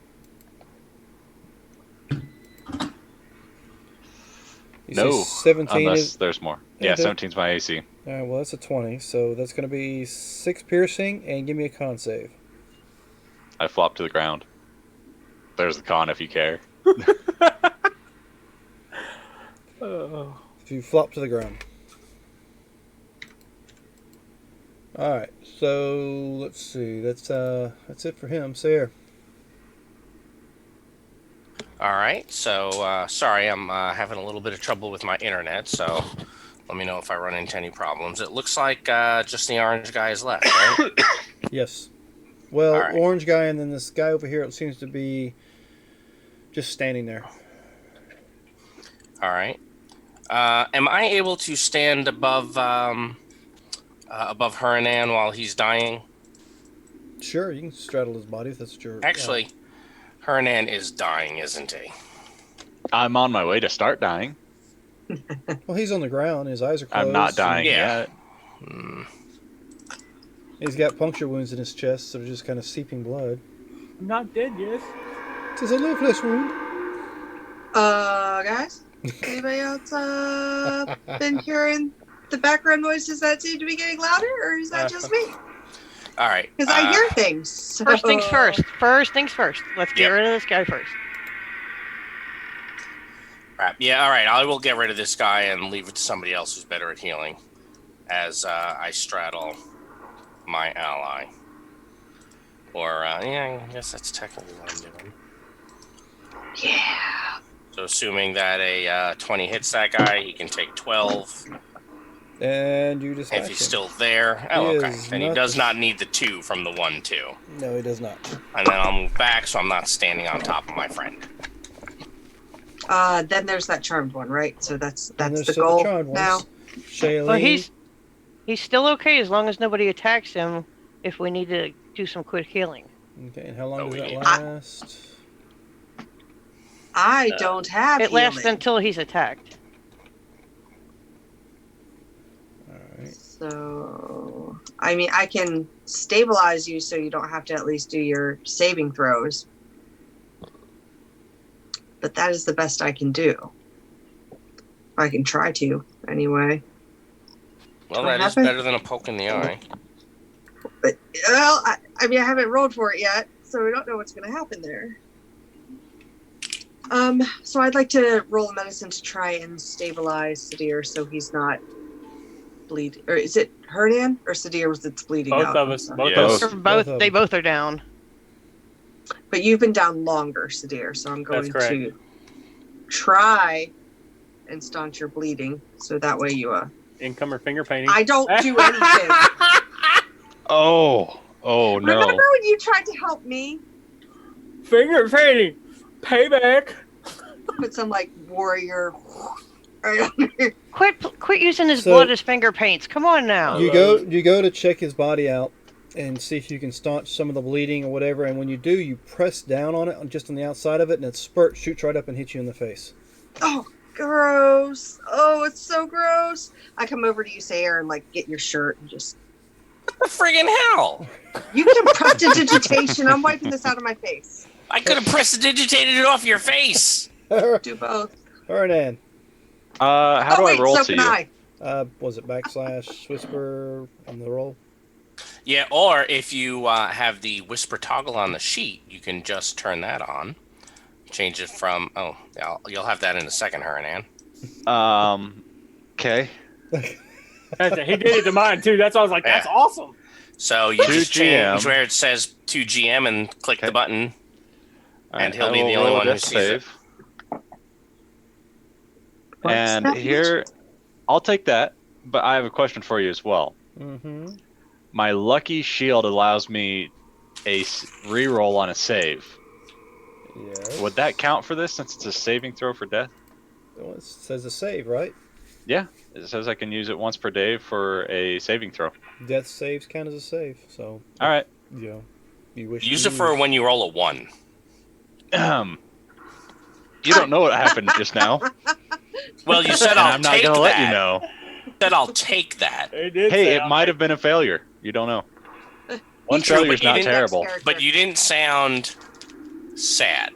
You No, say 17 unless is. there's more. Yeah, Yeah, do- 17's my AC. Alright, well, that's a 20. So that's going to be 6 piercing, and give me a con save. I flop to the ground. There's the con if you care. Oh. If you flop to the ground. Alright, so let's see. That's it for him. Sayre. All right. So sorry, I'm having a little bit of trouble with my internet. So let me know if I run into any problems. It looks like just the orange guy is left, right? Yes. Well, Alright. orange guy, and then this guy over here seems to be just standing there. All right. Am I able to stand above Hernan while he's dying? Sure, you can straddle his body if that's what you're... Actually, Hernan is dying, isn't he? I'm on my way to start dying. Well, he's on the ground. His eyes are closed. I'm not dying Yeah. yet. He's got puncture wounds in his chest, so they're just kind of seeping blood. I'm not dead yet. It's a little flesh wound. Guys? Anybody else been hearing the background noises that seem to be getting louder, or is that just me? All right. Because I hear things. So... First things first. First things first. Let's get Yep. rid of this guy first. Crap. Yeah, all right. I will get rid of this guy and leave it to somebody else who's better at healing as I straddle my ally. Or, yeah, I guess that's technically what I'm doing. Yeah. So assuming that a 20 hits that guy, he can take 12. And you dispatch If he's him. still there. Oh, He okay. is Then he not- does not need the 2 from the 1-2. No, he does not. And then I'll move back so I'm not standing on top of my friend. Then there's that charmed one, right? So that's And there's the still goal charmed ones. now. Shailene. Well, he's still okay as long as nobody attacks him. If we need to do some quick healing. Okay, and how long Oh, does we that need- last? I don't have It lasts healing. until he's attacked. Alright. So, I mean, I can stabilize you so you don't have to at least do your saving throws. But that is the best I can do. I can try to, anyway. Well, What that is happened? better than a poke in the eye. But well, I mean, I haven't rolled for it yet, so we don't know what's going to happen there. So I'd like to roll a medicine to try and stabilize Cydir so he's not bleeding. Or is it Hernan or Cydir that's bleeding Both out? of us. Both Yeah. of us. They're Both of they them. both are down. But you've been down longer, Cydir, so I'm going correct. to try and staunch your bleeding, so that way you Income or finger painting. I don't do anything. Oh no. Remember when you tried to help me? Finger painting. Payback. Put some like warrior. Quit using his So- blood as finger paints. Come on now. You go to check his body out and see if you can staunch some of the bleeding or whatever. And when you do, you press down on it, just on the outside of it, and it shoots right up and hits you in the face. Oh, gross! Oh, it's so gross. I come over to you, Sayre, and like get your shirt and just. What the friggin' hell? You can prestidigitation. I'm wiping this out of my face. I could have prestidigitated it off your face. Do both. Hernan. How do wait, I roll so to can you? I? Was it / whisper on the roll? Yeah, or if you have the whisper toggle on the sheet, you can just turn that on. Change it from you'll have that in a second, Hernan. Okay. He did it to mine too. That's why I was like, that's Yeah. awesome. So you To just change GM. where it says to GM and click Okay. the button. All And right, he'll I be will the only roll a one who death sees it. save. What's And that here, I'll take that, but I have a question for you as well. Mm-hmm. My lucky shield allows me a reroll on a save. Yes. Would that count for this since it's a saving throw for death? Well, it says a save, right? Yeah, it says I can use it once per day for a saving throw. Death saves count as a save, so All right. you know, you wish Use to it for when you roll a 1. You don't know what happened just now, Well, you said and I'll I'm not take going to that. let you know. Said I'll take that. Hey, it might have been a failure. You don't know. One True, failure's but you not didn't- terrible. But you didn't sound sad.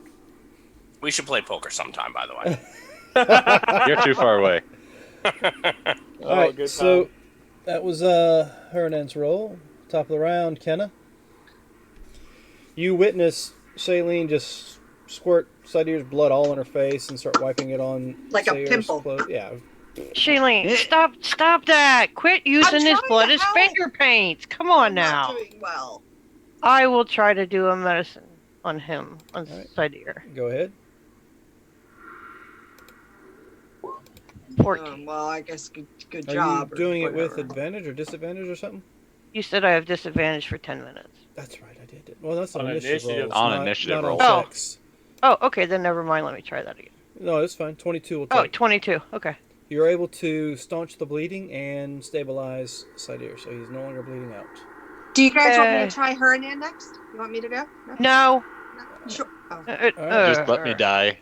We should play poker sometime, by the way. You're too far away. All right, good so time. that was Hernan's roll. Top of the round, Kenna. You witness Shailene just squirt Cydir's blood all in her face and start wiping it on Like a Sayre's pimple. clothes. Yeah. Shailene, stop that. Quit using his trying blood to as help. finger paints. Come on I'm not now. doing well. I will try to do a medicine on him, on All right. Cydir. Go ahead. 14. Well, I guess good Are job. you or doing it with whatever. advantage or disadvantage or something? You said I have disadvantage for 10 minutes. That's right, I did. Well, that's On an initiative roll. initiative. It's On not, initiative not roll. on Oh. checks. Oh, okay, then never mind. Let me try that again. No, it's fine. 22 will Oh, take. 22. Okay. You're able to staunch the bleeding and stabilize Cydir, so he's no longer bleeding out. Do you guys want me to try Hernan next? You want me to go? No. No? Sure. Oh. All right. Just let me die.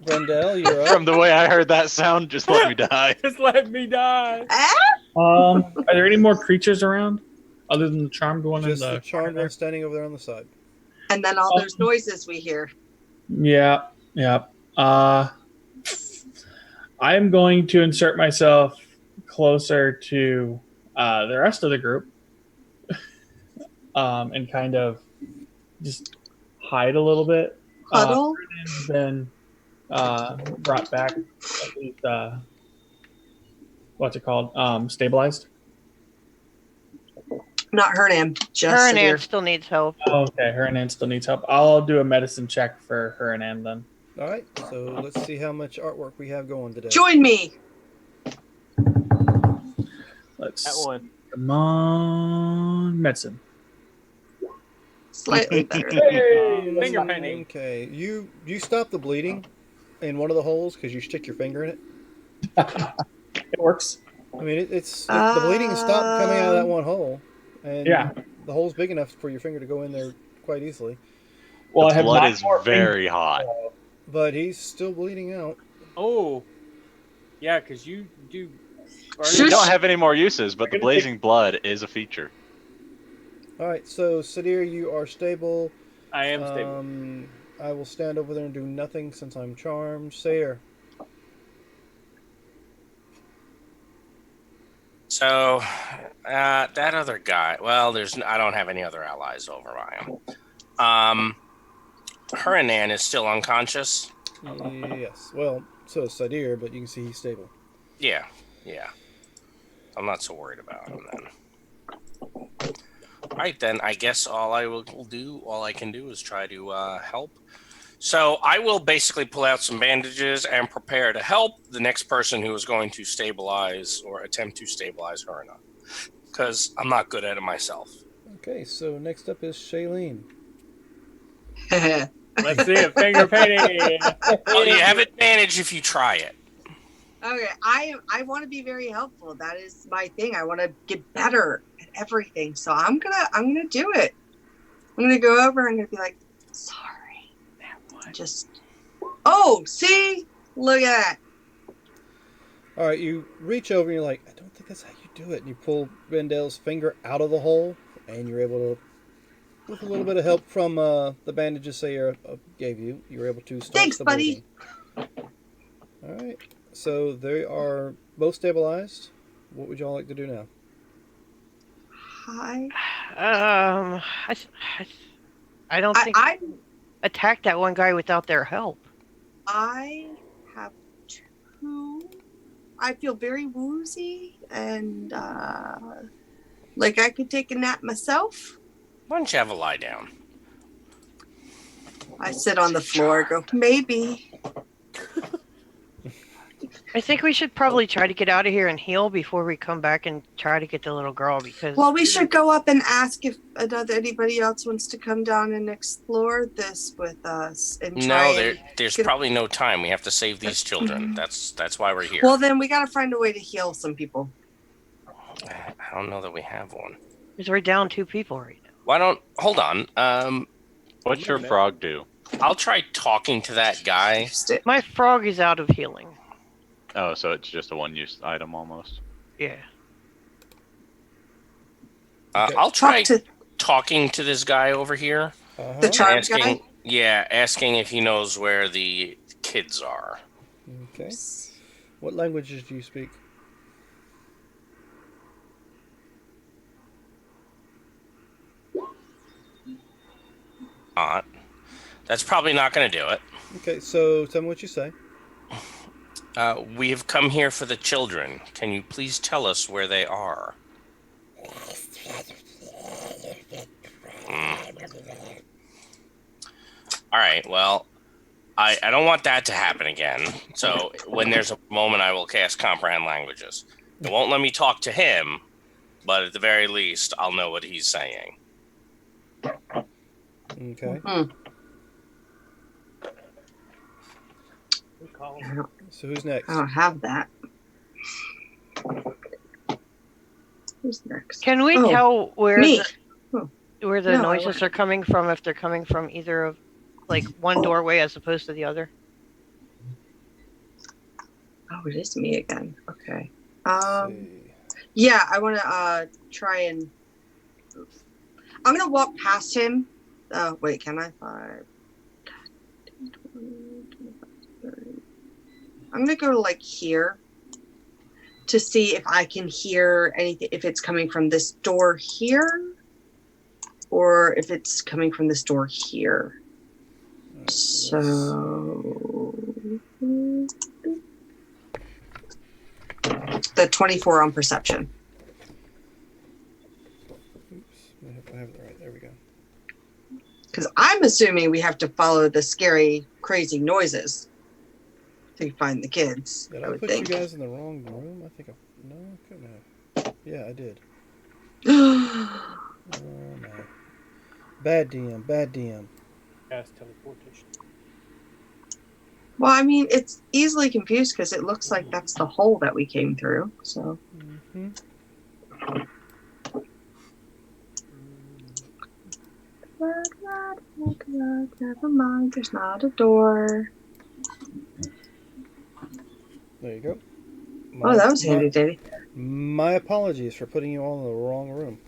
Brendel, you're up. From the way I heard that sound, just let me die. Just let me die. Are there any more creatures around other than the charmed one Just in the the charmed corner? one standing over there on the side. And then all those noises we hear. Yeah. I am going to insert myself closer to the rest of the group, and kind of just hide a little bit. Huddle? Then brought back at least what's it called? Stabilized. Not Hernan. Just Hernan Cydir. still needs help. Okay, Hernan still needs help. I'll do a medicine check for Hernan then. All right, so let's see how much artwork we have going today. Join me. Let's That one. come on, medicine. Slightly better. Finger painting. Okay, you stop the bleeding in one of the holes because you stick your finger in it. It works. I mean, the bleeding has stopped coming out of that one hole, and Yeah. the hole's big enough for your finger to go in there quite easily. Well, I The have blood 9 is more very fingers. hot. But he's still bleeding out. Oh. Yeah, because you do. We Shush. don't have any more uses, but the blazing blood is a feature. All right, so Cydir, you are stable. I am stable. I will stand over there and do nothing since I'm charmed. Sayre. So, That other guy. Well, I don't have any other allies over by him. Huranan is still unconscious. Yes. Well, so is Cydir, but you can see he's stable. Yeah. I'm not so worried about him then. All right, then I guess all I can do is try to help. So I will basically pull out some bandages and prepare to help the next person who is going to stabilize or attempt to stabilize Hurna. Because I'm not good at it myself. Okay, so next up is Shailene. Let's see it. Finger painting. Oh, you have advantage if you try it. Okay, I want to be very helpful. That is my thing. I want to get better at everything. So I'm gonna do it. I'm gonna go over. I'm gonna be like, sorry. Just. Oh, see, look at that. All right, you reach over and you're like, I don't think that's how you do it. And you pull Bendel's finger out of the hole, and you're able to, with a little bit of help from the bandages Sayre gave you, you were able to stop Thanks, the buddy. bleeding. All right, so they are both stabilized. What would y'all like to do now? Hi. I don't think I attack that one guy without their help. I have two. I feel very woozy and like I could take a nap myself. Why don't you have a lie down? I sit on the floor, go, maybe. I think we should probably try to get out of here and heal before we come back and try to get the little girl because... Well, we should go up and ask if anybody else wants to come down and explore this with us. And try there's probably no time. We have to save these children. That's why we're here. Well, then we got to find a way to heal some people. I don't know that we have one. Because we're down 2 people right now. Hold on. What's your frog do? I'll try talking to that guy. My frog is out of healing. Oh, so it's just a one-use item almost. Yeah. Okay. I'll try talking to this guy over here. The charmed guy? Yeah, asking if he knows where the kids are. Okay. What languages do you speak? That's probably not going to do it. Okay, so tell me what you say. We have come here for the children. Can you please tell us where they are? All right, well, I don't want that to happen again. So when there's a moment, I will cast Comprehend Languages. It won't let me talk to him, but at the very least, I'll know what he's saying. Okay. So who's next? I don't have that. Who's next? Can we tell where the No, noises are coming from if they're coming from either of like one doorway as opposed to the other? Oh, it is me again. Okay. Yeah, I want to try and I'm going to walk past him. Oh, wait, can I? 5, 10, 20, 25, 30. I'm going to go to like here to see if I can hear anything, if it's coming from this door here or if it's coming from this door here. So the 24 on perception. Oops, I have it right. There we go. Because I'm assuming we have to follow the scary, crazy noises to find the kids. Did I I would put think. you guys in the wrong room? I think no, I couldn't have. Yeah, I did. Oh no. Bad DM, bad DM. Cast teleportation. Well, I mean, it's easily confused because it looks like that's the hole that we came through. So. Mm-hmm. Never mind, there's not a door. There you go. Oh, that was handy dandy. My apologies for putting you all in the wrong room.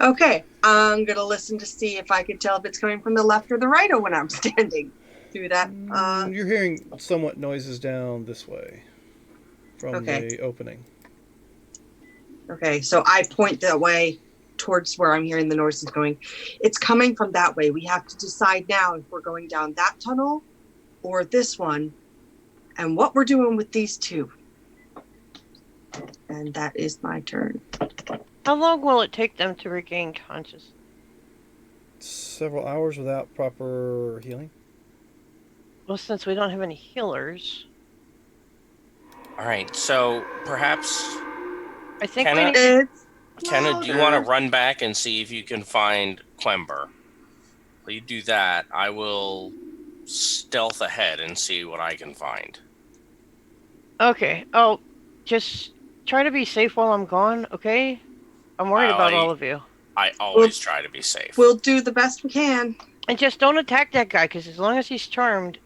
Okay, I'm gonna listen to see if I can tell if it's coming from the left or the right or when I'm standing through that. You're hearing somewhat noises down this way from the opening. Okay, so I point that way towards where I'm hearing the noises going. It's coming from that way. We have to decide now if we're going down that tunnel or this one and what we're doing with these two. And that is my turn. How long will it take them to regain consciousness? Several hours without proper healing. Well, since we don't have any healers, All right, so perhaps I think Kenna? we need. Kenna, do you want to run back and see if you can find Quember? Will you do that? I will stealth ahead and see what I can find. Okay. Oh, just try to be safe while I'm gone, okay? I'm worried about all of you. I always try to be safe. We'll do the best we can. And just don't attack that guy, because as long as he's charmed...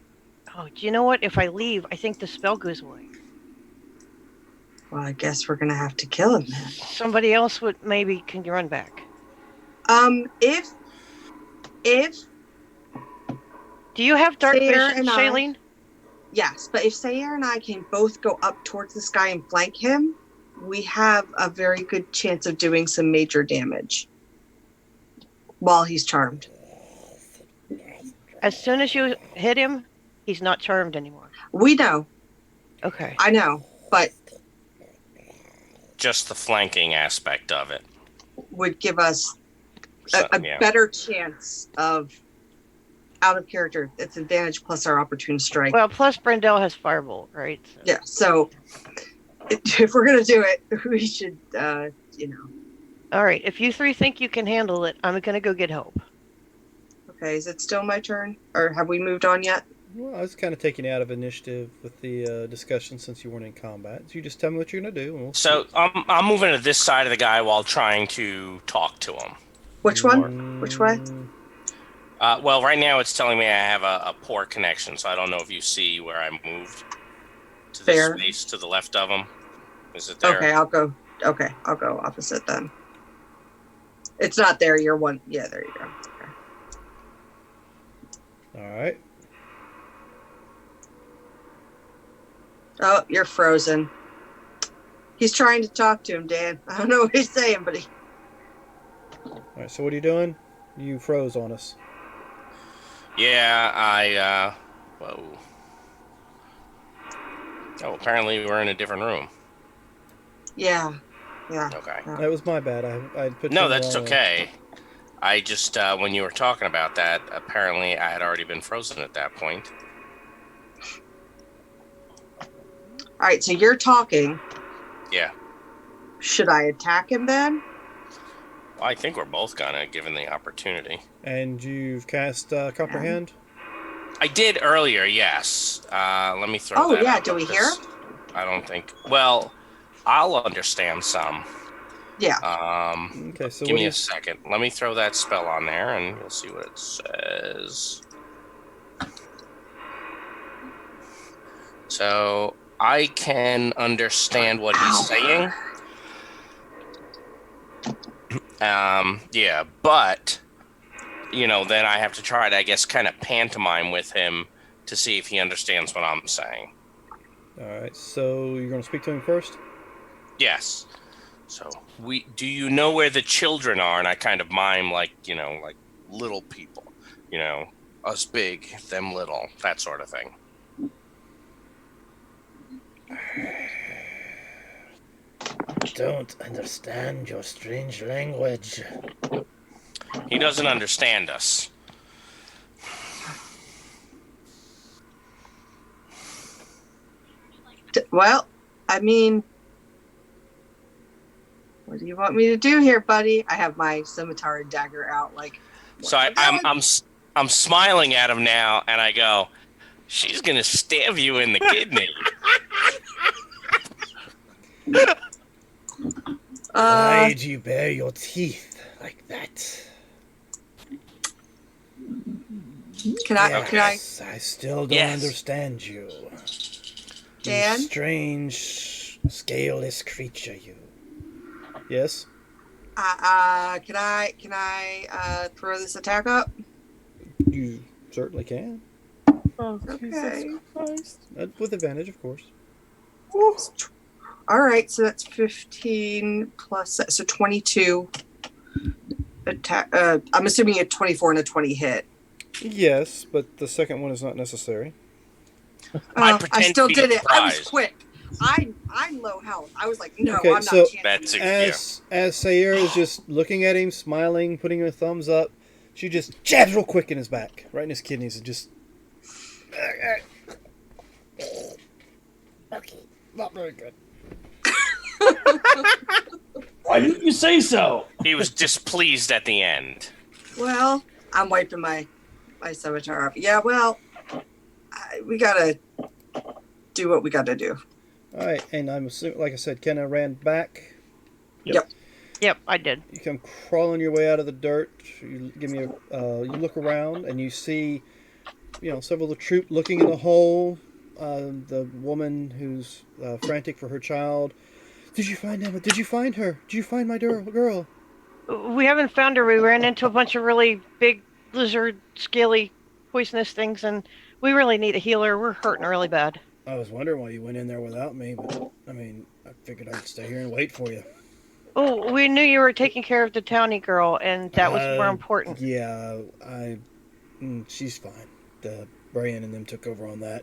Oh, do you know what? If I leave, I think the spell goes away. Well, I guess we're gonna have to kill him then. Somebody else would maybe can run back. If Do you have dark Sayre vision, and Shailene? yes, but if Sayre and I can both go up towards the sky and flank him, we have a very good chance of doing some major damage while he's charmed. As soon as you hit him, he's not charmed anymore. We know. Okay. I know, but Just the flanking aspect of it. would give us So, a yeah. better chance of out of character. It's advantage plus our opportune strike. Well, plus Brendel has Firebolt, right? So. Yeah, so if we're gonna do it, we should, All right. If you three think you can handle it, I'm gonna go get help. Okay, is it still my turn, or have we moved on yet? Well, I was kind of taking you out of initiative with the discussion since you weren't in combat. So you just tell me what you're going to do. And we'll So I'm moving to this side of the guy while trying to talk to him. Which one? Which way? Well, right now it's telling me I have a poor connection, so I don't know if you see where I moved to the Fair. space to the left of him. Is it there? Okay, I'll go opposite then. It's not there. You're one. Yeah, there you go. Okay. All right. Oh, you're frozen. He's trying to talk to him, Dan. I don't know what he's saying, but he... All right. So what are you doing? You froze on us. Yeah, whoa. Oh, apparently we're in a different room. Yeah. Okay. That was my bad. I put you No, in the that's wrong okay. I just, when you were talking about that, apparently I had already been frozen at that point. All right, so you're talking. Yeah. Should I attack him then? Well, I think we're both gonna, given the opportunity. And you've cast Comprehend? I did earlier, yes. Let me throw Oh, that yeah, out do we hear him? I don't think... Well, I'll understand some. Yeah. Okay, so Give me a second. Let me throw that spell on there, and you'll see what it says. So, I can understand what he's saying. Yeah, but, then I have to try to, I guess, kind of pantomime with him to see if he understands what I'm saying. All right, so you're going to speak to him first? Yes. So, do you know where the children are? And I kind of mime like little people. Us big, them little, that sort of thing. Don't understand your strange language. He doesn't understand us. Well, I mean, what do you want me to do here, buddy? I have my scimitar and dagger out, like. So I'm smiling at him now, and I go, "She's gonna stab you in the kidney." Why do you bare your teeth like that? Can I? Yes, I still don't Yes. understand you. Dan? You strange, scaleless creature, you. Yes? Can I throw this attack up? You certainly can. Oh, Okay. Jesus Christ. With advantage, of course. All right, so that's 15 plus, so 22 attack. I'm assuming a 24 and a 20 hit. Yes, but the second one is not necessary. I pretend still to be did it. I was surprised. quick. I'm low health. I was like, no, Okay, I'm so not chancing That's this. as Sayir is just looking at him, smiling, putting her thumbs up, she just jabs real quick in his back, right in his kidneys, and just. Okay, not very good. Why didn't you say so? He was displeased at the end. Well, I'm wiping my scimitar off. Yeah, well, we gotta do what we gotta do. All right, and I'm assuming, like I said, Kenna ran back. Yep. Yep, I did. You come crawling your way out of the dirt. You give me you look around and you see, several of the troop looking in the hole. The woman who's frantic for her child. Did you find Emma? Did you find her? Did you find my girl? We haven't found her. We ran into a bunch of really big lizard, scaly, poisonous things, and we really need a healer. We're hurting really bad. I was wondering why you went in there without me, but I figured I'd stay here and wait for you. Oh, we knew you were taking care of the townie girl, and that was more important. Yeah, she's fine. The Brian and them took over on that.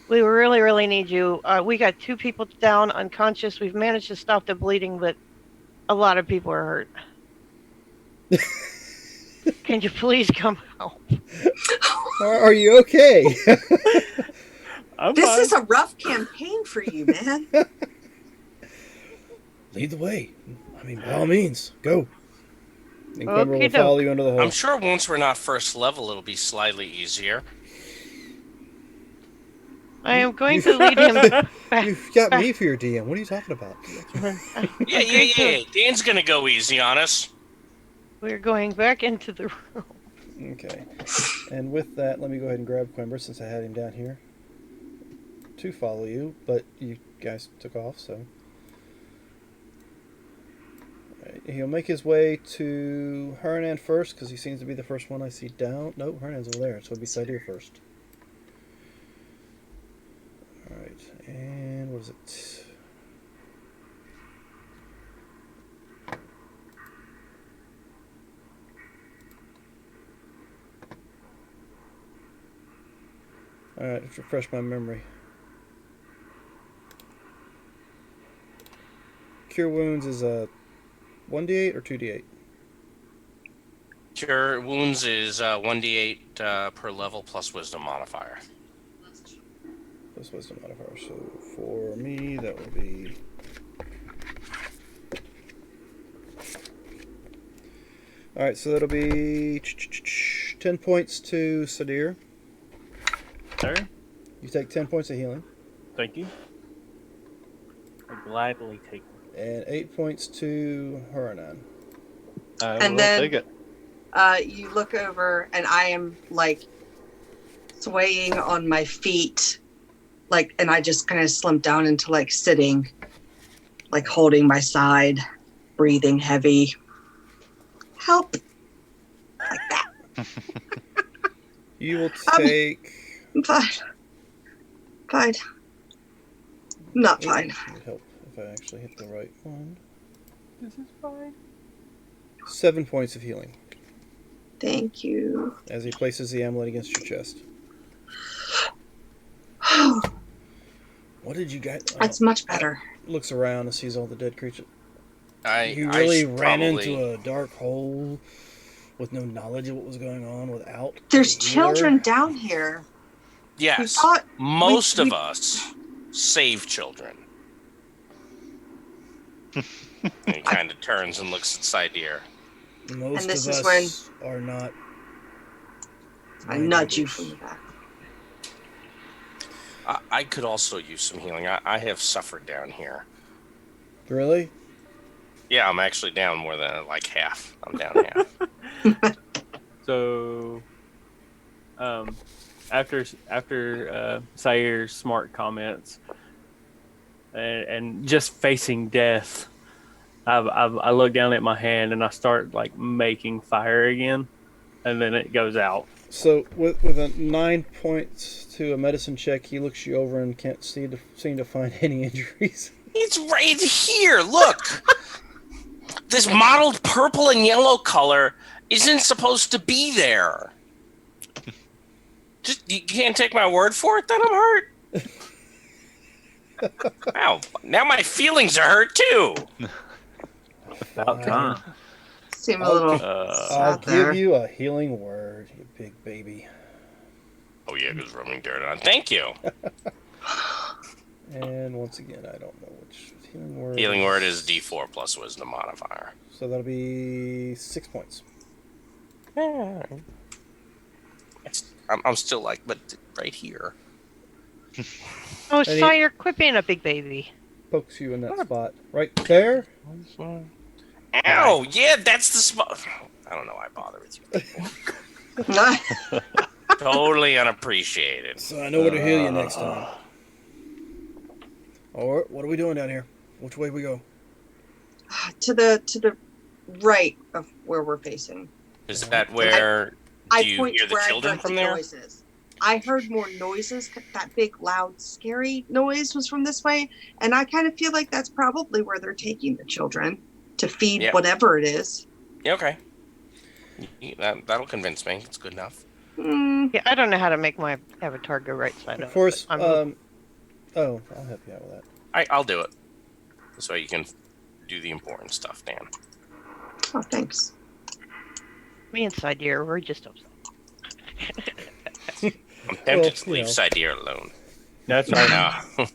We really, really need you. We got 2 people down unconscious. We've managed to stop the bleeding, but a lot of people are hurt. Can you please come help? Are you okay? This is a rough campaign for you, man. Lead the way. By all means, go. And Quimber will follow you into the hole. I'm sure once we're not first level, it'll be slightly easier. I am going to lead him back. You've got me for your DM. What are you talking about? Yeah. Dan's gonna go easy on us. We're going back into the room. Okay. And with that, let me go ahead and grab Quimber since I had him down here to follow you, but you guys took off, so. Right. He'll make his way to Hernan first because he seems to be the first one I see down. No, Hernan's over there, so it'll be Cydir first. Alright, and what is it? Alright, let's refresh my memory. Cure Wounds is a 1d8 or 2d8? Cure Wounds is 1d8 per level plus Wisdom modifier. Plus Wisdom modifier. So for me, that would be. Alright, so that'll be 10 points to Cydir. Sir? You take 10 points of healing. Thank you. I gladly take it. And 8 points to Hernan. And then take it. You look over, and I am like swaying on my feet, and I just kind of slump down into sitting, holding my side, breathing heavy. Help! Like that. You will take. I'm fine. Fine. Not fine. It would help if I actually hit the right one. This is fine. 7 points of healing. Thank you. As he places the amulet against your chest. What did you guys? That's much better. Looks around and sees all the dead creatures. You I really should ran probably- into a dark hole with no knowledge of what was going on without. There's a healer? children down here. Yes, thought most we- of us save children. And he kind of turns and looks at Cydir. Most And this of is us are not. I nudge you from the back. I could also use some healing. I have suffered down here. Really? Yeah, I'm actually down more than half. I'm down half. So, after Cydir's smart comments and just facing death, I look down at my hand and I start making fire again. and then it goes out. So with a 9 points to a medicine check, he looks you over and can't seem to find any injuries. It's right here. Look, this mottled purple and yellow color isn't supposed to be there. Just you can't take my word for it that I'm hurt. Wow, now my feelings are hurt too. About time. Seem a little I'll sad there. give you a healing word, you big baby. Oh yeah, because rubbing dirt on. Thank you. And once again, I don't know which healing word. Healing word is D4 plus wisdom modifier. So that'll be 6 points. I'm still like, but right here. Oh, Any- Cydir, quit being a big baby. Pokes you in that spot. Right there. Ow! Yeah, that's the spot. I don't know why I bother with you. Totally unappreciated. So I know where to heal you next time. Or what are we doing down here? Which way we go? to the right of where we're facing. Is that where I you point hear to the where I children heard from the there? noises. I heard more noises. That big, loud, scary noise was from this way, and I kind of feel like that's probably where they're taking the children to feed Yeah. whatever it is. Yeah, okay. That'll convince me. It's good enough. Mm, Yeah, I don't know how to make my avatar go right side up. Of course. but Oh, I'll help you out with that. I'll do it. This way you can do the important stuff, Dan. oh, thanks. me and Cydir, we're just upset. I'm tempted Well, to leave you know. Cydir alone. That's right. No.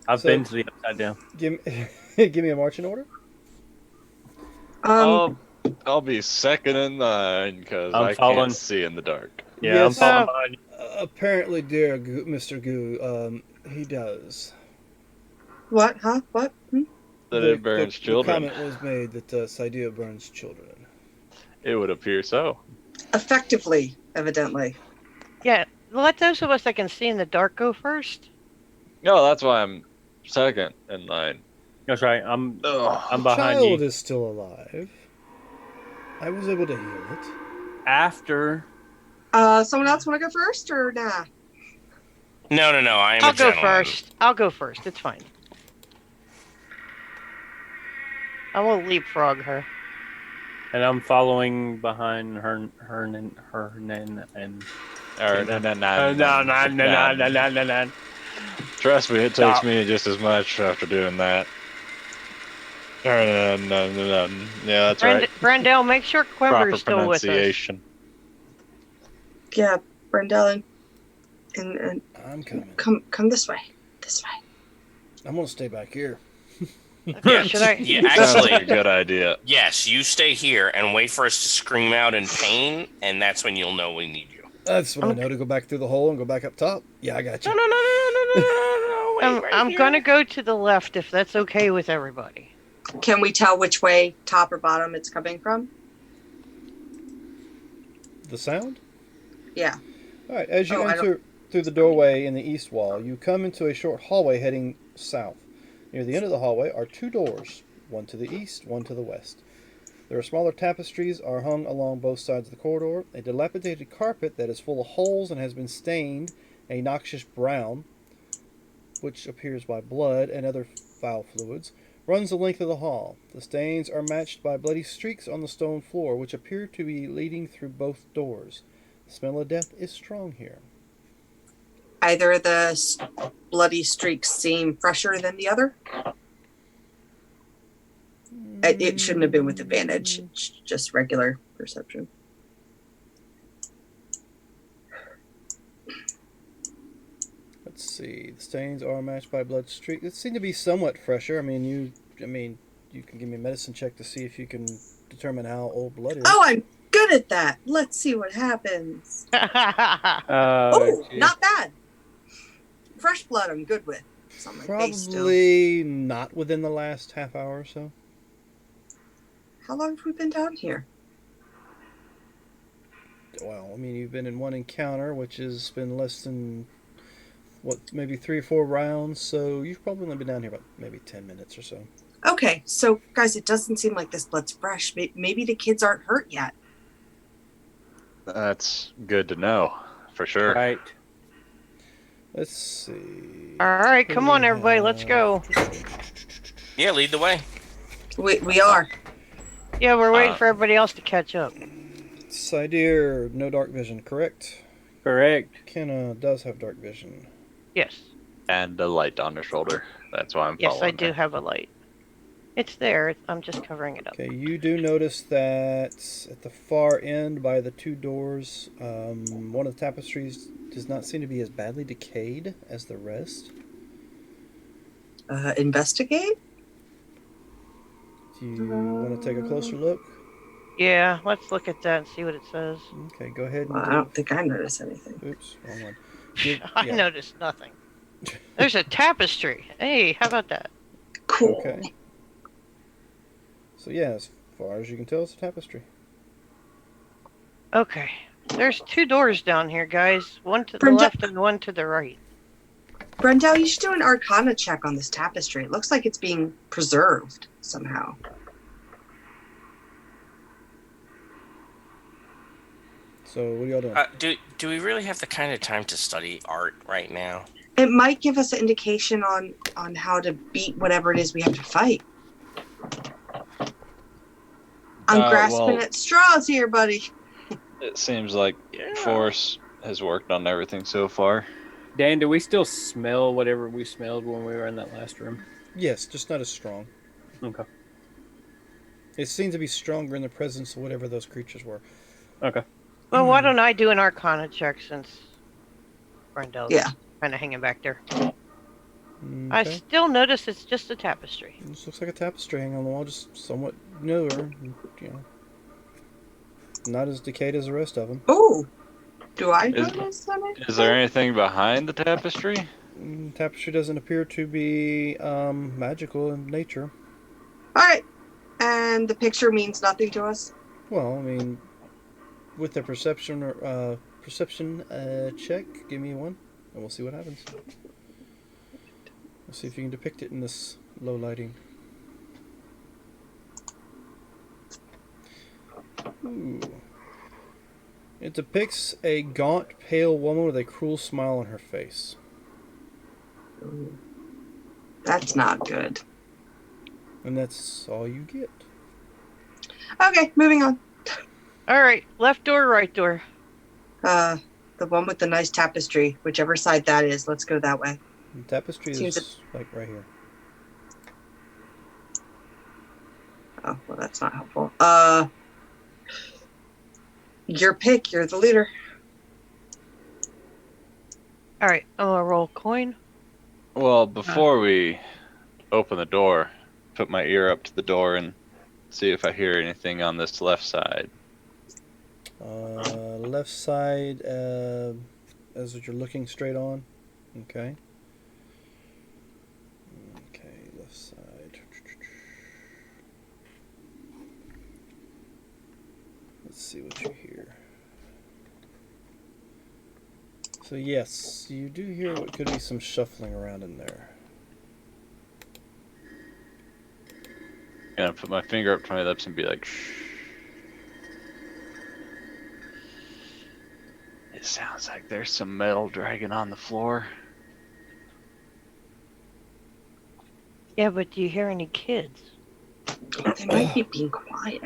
I've So- been to the upside down. Give me a marching order. I'll be second in line because I'm I following. can't see in the dark. Yeah, Yes. I'm following behind you. Apparently, dear Mr. Goo, he does. What? Huh? What? Hmm? That it burns The children. comment was made that Cydir burns children. It would appear so. Effectively, evidently. Yeah, let those of us that can see in the dark go first. No, that's why I'm second in line. That's right. I'm behind Child you. is still alive. I was able to heal it. After Someone else want to go first or nah? No. I am I'll a go gentleman. first. I'll go first. It's fine. I will leapfrog her. and I'm following behind her and no. Trust me, it takes me just as much after doing that. Yeah, that's right. Brandel, make sure Quimber Proper is still with us. pronunciation. Yeah, Brendel and I'm coming. come this way. This way. I'm gonna stay back here. Okay, should I? Yeah, Sounds like a actually, good idea. yes, you stay here and wait for us to scream out in pain, and that's when you'll know we need you. That's when I know to go back through the hole and go back up top. Yeah, I got you. No. Wait, right I'm here. gonna go to the left if that's okay with everybody. Can we tell which way, top or bottom, it's coming from? The sound? Yeah. All right. As you Oh, I enter through the doorway in the east wall, you come into a short hallway heading south. Near the end of the hallway are two doors, one to the east, one to the west. There are smaller tapestries are hung along both sides of the corridor. A dilapidated carpet that is full of holes and has been stained a noxious brown, which appears by blood and other foul fluids, runs the length of the hall. The stains are matched by bloody streaks on the stone floor, which appear to be leading through both doors. The smell of death is strong here. Either of the bloody streaks seem fresher than the other. It shouldn't have been with advantage. It's just regular perception. Let's see. The stains are matched by blood streak. It seemed to be somewhat fresher. I mean, you can give me a medicine check to see if you can determine how old blood is. Oh, I'm good at that. Let's see what happens. Oh, Gee. not bad. Fresh blood I'm good with. It's on my face still. Probably not within the last half hour or so. How long have we been down here? Well, I mean, you've been in one encounter, which has been less than, maybe 3 or 4 rounds, so you've probably only been down here about maybe 10 minutes or so. Okay, so guys, it doesn't seem like this blood's fresh. Maybe the kids aren't hurt yet. That's good to know, for sure. Right. Let's see. All right, Who come do on, we everybody, let's have? go. Yeah, lead the way. We are. Yeah, we're waiting Uh, for everybody else to catch up. Cydir, no dark vision, correct? Correct. Kenna does have dark vision. Yes. And a light on her shoulder. That's why I'm Yes, I following do her. have a light. It's there. I'm just covering it up. Okay, you do notice that at the far end by the two doors, one of the tapestries does not seem to be as badly decayed as the rest. Investigate? Do you want to take a closer look? Yeah, let's look at that and see what it says. Okay, go ahead and Well, I don't think I noticed anything. Oops, wrong one. I yeah. noticed nothing. There's a tapestry. Hey, how about that? Cool. Okay. So yeah, as far as you can tell, it's a tapestry. Okay. There's two doors down here, guys. One to the Brenda- left and one to the right. Brendel, you should do an Arcana check on this tapestry. It looks like it's being preserved somehow. So what are y'all doing? Do we really have the kind of time to study art right now? It might give us an indication on how to beat whatever it is we have to fight. I'm grasping well- at straws here, buddy. It seems like Force has worked on everything so far. Dan, do we still smell whatever we smelled when we were in that last room? Yes, just not as strong. Okay. It seems to be stronger in the presence of whatever those creatures were. Okay. Well, why don't I do an Arcana check since Brendel's Yeah. kind of hanging back there. I Okay. still notice it's just a tapestry. This looks like a tapestry hanging on the wall, just somewhat newer. You know, not as decayed as the rest of them. Oh, do I Is- notice anything? Is there anything behind the tapestry? Tapestry doesn't appear to be magical in nature. All right, and the picture means nothing to us. Well, I mean, with the perception check, give me one, and we'll see what happens. Let's see if you can depict it in this low lighting. Ooh. It depicts a gaunt, pale woman with a cruel smile on her face. Ooh. That's not good. And that's all you get. Okay, moving on. All right, left door, right door. The one with the nice tapestry, whichever side that is. Let's go that way. The tapestry Seems is like right here. Oh, well, that's not helpful. Your pick. You're the leader. All right, I'm gonna roll coin. Well, before we open the door, put my ear up to the door and see if I hear anything on this left side. Left side, as what you're looking straight on. Okay. Okay, left side. Let's see what you hear. So yes, you do hear what could be some shuffling around in there. And I put my finger up to my lips and be like, shh. It sounds like there's some metal dragging on the floor. Yeah, but do you hear any kids? They might be being quiet.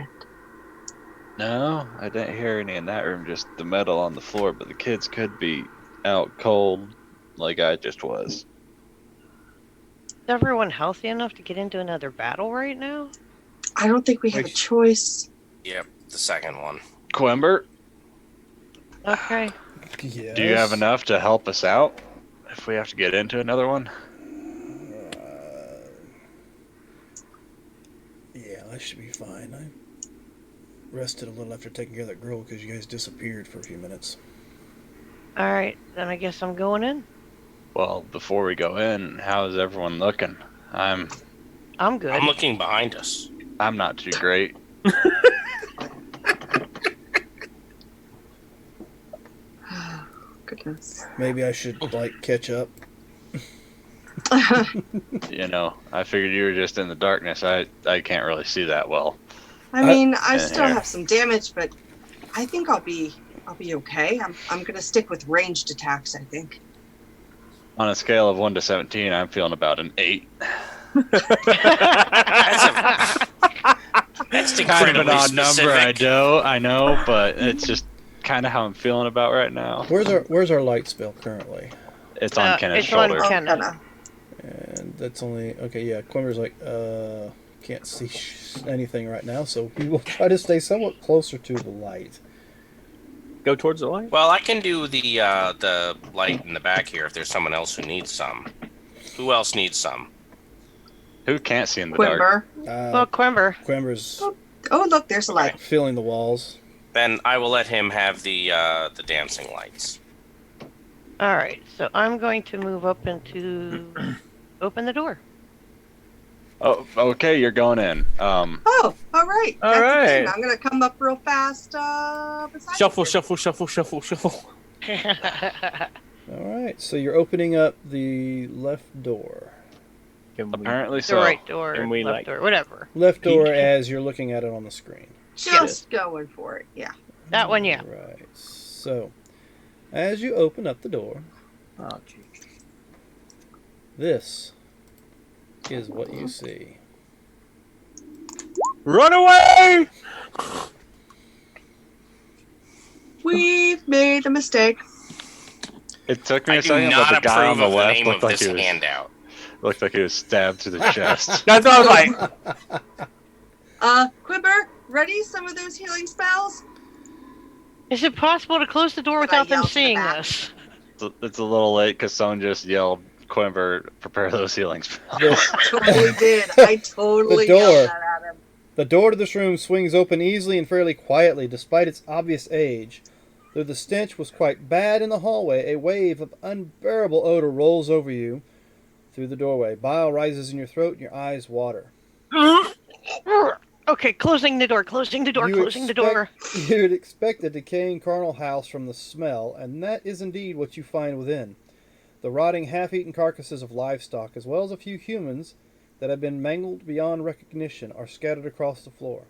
No, I didn't hear any in that room, just the metal on the floor, but the kids could be out cold like I just was. Is everyone healthy enough to get into another battle right now? I don't think we have a choice. Yep, the second one. Quimber, Okay. Yes. do you have enough to help us out if we have to get into another one? Yeah, I should be fine. I rested a little after taking care of that girl because you guys disappeared for a few minutes. All right, then I guess I'm going in. Well, before we go in, how's everyone looking? I'm good. I'm looking behind us. not too great. Goodness. Maybe I should catch up. You know, I figured you were just in the darkness. I can't really see that well. I mean, I in still here. have some damage, but I think I'll be I'll be okay. I'm gonna stick with ranged attacks, I think. On a scale of 1 to 17, I'm feeling about an 8. That's Kind of incredibly an odd number, specific. I know, but it's just kind of how I'm feeling about right now. Where's our light spell currently? It's on Kenneth's it's on shoulder. Ken. Kenna. And that's only okay. Yeah, Quimber's like can't see anything right now, so we will try to stay somewhat closer to the light. Go towards the light. Well, I can do the light in the back here if there's someone else who needs some. Who else needs some? Who can't see in the dark? Quimber. Well, Quimber. Quimber's Oh, look, there's a light. feeling the walls. Then I will let him have the dancing lights. All right, so I'm going to move up into open the door. Oh, okay, you're going in. Oh, all right. All That's the right. thing. I'm gonna come up real fast. Beside Shuffle, you. shuffle, shuffle, shuffle, shuffle. All right, so you're opening up the left door. Apparently The so. right door, And we left like- door, whatever. Left door as you're looking at it on the screen. Just going for it. Yeah. That one, yeah. Right. So, as you open up the door, Oh, jeez. this is what you see. Run away! We've made a mistake. It took me I a do second, but not the guy on approve the of the left name looked of like this he was handout. stabbed through the chest. That's what I was like. Quimber, ready? Some of those healing spells? Is it possible to close the door But I without them yelled in the seeing back. us? It's a little late because someone just yelled, "Quimber, prepare those healing spells." Totally did. I totally The door. yelled that at him. The door to this room swings open easily and fairly quietly, despite its obvious age. Though the stench was quite bad in the hallway, a wave of unbearable odor rolls over you through the doorway. Bile rises in your throat and your eyes water. Okay, closing the door, closing the door, closing the door. You'd expect a decaying carnal house from the smell, and that is indeed what you find within. The rotting, half-eaten carcasses of livestock, as well as a few humans that have been mangled beyond recognition, are scattered across the floor.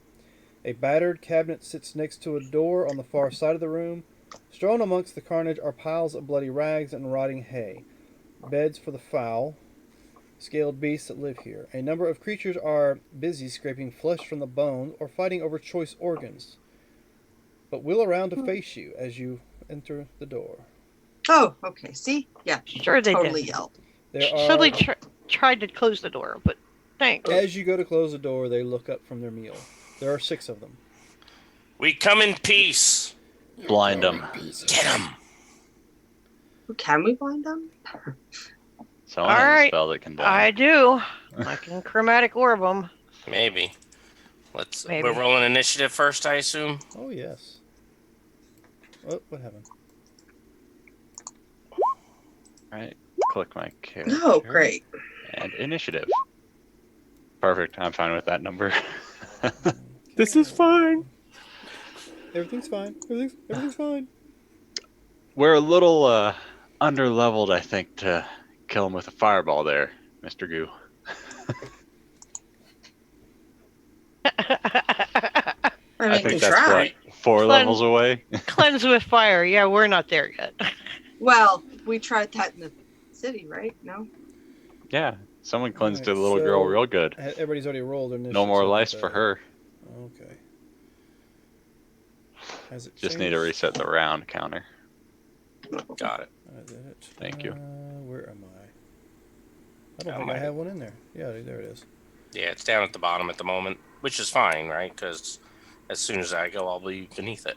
A battered cabinet sits next to a door on the far side of the room. Strewn amongst the carnage are piles of bloody rags and rotting hay, beds for the foul, scaled beasts that live here. A number of creatures are busy scraping flesh from the bones or fighting over choice organs, but wheel around to face you as you enter the door. Oh, okay. See? Yeah. Sure they Totally did. yelled. There are, Totally tried to close the door, but thanks. as you go to close the door, they look up from their meal. There are 6 of them. We come in peace. Blind them. Get him. Can we blind them? Someone All has a right. spell that can I die. do. I can chromatic orb them. Maybe. Maybe. We're rolling initiative first, I assume. Oh, yes. Oh, what happened? Right. Click my character. Oh, great. And initiative. Perfect. I'm fine with that number. This is fine. Everything's fine. Everything's fine. We're a little under-leveled, I think, to kill him with a fireball there, Mr. Goo. I I mean, think we that's tried. what, 4 Cleanse- levels away. Cleanse with fire. Yeah, we're not there yet. Well, we tried that in the city, right? No? Yeah, someone cleansed Alright, the little girl so- real good. Everybody's already rolled their initiative. No more so lice that- for her. Okay. Has it Just need to changed? reset the round counter. Got it. I did it. Thank you. Where am I? I don't Oh, think I my- have one in there. Yeah, there it is. Yeah, it's down at the bottom at the moment, which is fine, right? Because as soon as I go, I'll be beneath it.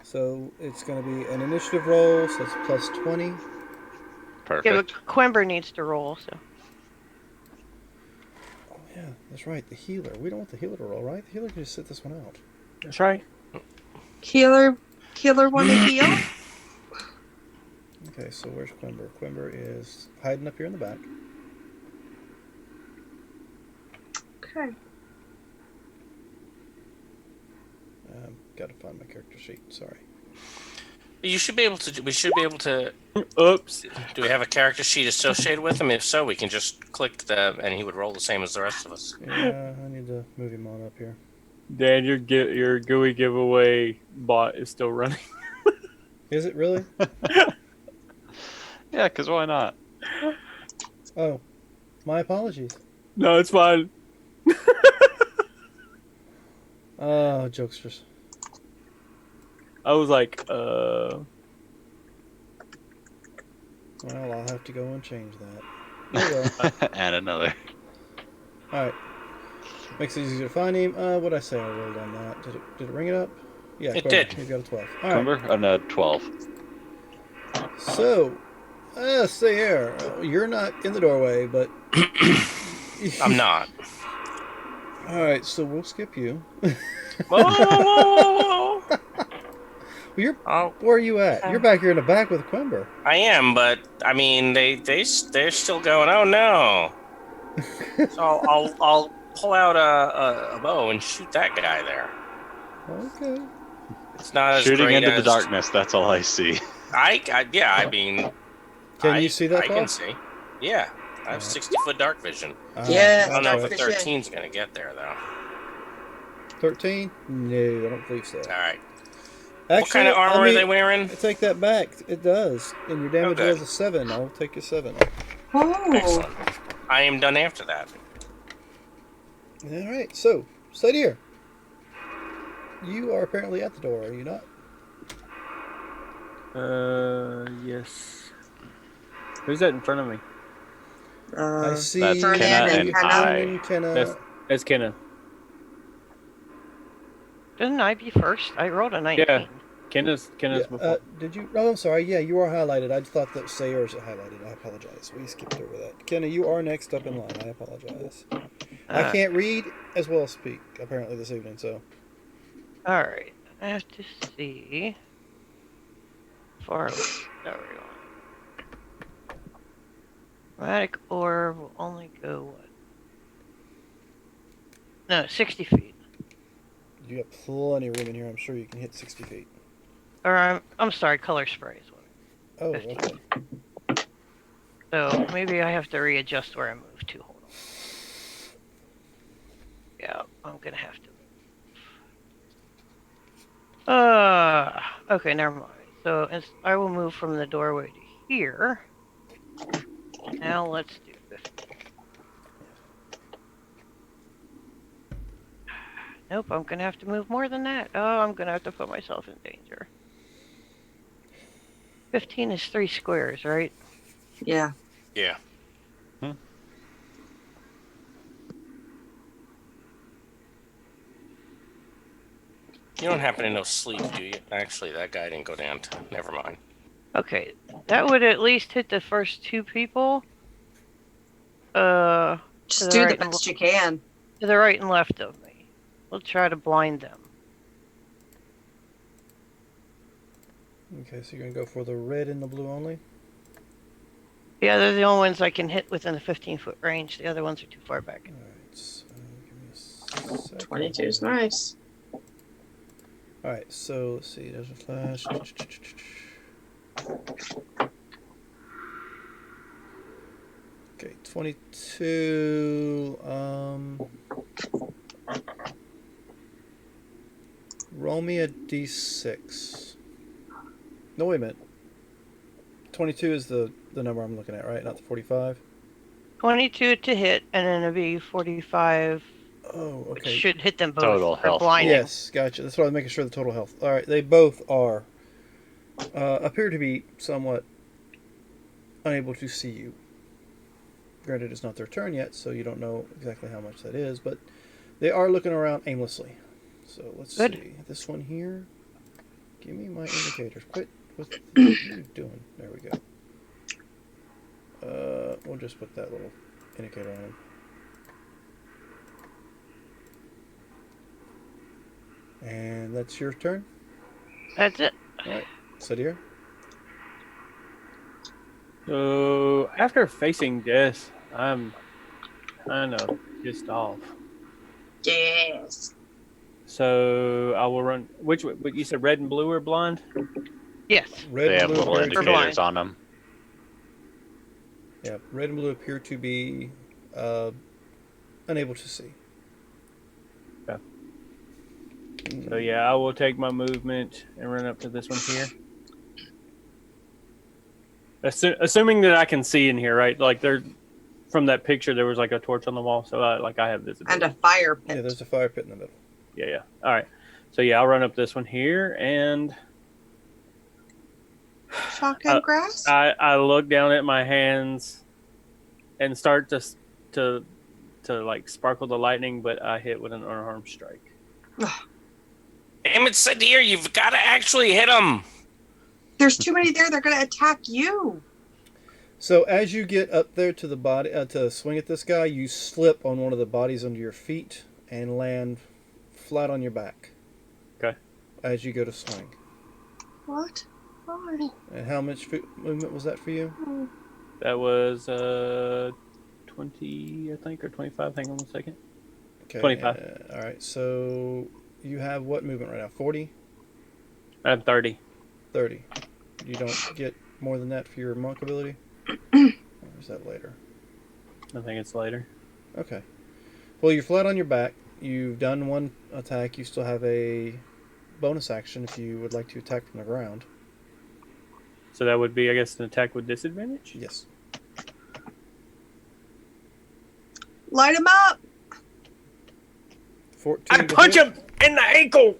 So it's going to be an initiative roll, so it's plus 20. Yeah, Perfect. but Quimber needs to roll, so. Oh, yeah, that's right. The healer. We don't want the healer to roll, right? The healer can just sit this one out. That's right. Healer want to heal? Okay, so where's Quimber? Quimber is hiding up here in the back. Okay. Got to find my character sheet. Sorry. You should be able to. We should be able to. Oops. Do we have a character sheet associated with him? If so, we can just click the, and he would roll the same as the rest of us. Yeah, I need to move him on up here. Dan, your gooey giveaway bot is still running. Is it really? Yeah, because why not? Oh, my apologies. No, it's fine. Oh, jokesters. I was like, Well, I'll have to go and change that. Oh well. And another. Alright. Makes it easier to find him. What'd I say I rolled on that? Did it ring it up? Yeah, It Quimber. did. He got a 12. Alright. Remember? Oh, no, 12. So, Cydir, you're not in the doorway, but... I'm not. Alright, so we'll skip you. Whoa, whoa, whoa, whoa, whoa. Oh, Where are you at? You're back here in the back with Quimber. I am, but I mean, they're still going. Oh no! So I'll pull out a bow and shoot that guy there. Okay. It's not as Shooting great into as the darkness, that's all I see. yeah. I mean, Can you see that I far? can see. Yeah, I have 60-foot dark vision. Yeah, I don't know if dark a vision. 13's gonna get there though. 13? No, I don't believe so. All right. Actually, What kind of armor are they wearing? I take that back. It does. And your damage Okay. rolls a 7. I'll take your 7. Oh, Excellent. I am done after that. Alright, so, Cydir. You are apparently at the door, are you not? yes. Who's that in front of me? I see That's Fernand Kenna and and Kenna. I. Kenna. That's Kenna. Didn't I be first? I rolled a 19. Yeah. Kenna's Yeah, before. did you? Oh, I'm sorry. Yeah, you are highlighted. I thought that Sayers highlighted. I apologize. We skipped over that. Kenna, you are next up in line. I apologize. I can't read as well as speak, apparently, this evening, so. Alright. I have to see. Far away. There we go. Chromatic orb will only go what? No, 60 feet. You have plenty of room in here. I'm sure you can hit 60 feet. Or I'm sorry, color spray is what. Oh, 50. okay. So maybe I have to readjust where I move to. Hold on. Yeah, I'm gonna have to. Okay, never mind. So I will move from the doorway to here. Now let's do 50. Nope, I'm gonna have to move more than that. Oh, I'm gonna have to put myself in danger. 15 is 3 squares, right? yeah. Yeah. You don't happen to know sleep, do you? Actually, that guy didn't go down. Never mind. Okay, that would at least hit the first 2 people. Just the do the right and best you can. To the right and left of me. We'll try to blind them. Okay, so you're going to go for the red and the blue only? Yeah, they're the only ones I can hit within the 15-foot range. The other ones are too far back. Alright, so give me a second. 22 is nice. Alright, so let's see. There's a flash. Okay, 22. Roll me a d6. No, wait a minute. 22 is the number I'm looking at, right? Not the 45? 22 to hit, and then it'll be 45, Oh, which okay. should hit them both. Total for health. blinding. Yes, gotcha. That's what I was making sure the total health. All right, they both are appear to be somewhat unable to see you. Granted, it's not their turn yet, so you don't know exactly how much that is, but they are looking around aimlessly. So let's Good. see. This one here. Give me my indicators. Quit. What are you doing? There we go. We'll just put that little indicator on. And that's your turn. That's it. All right, Cydir. So after facing death, I'm kind of pissed off. Yes. So I will run. Which you said red and blue are blind? Yes. Red They and have blue little appear to- indicators on them. Yeah, red and blue appear to be unable to see. Okay. So yeah, I will take my movement and run up to this one here. Assuming that I can see in here, right? Like there, from that picture, there was like a torch on the wall, so I have visibility. And a fire pit. Yeah, there's a fire pit in the middle. Yeah. All right. So yeah, I'll run up this one here, and Shotgun grass? I look down at my hands and start to like sparkle the lightning, but I hit with an unarmed strike. Damn it, Cydir, you've got to actually hit him. There's too many there. They're going to attack you. So as you get up there to the body to swing at this guy, you slip on one of the bodies under your feet and land flat on your back. Okay. As you go to swing. What? Why? And how much movement was that for you? That was 20, I think, or 25. Hang on a second. Okay. 25. All right. So you have what movement right now? 40? I have 30. 30. You don't get more than that for your monk ability? Or is that later? I think it's later. Okay. Well, you're flat on your back. You've done one attack. You still have a bonus action if you would like to attack from the ground. So that would be, I guess, an attack with disadvantage? Yes. Light him up. 14 I to punch hit. him in the ankle!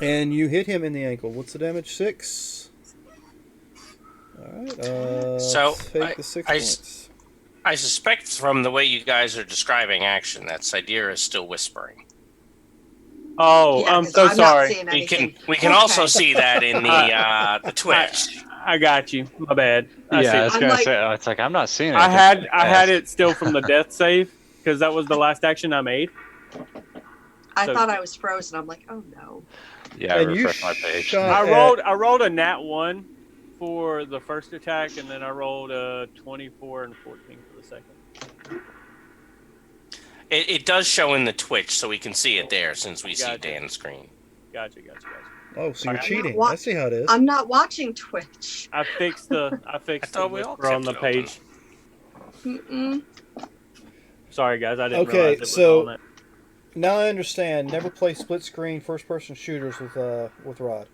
And you hit him in the ankle. What's the damage? 6? Alright, So, take the 6 points. I suspect from the way you guys are describing action that Cydir is still whispering. Oh, Yeah, I'm 'cause so I'm not sorry. seeing We anything. can also see that in the Twitch. I got you. My bad. I see. was I'm gonna like- say, it's like I'm not seeing it. I had it still from the death save because that was the last action I made. I So- thought I was frozen. I'm like, oh no. Yeah, I And you refreshed my page. shot- I rolled a nat 1 for the first attack, and then I rolled a 24 and 14 for the second. It does show in the Twitch, so we can see it there since we see Gotcha. Dan's screen. Gotcha. Oh, so you're I'm cheating. not I see how it is. I'm not watching Twitch. I fixed the thought we all whisper on the kept it open. page. Mm-mm. Sorry, guys, I didn't Okay, realize it was so- on it. Now I understand. Never play split screen first person shooters with Rod.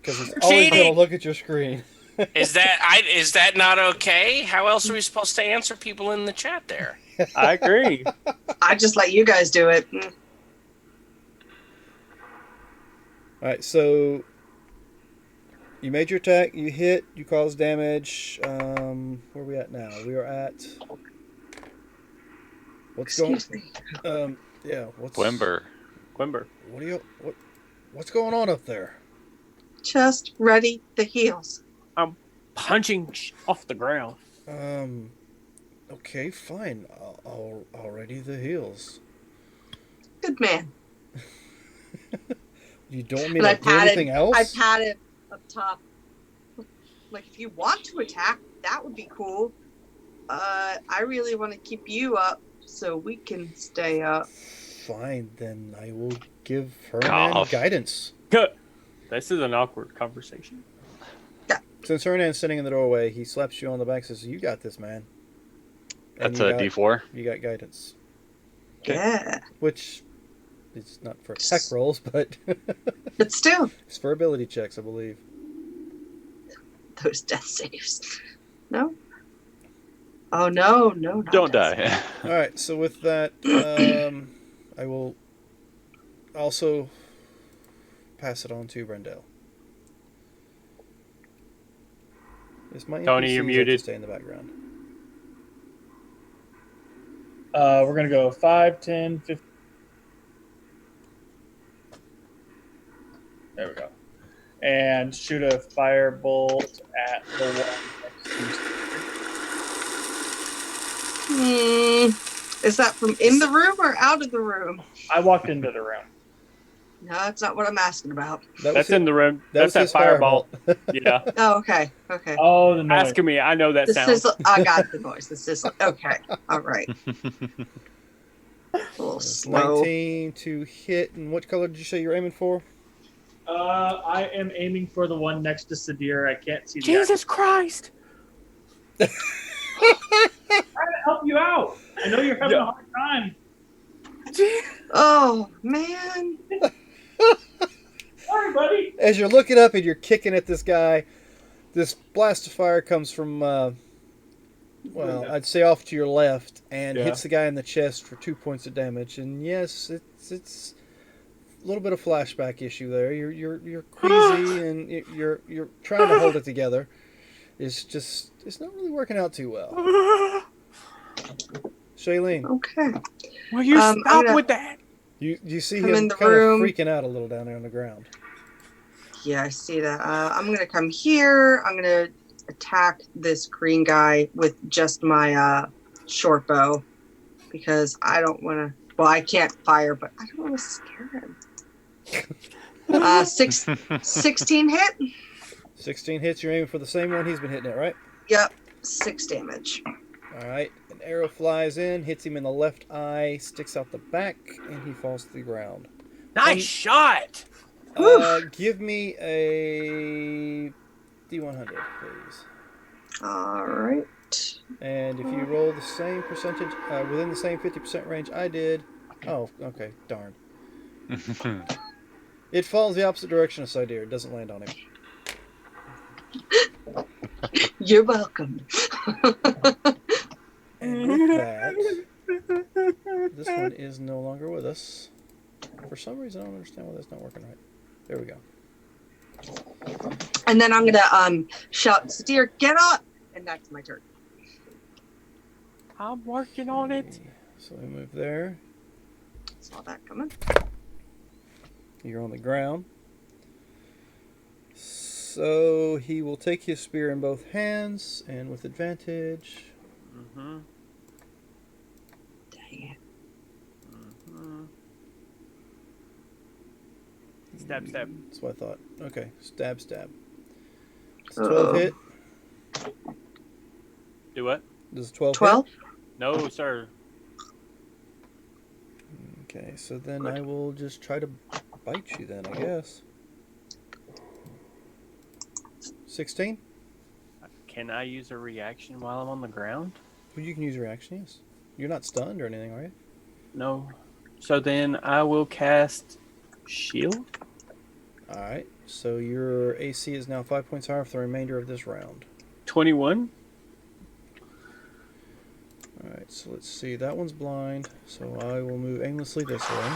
Because he's always Cheating! going to look at your screen. Is that not okay? How else are we supposed to answer people in the chat there? I agree. I just let you guys do it. Alright, so you made your attack, you hit, you caused damage. Where are we at now? We are at Excuse me. what's Quimber. Quimber. what's going on up there? Just ready the heels. Punching off the ground. Okay, fine. Already the heels. Good man. You don't want me And I to do anything else? I patted up top. Like, if you want to attack, that would be cool. I really want to keep you up so we can stay up. Fine, then I will give Herman Cough. guidance. This is an awkward conversation. Since Hernan's sitting in the doorway, he slaps you on the back and says, "You got this, man." And That's you a got- D4. You got guidance. Okay. Yeah. Which is not for tech rolls, but But still, it's for ability checks, I believe. those death saves. No? Oh, no, not Don't death die. Alright, so with that, I will also pass it on to Brendel. Is my Tony, NPCs you're have to muted. stay in the background? We're going to go 5, 10, 15. There we go. And shoot a firebolt at the one next to Is that from in the room or out of the room? I walked into the room. No, that's not what I'm asking about. That's in the room. That That's that was his fireball. Yeah. Oh, okay. Okay. Oh, the noise. Asking me, I know that The sound. sizzle. I got the noise. The sizzle. Okay. All right. A little It's slow. 19 to hit, and what color did you say you're aiming for? I am aiming for the one next to Cydir. I can't see the Jesus Christ! I'm trying to help you out. I know you're having a hard time. Oh, man. Sorry, buddy. As you're looking up and you're kicking at this guy, this blast of fire comes from, well, I'd say off to your left and hits the guy in the chest for 2 points of damage. And yes, it's a little bit of flashback issue there. You're queasy and you're trying to hold it together. It's not really working out too well. Shailene, Okay. Will you I'm stop gonna- with that? you see Come him in the kind room. of freaking out a little down there on the ground. Yeah, I see that. I'm going to come here. I'm going to attack this green guy with just my short bow because I don't want to. Well, I can't fire, but I don't want to scare him. 16 hit? 16 hits. You're aiming for the same one he's been hitting it, right? Yep, 6 damage. All right. An arrow flies in, hits him in the left eye, sticks out the back, and he falls to the ground. Nice shot. Give me a D100, please. All right. And if you roll the same percentage, within the same 50% range I did. Oh, okay. Darn. It falls the opposite direction of Cydir. It doesn't land on him. You're welcome. And with that, this one is no longer with us. For some reason, I don't understand why that's not working right. There we go. And then I'm gonna shout, Cydir, get up! And that's my turn. I'm working on it. So we move there. Saw that coming. You're on the ground. So he will take his spear in both hands and with advantage. Mm-hmm. Dang it. Mm-hmm. Stab, stab. That's what I thought. Okay, stab. Does 12 hit? Do what? Does 12 12? hit? No, sir. Okay, so then I will just try to bite you then, I guess. 16? Can I use a reaction while I'm on the ground? Well, you can use your action, yes. You're not stunned or anything, are you? No. So then I will cast Shield. Alright, so your AC is now 5 points higher for the remainder of this round. 21. Alright, so let's see. That one's blind, so I will move aimlessly this way.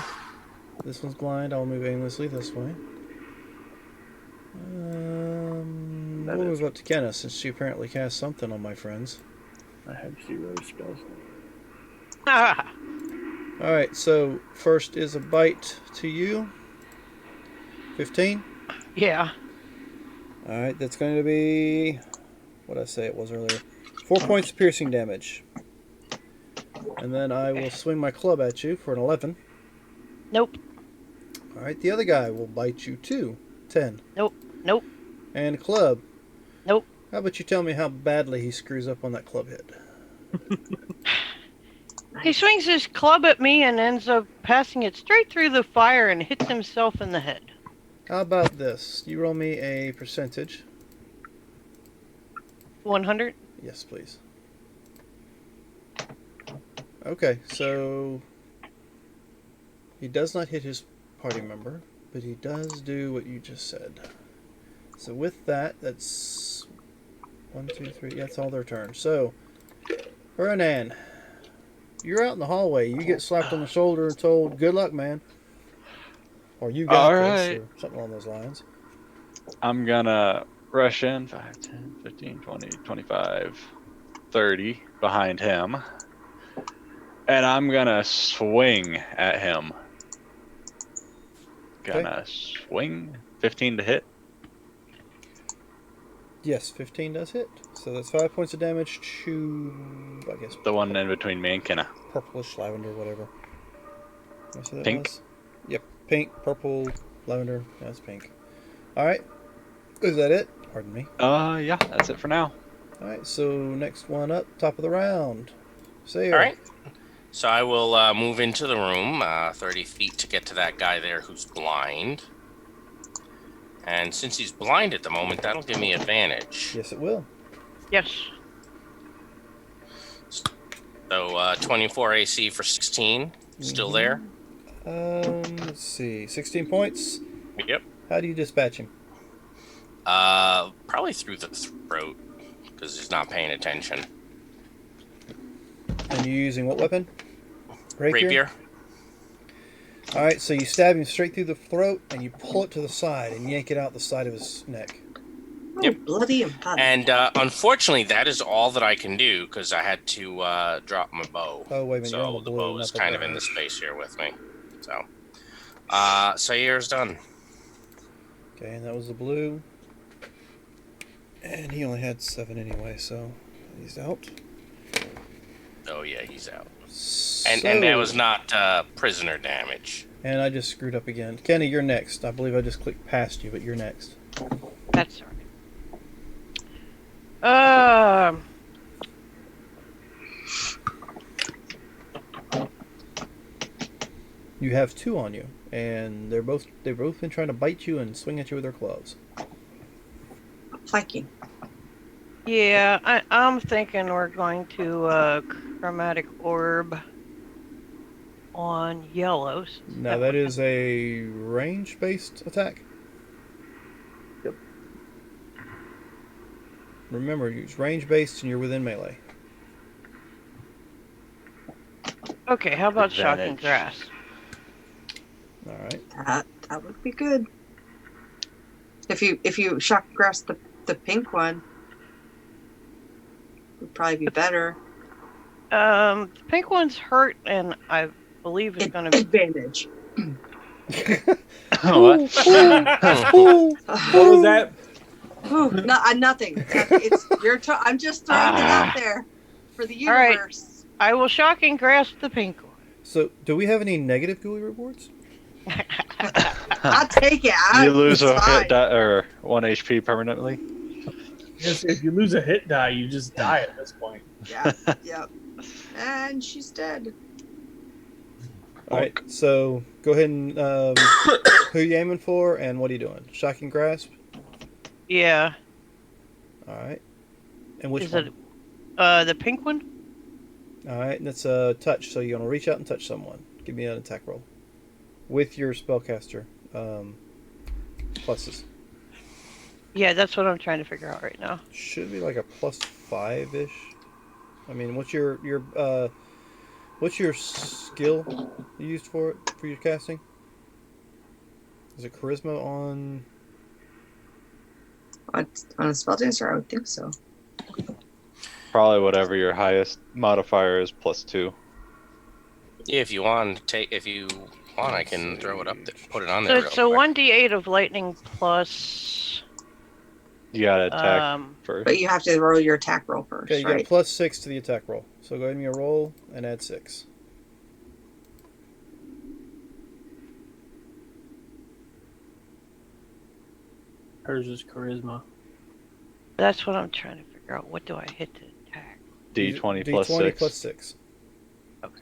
This one's blind, I'll move aimlessly this way. We'll move up to Kenna since she apparently cast something on my friends. I have 0 spells. Alright, so first is a bite to you. 15? Yeah. Alright, that's going to be... what did I say it was earlier? 4 points of piercing damage. And then I will swing my club at you for an 11. Nope. Alright, the other guy will bite you too. 10. Nope. And club. Nope. How about you tell me how badly he screws up on that club hit? He swings his club at me and ends up passing it straight through the fire and hits himself in the head. How about this? You roll me a percentage. 100? Yes, please. Okay, so he does not hit his party member, but he does do what you just said. So with that, that's 1, 2, 3. Yeah, that's all their turn. So, Hernan, you're out in the hallway. You get slapped on the shoulder and told, "Good luck, man," or "You got All this," right. or something along those lines. I'm gonna rush in 5, 10, 15, 20, 25, 30 behind him. And I'm gonna swing at him. Gonna swing. 15 to hit. Yes, 15 does hit. So that's 5 points of damage to, I guess, The one in between me and Kenna. purplish, lavender, whatever. What that Pink. was? Yep, pink, purple, lavender. That's pink. Alright. Is that it? Pardon me. Yeah, that's it for now. Alright, so next one up, top of the round. Sayre. All right. So I will move into the room 30 feet to get to that guy there who's blind. And since he's blind at the moment, that'll give me advantage. Yes, it will. Yes. So 24 AC for 16. Still there? Let's see. 16 points. Yep. How do you dispatch him? Probably through the throat because he's not paying attention. And you're using what weapon? Rapier. Alright, so you stab him straight through the throat and you pull it to the side and yank it out the side of his neck. Oh, Yep. bloody and fun. And unfortunately, that is all that I can do because I had to drop my bow. Oh, wait a minute. you're on So the the blue, bow not is the kind of in the orange. space here with me. So, Cydir's done. Okay, and that was the blue. And he only had 7 anyway, so he's out. Oh yeah, he's out. So, And that was not prisoner damage. And I just screwed up again. Kenny, you're next. I believe I just clicked past you, but you're next. That's all right. You have 2 on you, and they've both been trying to bite you and swing at you with their claws. Flanking. Yeah, I'm thinking we're going to chromatic orb on yellows. Now that is a range-based attack. Yep. Remember, it's range-based and you're within melee. Okay, how about shocking Advantage. grass? All right. That would be good. If you shock grass the pink one, would probably be better. The pink one's hurt, and I believe it's going to be. Advantage. What? What was that? Ooh, nothing. It's your turn. I'm just throwing it out there for the All right. universe. I will shocking grass the pink one. So, do we have any negative GUI rewards? I'll take it. You lose it's a fine. hit die or 1 HP permanently. Yes, if you lose a hit die, you just die at this point. Yeah. Yep. And she's dead. All right. So, go ahead and who are you aiming for, and what are you doing? Shocking grasp. Yeah. All right. And which Is one? it the pink one? All right. That's a touch. So you're gonna reach out and touch someone. Give me an attack roll with your spellcaster pluses. Yeah, that's what I'm trying to figure out right now. Should be like a +5-ish. I mean, what's your skill you used for it for your casting? Is it charisma on? On a spell dancer, I would think so. Probably whatever your highest modifier is +2. Yeah, if you want, I can throw it up there, put it on there. So real it's a quick. 1d8 of lightning plus. You gotta attack first. But you have to roll your attack roll first, Okay, you right? get a +6 to the attack roll. So go ahead and give me a roll and add 6. Hers is charisma. That's what I'm trying to figure out. What do I hit to attack? D20 D20 +6. +6. Okay.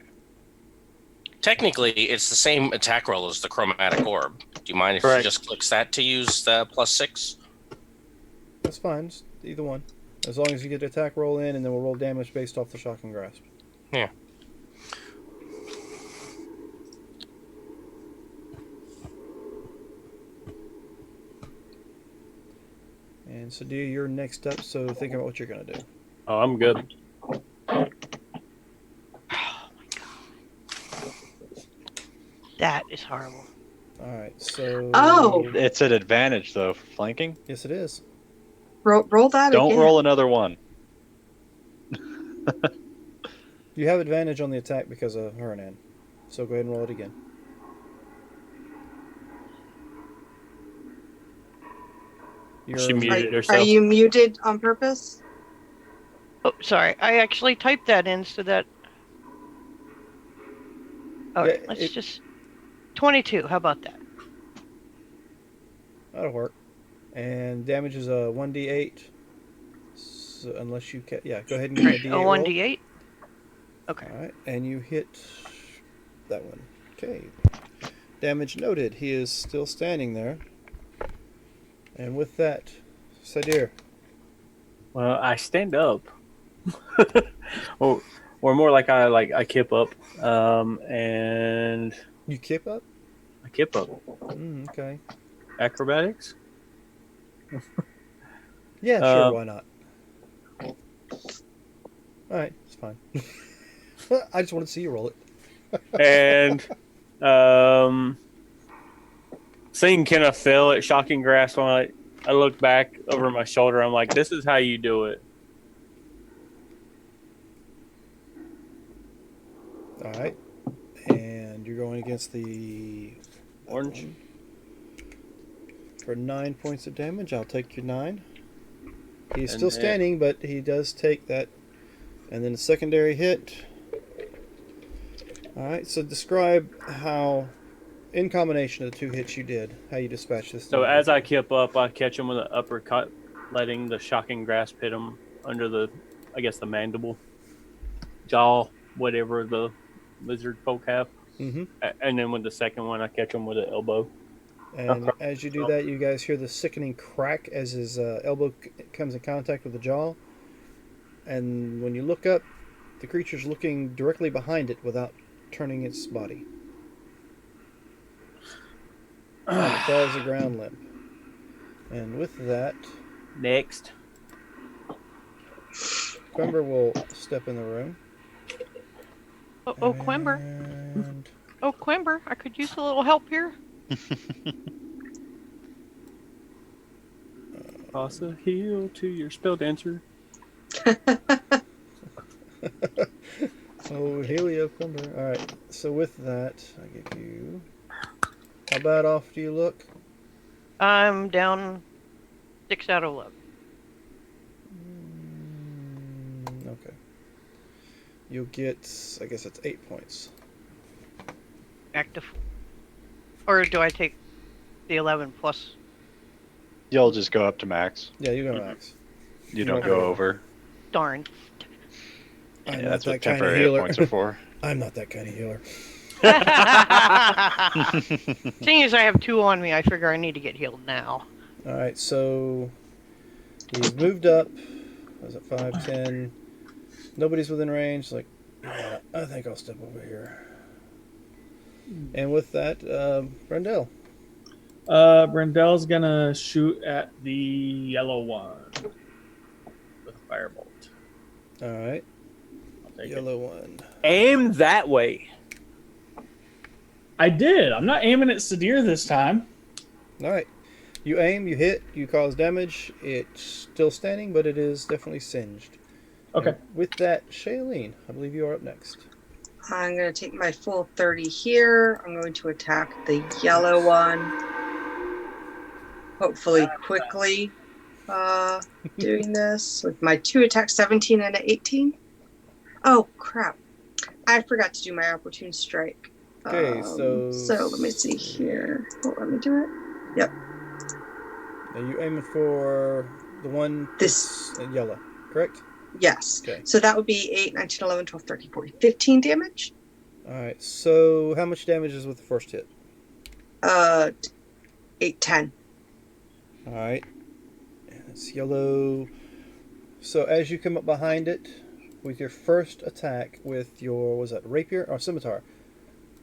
Technically, it's the same attack roll as the chromatic orb. Do you mind if Correct. you just clicks that to use the +6? That's fine. Just either one. As long as you get the attack roll in, and then we'll roll damage based off the shocking grasp. Yeah. And Cydir, you're next up, so think about what you're going to do. Oh, I'm good. That is horrible. Alright, so... Oh! It's an advantage though for flanking. Yes, it is. Roll that Don't again. roll another one. You have advantage on the attack because of Huranan. So go ahead and roll it again. She muted Are herself. you muted on purpose? Oh, sorry. I actually typed that in so that. All right, Yeah, let's it- just. 22. How about that? That'll work. And damage is a 1d8. So unless you yeah, go ahead and give me a d8 A roll. 1d8. Okay. Alright, and you hit that one. Okay. Damage noted. He is still standing there. And with that, Cydir. Well, I stand up. or more like I kip up. And You kip up? I kip up. Okay. Acrobatics? Yeah, sure. Why not? All right, it's fine. I just want to see you roll it. And seeing Kenneth fail at shocking grasp, I look back over my shoulder. I'm like, this is how you do it. All right, and you're going against the Orange. For 9 points of damage. I'll take your 9. He's And still standing, but he does take that. And then a secondary hit. All right, so describe how, in combination of the 2 hits you did, how you dispatch this. So as I kip up, I catch him with an uppercut, letting the shocking grasp hit him under the mandible, jaw, whatever the lizard folk have. Mm-hmm. And then with the second one, I catch him with an elbow. And as you do that, you guys hear the sickening crack as his elbow comes in contact with the jaw. And when you look up, the creature's looking directly behind it without turning its body. And it falls to the ground limp. And with that, Next. Quimber will step in the room. Quimber. And Oh, Quimber, I could use a little help here. Toss a heel to your spell dancer. oh, Helio Quimber. Alright, so with that, I give you... How bad off do you look? I'm down 6 out of 11. Okay. You'll get, I guess it's 8 points. Back to full. Or do I take the 11 plus? You'll just go up to max. Yeah, you go max. You don't go over. Darn. I'm Yeah, not that's that what kind of temporary hit healer. points are for. I'm not that kind of healer. Seeing as I have 2 on me, I figure I need to get healed now. Alright, so he's moved up. Was it 5, 10? Nobody's within range. Like, yeah, I think I'll step over here. And with that, Brendel. Brendel's gonna shoot at the yellow one with a firebolt. Alright. I'll take Yellow one. Aim that way. I did. I'm not aiming at Cydir this time. Alright. You aim, you hit, you cause damage. It's still standing, but it is definitely singed. Okay. And with that, Shailene, I believe you are up next. I'm going to take my full 30 here. I'm going to attack the yellow one. Hopefully quickly doing this with my 2 attacks, 17 and an 18. Oh, crap. I forgot to do my opportune strike. Okay, so let me see here. Oh, let me do it. Yep. Now you aiming for the one This yellow, correct? Yes. Okay. So that would be 8, 19, 11, 12, 13, 14, 15 damage. Alright, so how much damage is with the first hit? 8, 10. Alright. And it's yellow. So as you come up behind it with your first attack with your, was that rapier or scimitar?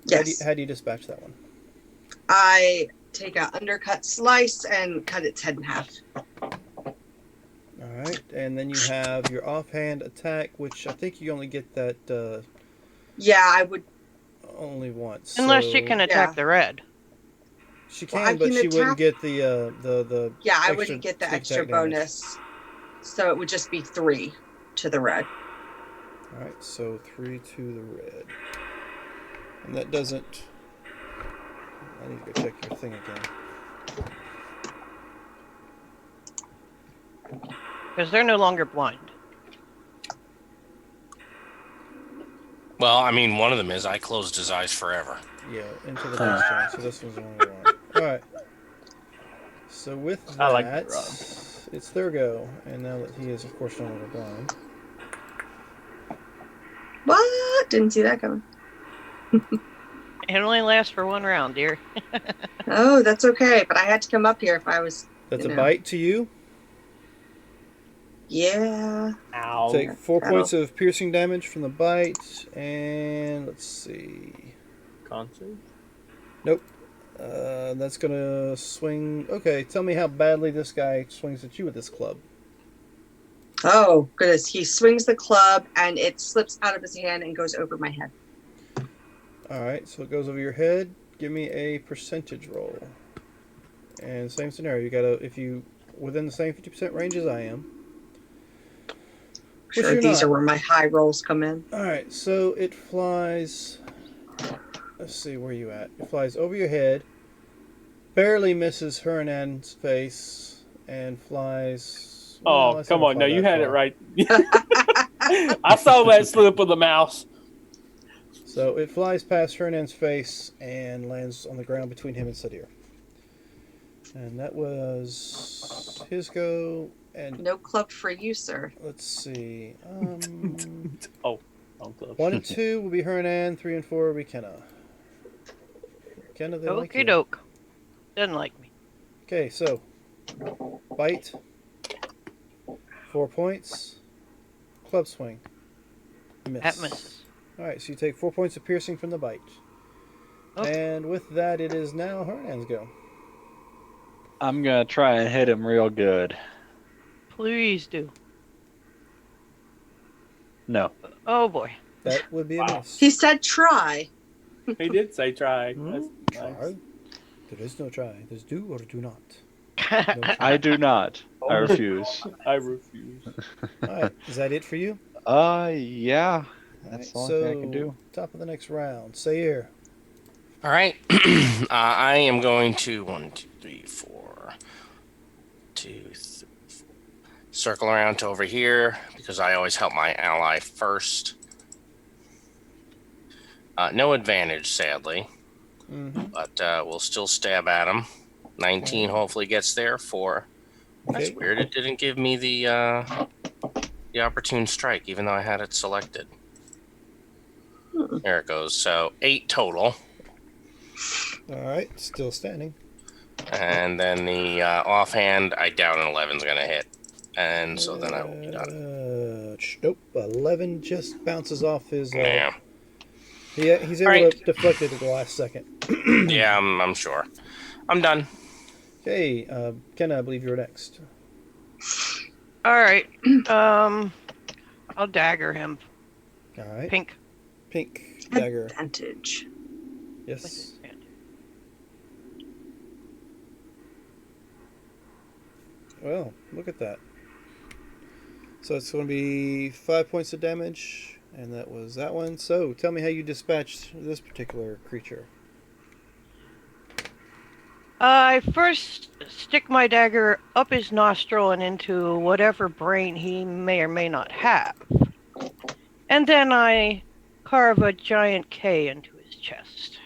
Yes. How do you dispatch that one? I take an undercut slice and cut its head in half. Alright, and then you have your offhand attack, which I think you only get that Yeah, I would. only once. Unless so she can attack Yeah. the red. She Well, can, I but can she wouldn't attack- get the Yeah, I extra wouldn't get the sneak extra attack damage. bonus. So it would just be 3 to the red. Alright, so 3 to the red. And that doesn't... I need to go check your thing again. Because they're no longer blind. Well, I mean, one of them is I closed his eyes forever. Yeah, into the next turn. So this one's the only one. Alright. So with that, I like that, Rob. it's their go. And now that he is, of course, no longer blind. What? Didn't see that coming. It only lasts for 1 round, dear. Oh, that's okay. But I had to come up here if I was. That's You a know. bite to you. Yeah. Ow. Take 4 That'll- points of piercing damage from the bite. And let's see. Con save? Nope. That's gonna swing. Okay, tell me how badly this guy swings at you with this club. Oh, goodness. He swings the club and it slips out of his hand and goes over my head. All right, so it goes over your head. Give me a percentage roll. And same scenario. You gotta, if you within the same 50% range as I am. Which Sure, you're these not. are where my high rolls come in. All right, so it flies. Let's see, where you at? It flies over your head, barely misses Hernan's face, and flies. Well, Oh, it's come gonna on. fly No, you that had it far. right. I saw that slip of the mouse. So it flies past Hernan's face and lands on the ground between him and Cydir. And that was his go. And No club for you, sir. let's see. Oh, wrong club. 1 and 2 will be Hernan. 3 and 4 will be Kenna. Kenna, they like Okie you. doke. Doesn't like me. Okay, so bite. 4 points. Club swing. Miss. That misses. Alright, so you take 4 points of piercing from the bite. Okay. And with that, it is now Hernan's go. I'm gonna try and hit him real good. Please do. No. Oh boy. That would be a Wow. miss. He said try. He did say try. Hmm? That's Try. nice. There is no try. There's do or do not. No try. I do not. I refuse. I refuse. Alright, is that it for you? Yeah. That's Alright, the only thing I can do. top of the next round. Sayir. All right. I am going to 1, 2, 3, 4, 2, 3, 4. Circle around to over here because I always help my ally first. No advantage, sadly, but we'll still stab at him. 19 hopefully gets there. 4. That's Okay. weird. It didn't give me the opportune strike, even though I had it selected. There it goes. So 8 total. Alright, still standing. And then the offhand, I doubt an 11's going to hit. And so then I will be done. Nope. 11 just bounces off his. Yeah. He's able Alright. to deflect it at the last second. Yeah, I'm sure. I'm done. Okay, Kenna, I believe you're next. All right. I'll dagger him. Alright. Pink. Pink dagger. Advantage. With Yes. advantage. Well, look at that. So it's going to be 5 points of damage, and that was that one. So tell me how you dispatched this particular creature. I first stick my dagger up his nostril and into whatever brain he may or may not have. And then I carve a giant K into his chest.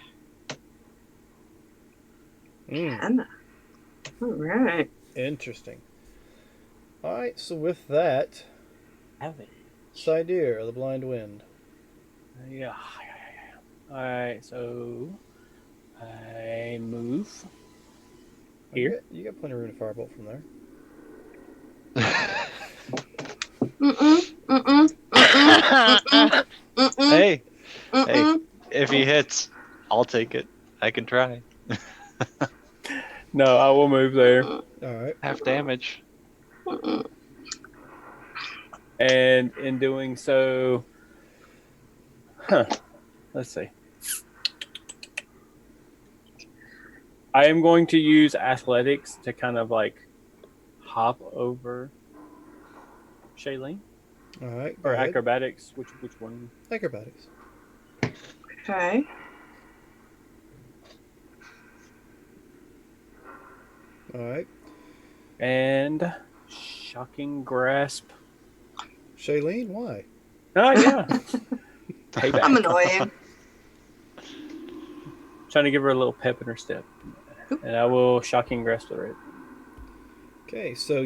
Anna. All right. Interesting. Alright, so with that, Have it. Cydir, the Blind Wind. Yeah. All right. So I move here. You got plenty of room to firebolt from there. Hey, if he hits, I'll take it. I can try. No, I will move there. Alright. Half damage. And in doing so, let's see. I am going to use athletics to kind of like hop over Shailene. Alright. Or acrobatics. Which one? Acrobatics. Okay. Alright. And shocking grasp. Shailene, why? Oh yeah. Payback. I'm annoying. Trying to give her a little pep in her step. And I will shocking grasp her. Right. Okay, so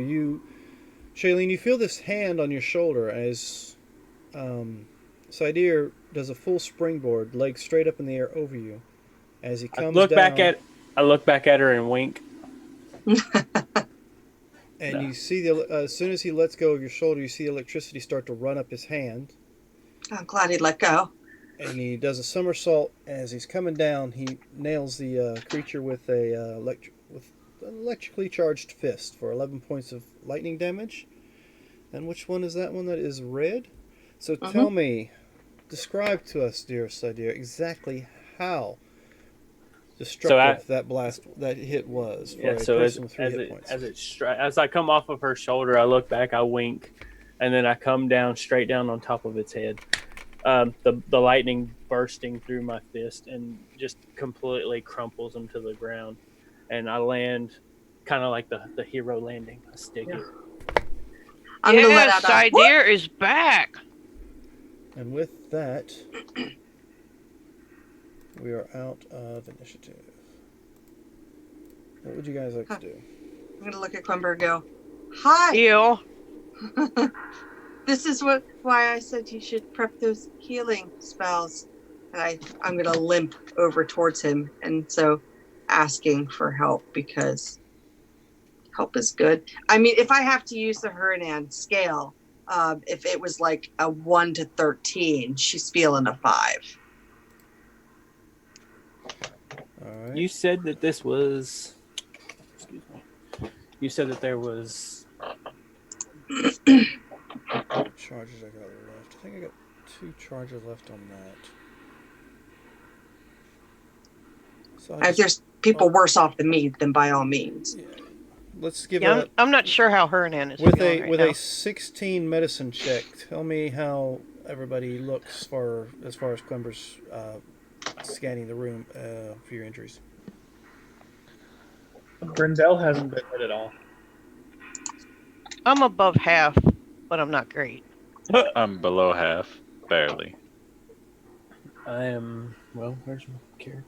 Shailene, you feel this hand on your shoulder as Cydir does a full springboard, legs straight up in the air over you. As he comes I look down, back at her and wink. and you see as soon as he lets go of your shoulder, you see electricity start to run up his hand. I'm glad he let go. and he does a somersault. As he's coming down, he nails the creature with a with an electrically charged fist for 11 points of lightning damage. And which one is that one that is red? So tell me, describe to us, dear Cydir, exactly how destructive that hit was for a person with 3 hit points. As I come off of her shoulder, I look back, I wink, and then I come down straight down on top of its head. The lightning bursting through my fist and just completely crumples him to the ground, and I land kind of like the hero landing. I stick it. I'm gonna let Yes, out a Cydir is back. And with that, we are out of initiative. What would you guys like to do? I'm gonna look at Quimber and go, "Hi." Heal. This is why I said you should prep those healing spells. And I'm gonna limp over towards him, and so asking for help because help is good. I mean, if I have to use the Hernan scale, if it was like a 1 to 13, she's feeling a 5. All right. You said that this was. Excuse me. You said that there was. What charges I got left? I think I got 2 charges left on that. So If there's people worse off than me, then by all means. Yeah. Let's give Yeah, I'm not sure how Hernan is feeling right now. a 16 medicine check. Tell me how everybody looks as far as Quimber's scanning the room for your injuries. Brindell hasn't been hit at all. I'm above half, but I'm not great. I'm below half, barely. I am. Well, where's my character?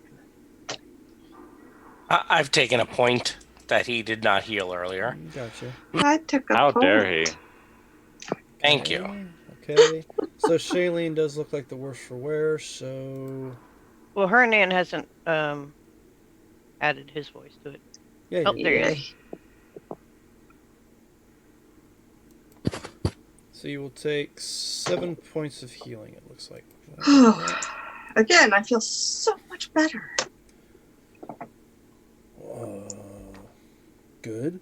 I've taken a point that he did not heal earlier. Gotcha. I took a How point. dare he? Thank you. Okay. So Shailene does look like the worse for wear, so... Well, Hernan hasn't added his voice to it. Yeah, Oh, there he is. So you will take 7 points of healing, it looks like. Again, I feel so much better. Good.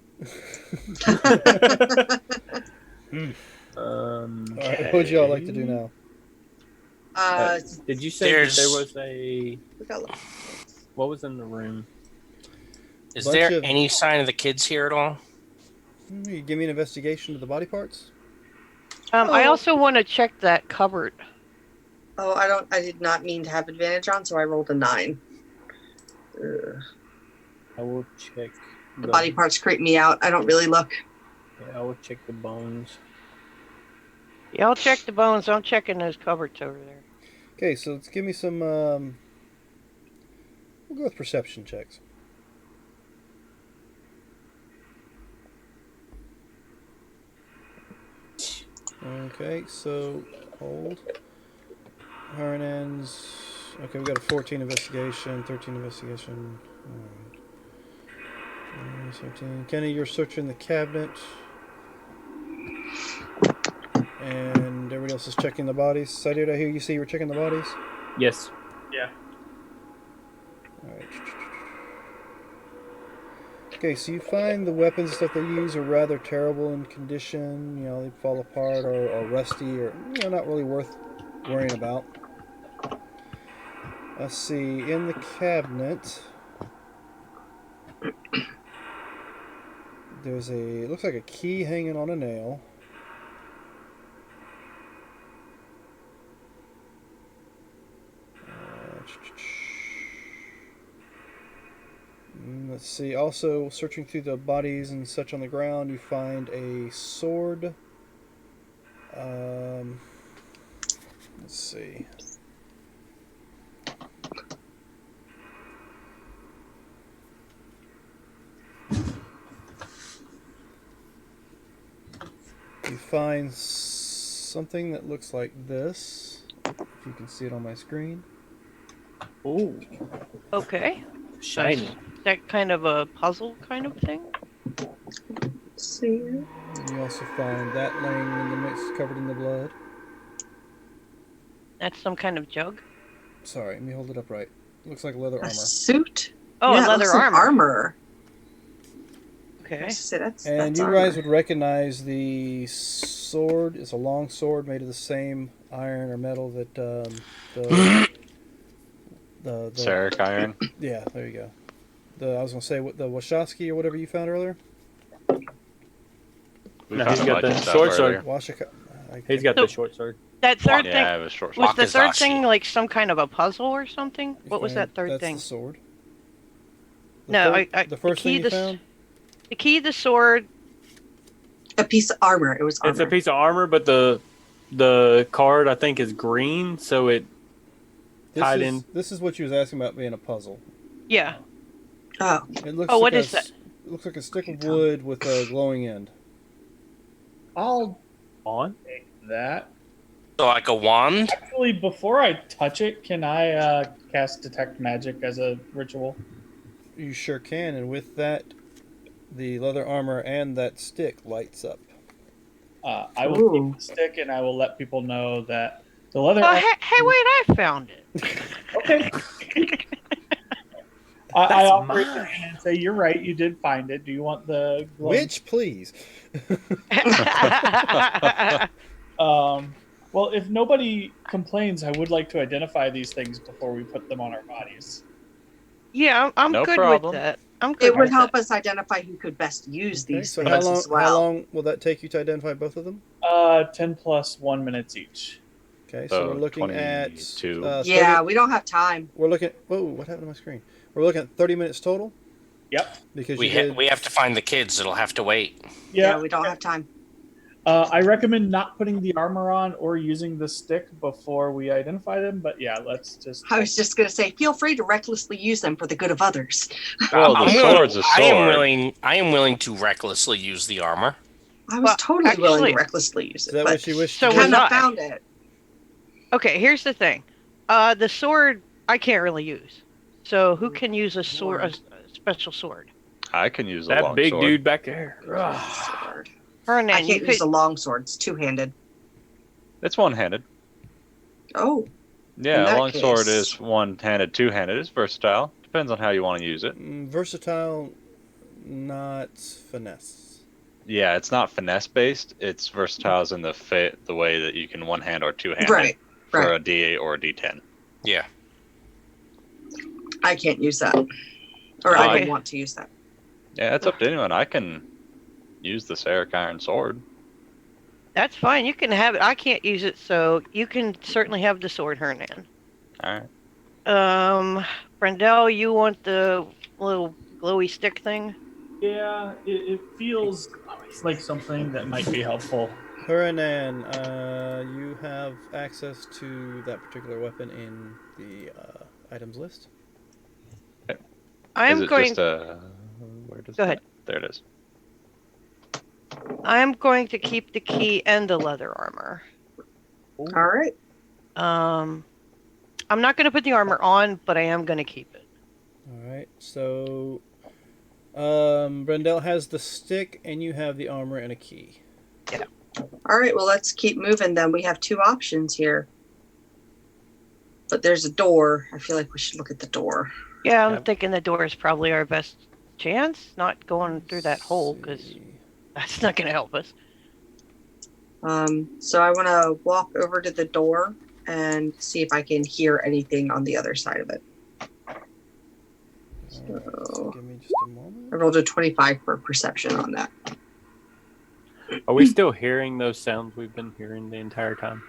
Okay. What would y'all like to do now? Did you say that there was a? We got What was in the room? Is there any sign of the kids here at all? You give me an investigation of the body parts. I also want to check that cupboard. Oh, I did not mean to have advantage on, so I rolled a 9. I will check. The body parts creep me out. I don't really look. Yeah, I will check the bones. Yeah, I'll check the bones. I'm checking those cupboards over there. Okay, so let's give me some... we'll go with perception checks. Okay, so hold. Hernan's... Okay, we got a 14 investigation, 13 investigation. Alright. 17. Kenny, you're searching the cabinet. And everybody else is checking the bodies. Cydir, did I hear you say you were checking the bodies? Yes. Yeah. Alright. Okay, so you find the weapons that they use are rather terrible in condition. You know, they fall apart or rusty or, you know, not really worth worrying about. Let's see, in the cabinet, there's it looks like a key hanging on a nail. Let's see, also searching through the bodies and such on the ground, you find a sword. Let's see. You find something that looks like this, if you can see it on my screen. Ooh. Okay. Shiny. That kind of a puzzle kind of thing? See. And you also find that laying in the mix, covered in the blood. That's some kind of jug? Sorry, let me hold it up right. Looks like leather A armor. suit? Oh, yeah, it leather looks like armor. armor. I Okay. say that's And you armor. guys would recognize the sword. It's a long sword made of the same iron or metal that the Sarek iron. yeah, there you go. I was gonna say what the Wachowski or whatever you found earlier. We No, found he's a got bunch the of stuff short sword. earlier. Washika. He's got So- the short sword. That third thing Yeah, it was short. was the third Wakazashi. thing like some kind of a puzzle or something? What was that third That's thing? the sword. No, The first thing you found. The key, the sword. A piece of armor. It was armor. It's a piece of armor, but the card I think is green, so it tied in. This is what you was asking about being a puzzle. Yeah. Oh, It looks Oh, like what a, is that? It looks like a stick of wood with a glowing end. I'll On? take that. So like a wand? Actually, before I touch it, can I cast detect magic as a ritual? You sure can, and with that, the leather armor and that stick lights up. I will Ooh. keep the stick, and I will let people know that the leather. Oh, hey, wait! I found it. Okay. I offer it to him and say, "You're right. You did find it. Do you want the glowing Which, please? Well, if nobody complains, I would like to identify these things before we put them on our bodies. Yeah, I'm No good problem. with that. I'm good it would with help that. us identify who could best use Okay, these so things as well. how long will that take you to identify both of them? 10 plus 1 minutes each. Okay, so we're looking at 22. 30, we don't have time. We're looking. Whoa! What happened to my screen? We're looking at 30 minutes total. Yep. Because We have to find the kids. It'll have to wait. Yeah, we don't have time. I recommend not putting the armor on or using the stick before we identify them. But yeah, let's just. I was just going to say, feel free to recklessly use them for the good of others. Well, the sword's a sword. I am willing to recklessly use the armor. I was totally willing to recklessly use it. Is that but what you wish So to was do? Hannah I. found it. Okay, here's the thing. The sword I can't really use. So who can use a sword, a special sword? I can use a That long big sword. dude back there. Sword. Hernan, I can't use a long sword. It's two-handed. It's one-handed. Oh. Yeah, that a long sword case- is one-handed, two-handed. It's versatile. Depends on how you want to use it. Versatile, not finesse. Yeah, it's not finesse-based. It's versatile as in the way that you can one-hand or two-handed Right. for a D8 or a D10. Yeah. I can't use that. Or I don't want to use that. Yeah, it's up to anyone. I can use the Sarek Iron Sword. That's fine. You can have it. I can't use it, so you can certainly have the sword, Hernan. All right. Brendel, you want the little glowy stick thing? Yeah, it feels like something that might be helpful. Huranan, you have access to that particular weapon in the items list. I'm going. Just a... Where does Go ahead. There it is. I'm going to keep the key and the leather armor. All right. I'm not going to put the armor on, but I am going to keep it. All right. So, Brendel has the stick, and you have the armor and a key. Yeah. All right. Well, let's keep moving then. We have two options here. But there's a door. I feel like we should look at the door. Yeah, I'm thinking the door is probably our best chance, not going through that hole, because that's not going to help us. So I want to walk over to the door and see if I can hear anything on the other side of it. So give me just a moment. I rolled a 25 for perception on that. Are we still hearing those sounds we've been hearing the entire time?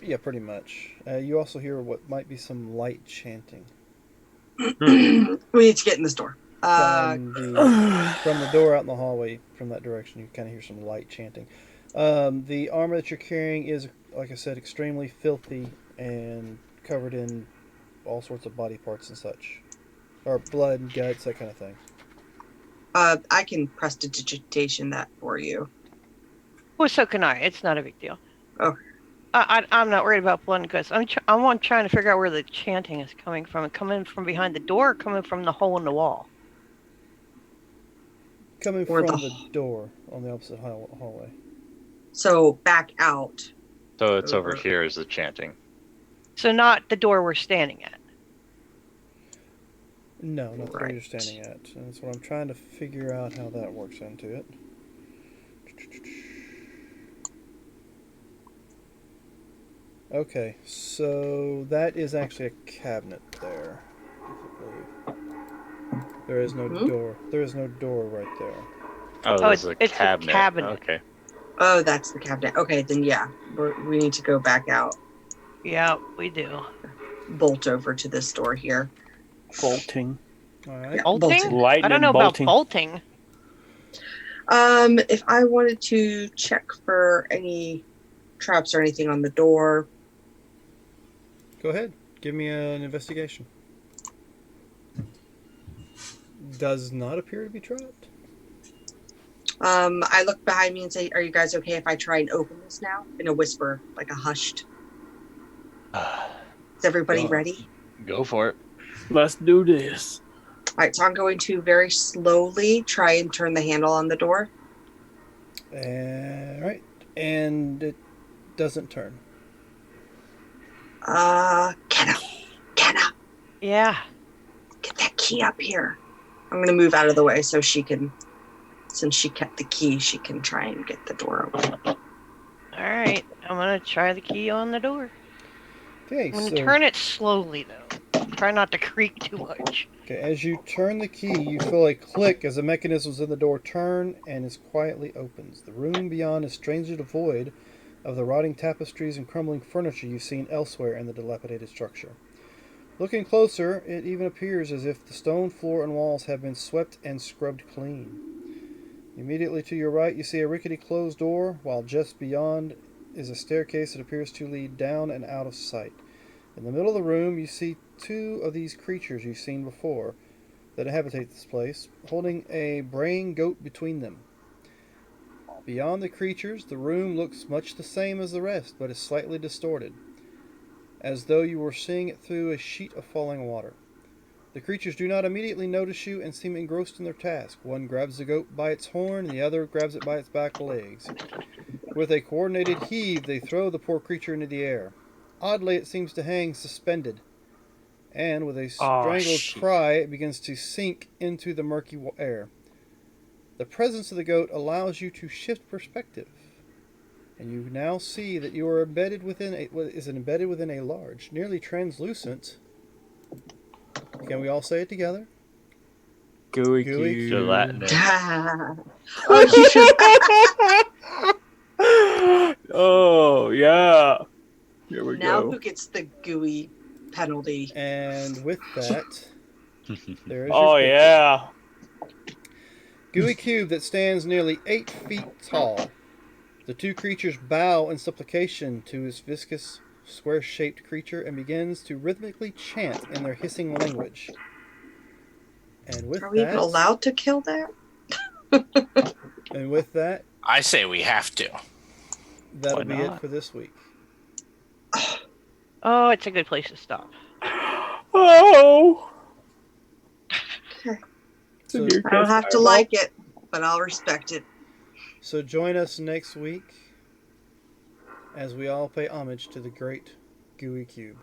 Yeah, pretty much. You also hear what might be some light chanting We need to get in this door. from the door out in the hallway. From that direction, you kind of hear some light chanting. The armor that you're carrying is, like I said, extremely filthy and covered in all sorts of body parts and such, or blood and guts, that kind of thing. I can prestidigitation that for you. Well, so can I. It's not a big deal. Okay. I'm not worried about blood and guts. I'm trying to figure out where the chanting is coming from. Coming from behind the door, or coming from the hole in the wall. Coming Or from the- the door on the opposite hallway. So back out. So it's over Over. here is the chanting. So not the door we're standing at. No, not the door you're Right. standing at. And that's what I'm trying to figure out how that works into it. Okay, so that is actually a cabinet there. I believe. There is no door. There is no door right there. Oh, Oh, there's a it's the cabinet. cabinet. Okay. Oh, that's the cabinet. Okay, then yeah, we need to go back out. Yeah, we do. Bolt over to this door here. Bolting. All right. Yeah, Bolting? bolting. Lightning I don't know bolting. about bolting. If I wanted to check for any traps or anything on the door, Go ahead. Give me an investigation. Does not appear to be trapped. I look behind me and say, "Are you guys okay if I try and open this now?" In a whisper, like a hushed. Is everybody ready? Go for it. Let's do this. All right, so I'm going to very slowly try and turn the handle on the door. Right. And it doesn't turn. Kenna, Yeah. get that key up here. I'm going to move out of the way so she can, since she kept the key, she can try and get the door open. All right. I'm going to try the key on the door. Okay, I'm going so to turn it slowly, though. Try not to creak too much. okay, as you turn the key, you feel a click as the mechanisms in the door turn and it quietly opens. The room beyond is strangely devoid of the rotting tapestries and crumbling furniture you've seen elsewhere in the dilapidated structure. Looking closer, it even appears as if the stone floor and walls have been swept and scrubbed clean. Immediately to your right, you see a rickety closed door, while just beyond is a staircase that appears to lead down and out of sight. In the middle of the room, you see two of these creatures you've seen before that inhabitate this place, holding a braying goat between them. Beyond the creatures, the room looks much the same as the rest, but is slightly distorted, as though you were seeing it through a sheet of falling water. The creatures do not immediately notice you and seem engrossed in their task. One grabs the goat by its horn, and the other grabs it by its back legs. With a coordinated heave, they throw the poor creature into the air. Oddly, it seems to hang suspended, and with a strangled cry, it begins to sink into the murky air. The presence of the goat allows you to shift perspective, and you now see that you are embedded within a large, nearly translucent. Can we all say it together? Gooey Gooey cube. Gelatinous. Oh, you should. Oh, yeah. Here we Now go. who gets the gooey penalty? And with that, there is Oh, your picture. yeah. Gooey cube that stands nearly 8 feet tall. The two creatures bow in supplication to his viscous, square-shaped creature and begins to rhythmically chant in their hissing language. And with Are we even allowed to kill that? And with that, I say we have to. that'll be it not? for this week. Oh, it's a good place to stop. Oh. So, I don't have to like it, but I'll respect it. so join us next week as we all pay homage to the great Gooey Cube.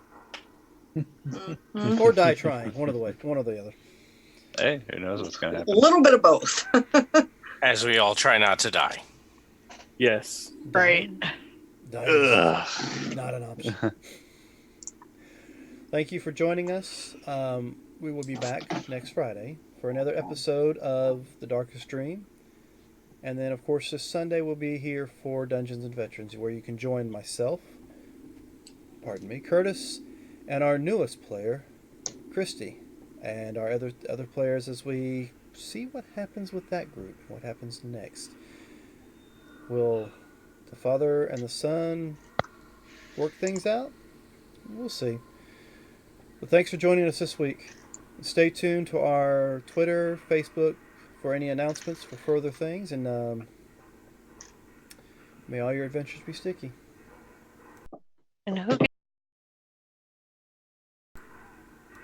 Mhm. Or die trying, one or the other. Hey, who knows what's going to A happen? little bit of both. As we all try not to die. Yes. Right. Die is not an option. Thank you for joining us. We will be back next Friday for another episode of The Darkest Dream. And then, of course, this Sunday we'll be here for Dungeons and Veterans, where you can join myself, Curtis, and our newest player, Christy, and our other players as we see what happens with that group, what happens next. Will the father and the son work things out? We'll see. But thanks for joining us this week. Stay tuned to our Twitter, Facebook for any announcements for further things, and may all your adventures be sticky. And who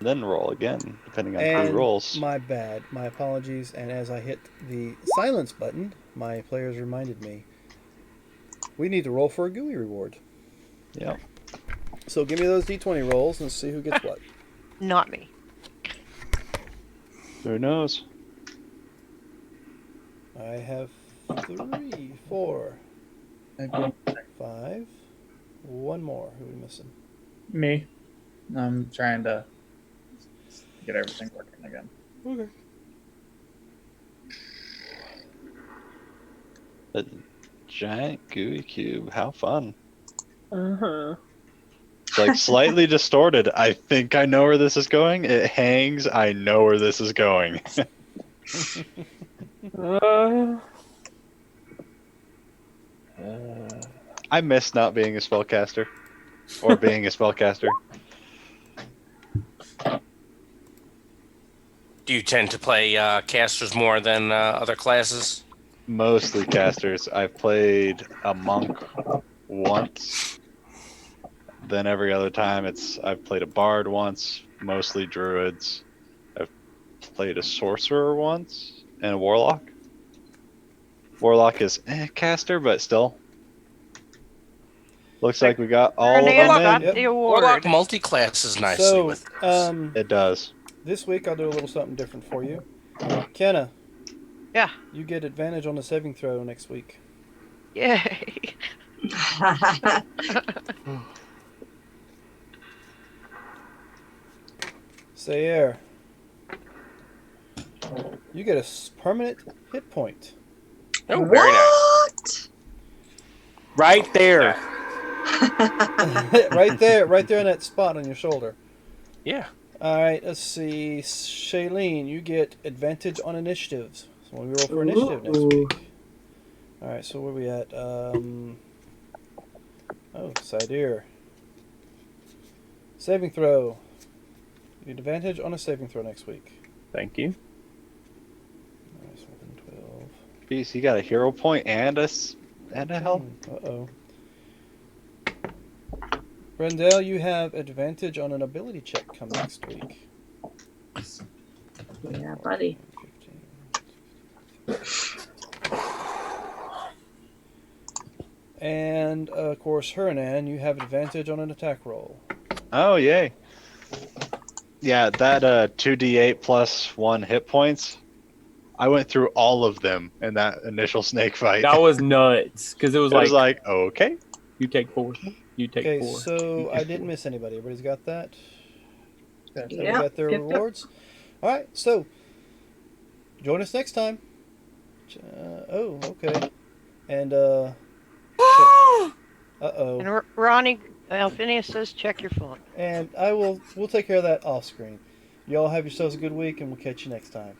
Then roll again, depending on And who rolls. my bad, my apologies. And as I hit the silence button, my players reminded me we need to roll for a GUI reward. Yep. So give me those d20 rolls and see who gets what. Not me. Who knows? I have 3, 4, Maybe 5. One more. Who are we missing? me. I'm trying to get everything working again. Okay. A giant gooey cube. How fun. Uh-huh. It's like slightly distorted. I think I know where this is going. It hangs. I know where this is going. I miss not being a spellcaster. Or being a spellcaster. Do you tend to play casters more than other classes? Mostly casters. I've played a monk once. Then every other time I've played a bard once, mostly druids. I've played a sorcerer once and a warlock. Warlock is caster, but still. Looks like we got all of Fernand them got in. Yep. the Warlock award. multi-classes nicely So, with this. It does. this week I'll do a little something different for you. Kenna, Yeah. you get advantage on the saving throw next week. Yay. Cydir, you get a permanent hit point. Oh, very nice. What? Right there. right there in that spot on your shoulder. Yeah. All right, let's see. Shailene, you get advantage on initiatives. So when we roll for initiative next Ooh. week. All right, so where are we at? Cydir. Saving throw. You get advantage on a saving throw next week. Thank you. All right, so 11, 12. Jeez, you got a hero point and a health. Uh-oh. Brendel, you have advantage on an ability check come next week. Yeah, buddy. 15. And, of course, Hernan, you have advantage on an attack roll. Oh, yay. Yeah, that 2d8 plus 1 hit points. I went through all of them in that initial snake fight. That was nuts. Because it was It was like, like, okay. you take 4. You take Okay, 4. so I didn't miss anybody. Everybody's got that? Everybody Yep, got their yep. rewards? All right, so join us next time. Oh, okay. And, uh-oh. And Ronnie, Phineas says check your phone. And we'll take care of that off screen. Y'all have yourselves a good week, and we'll catch you next time.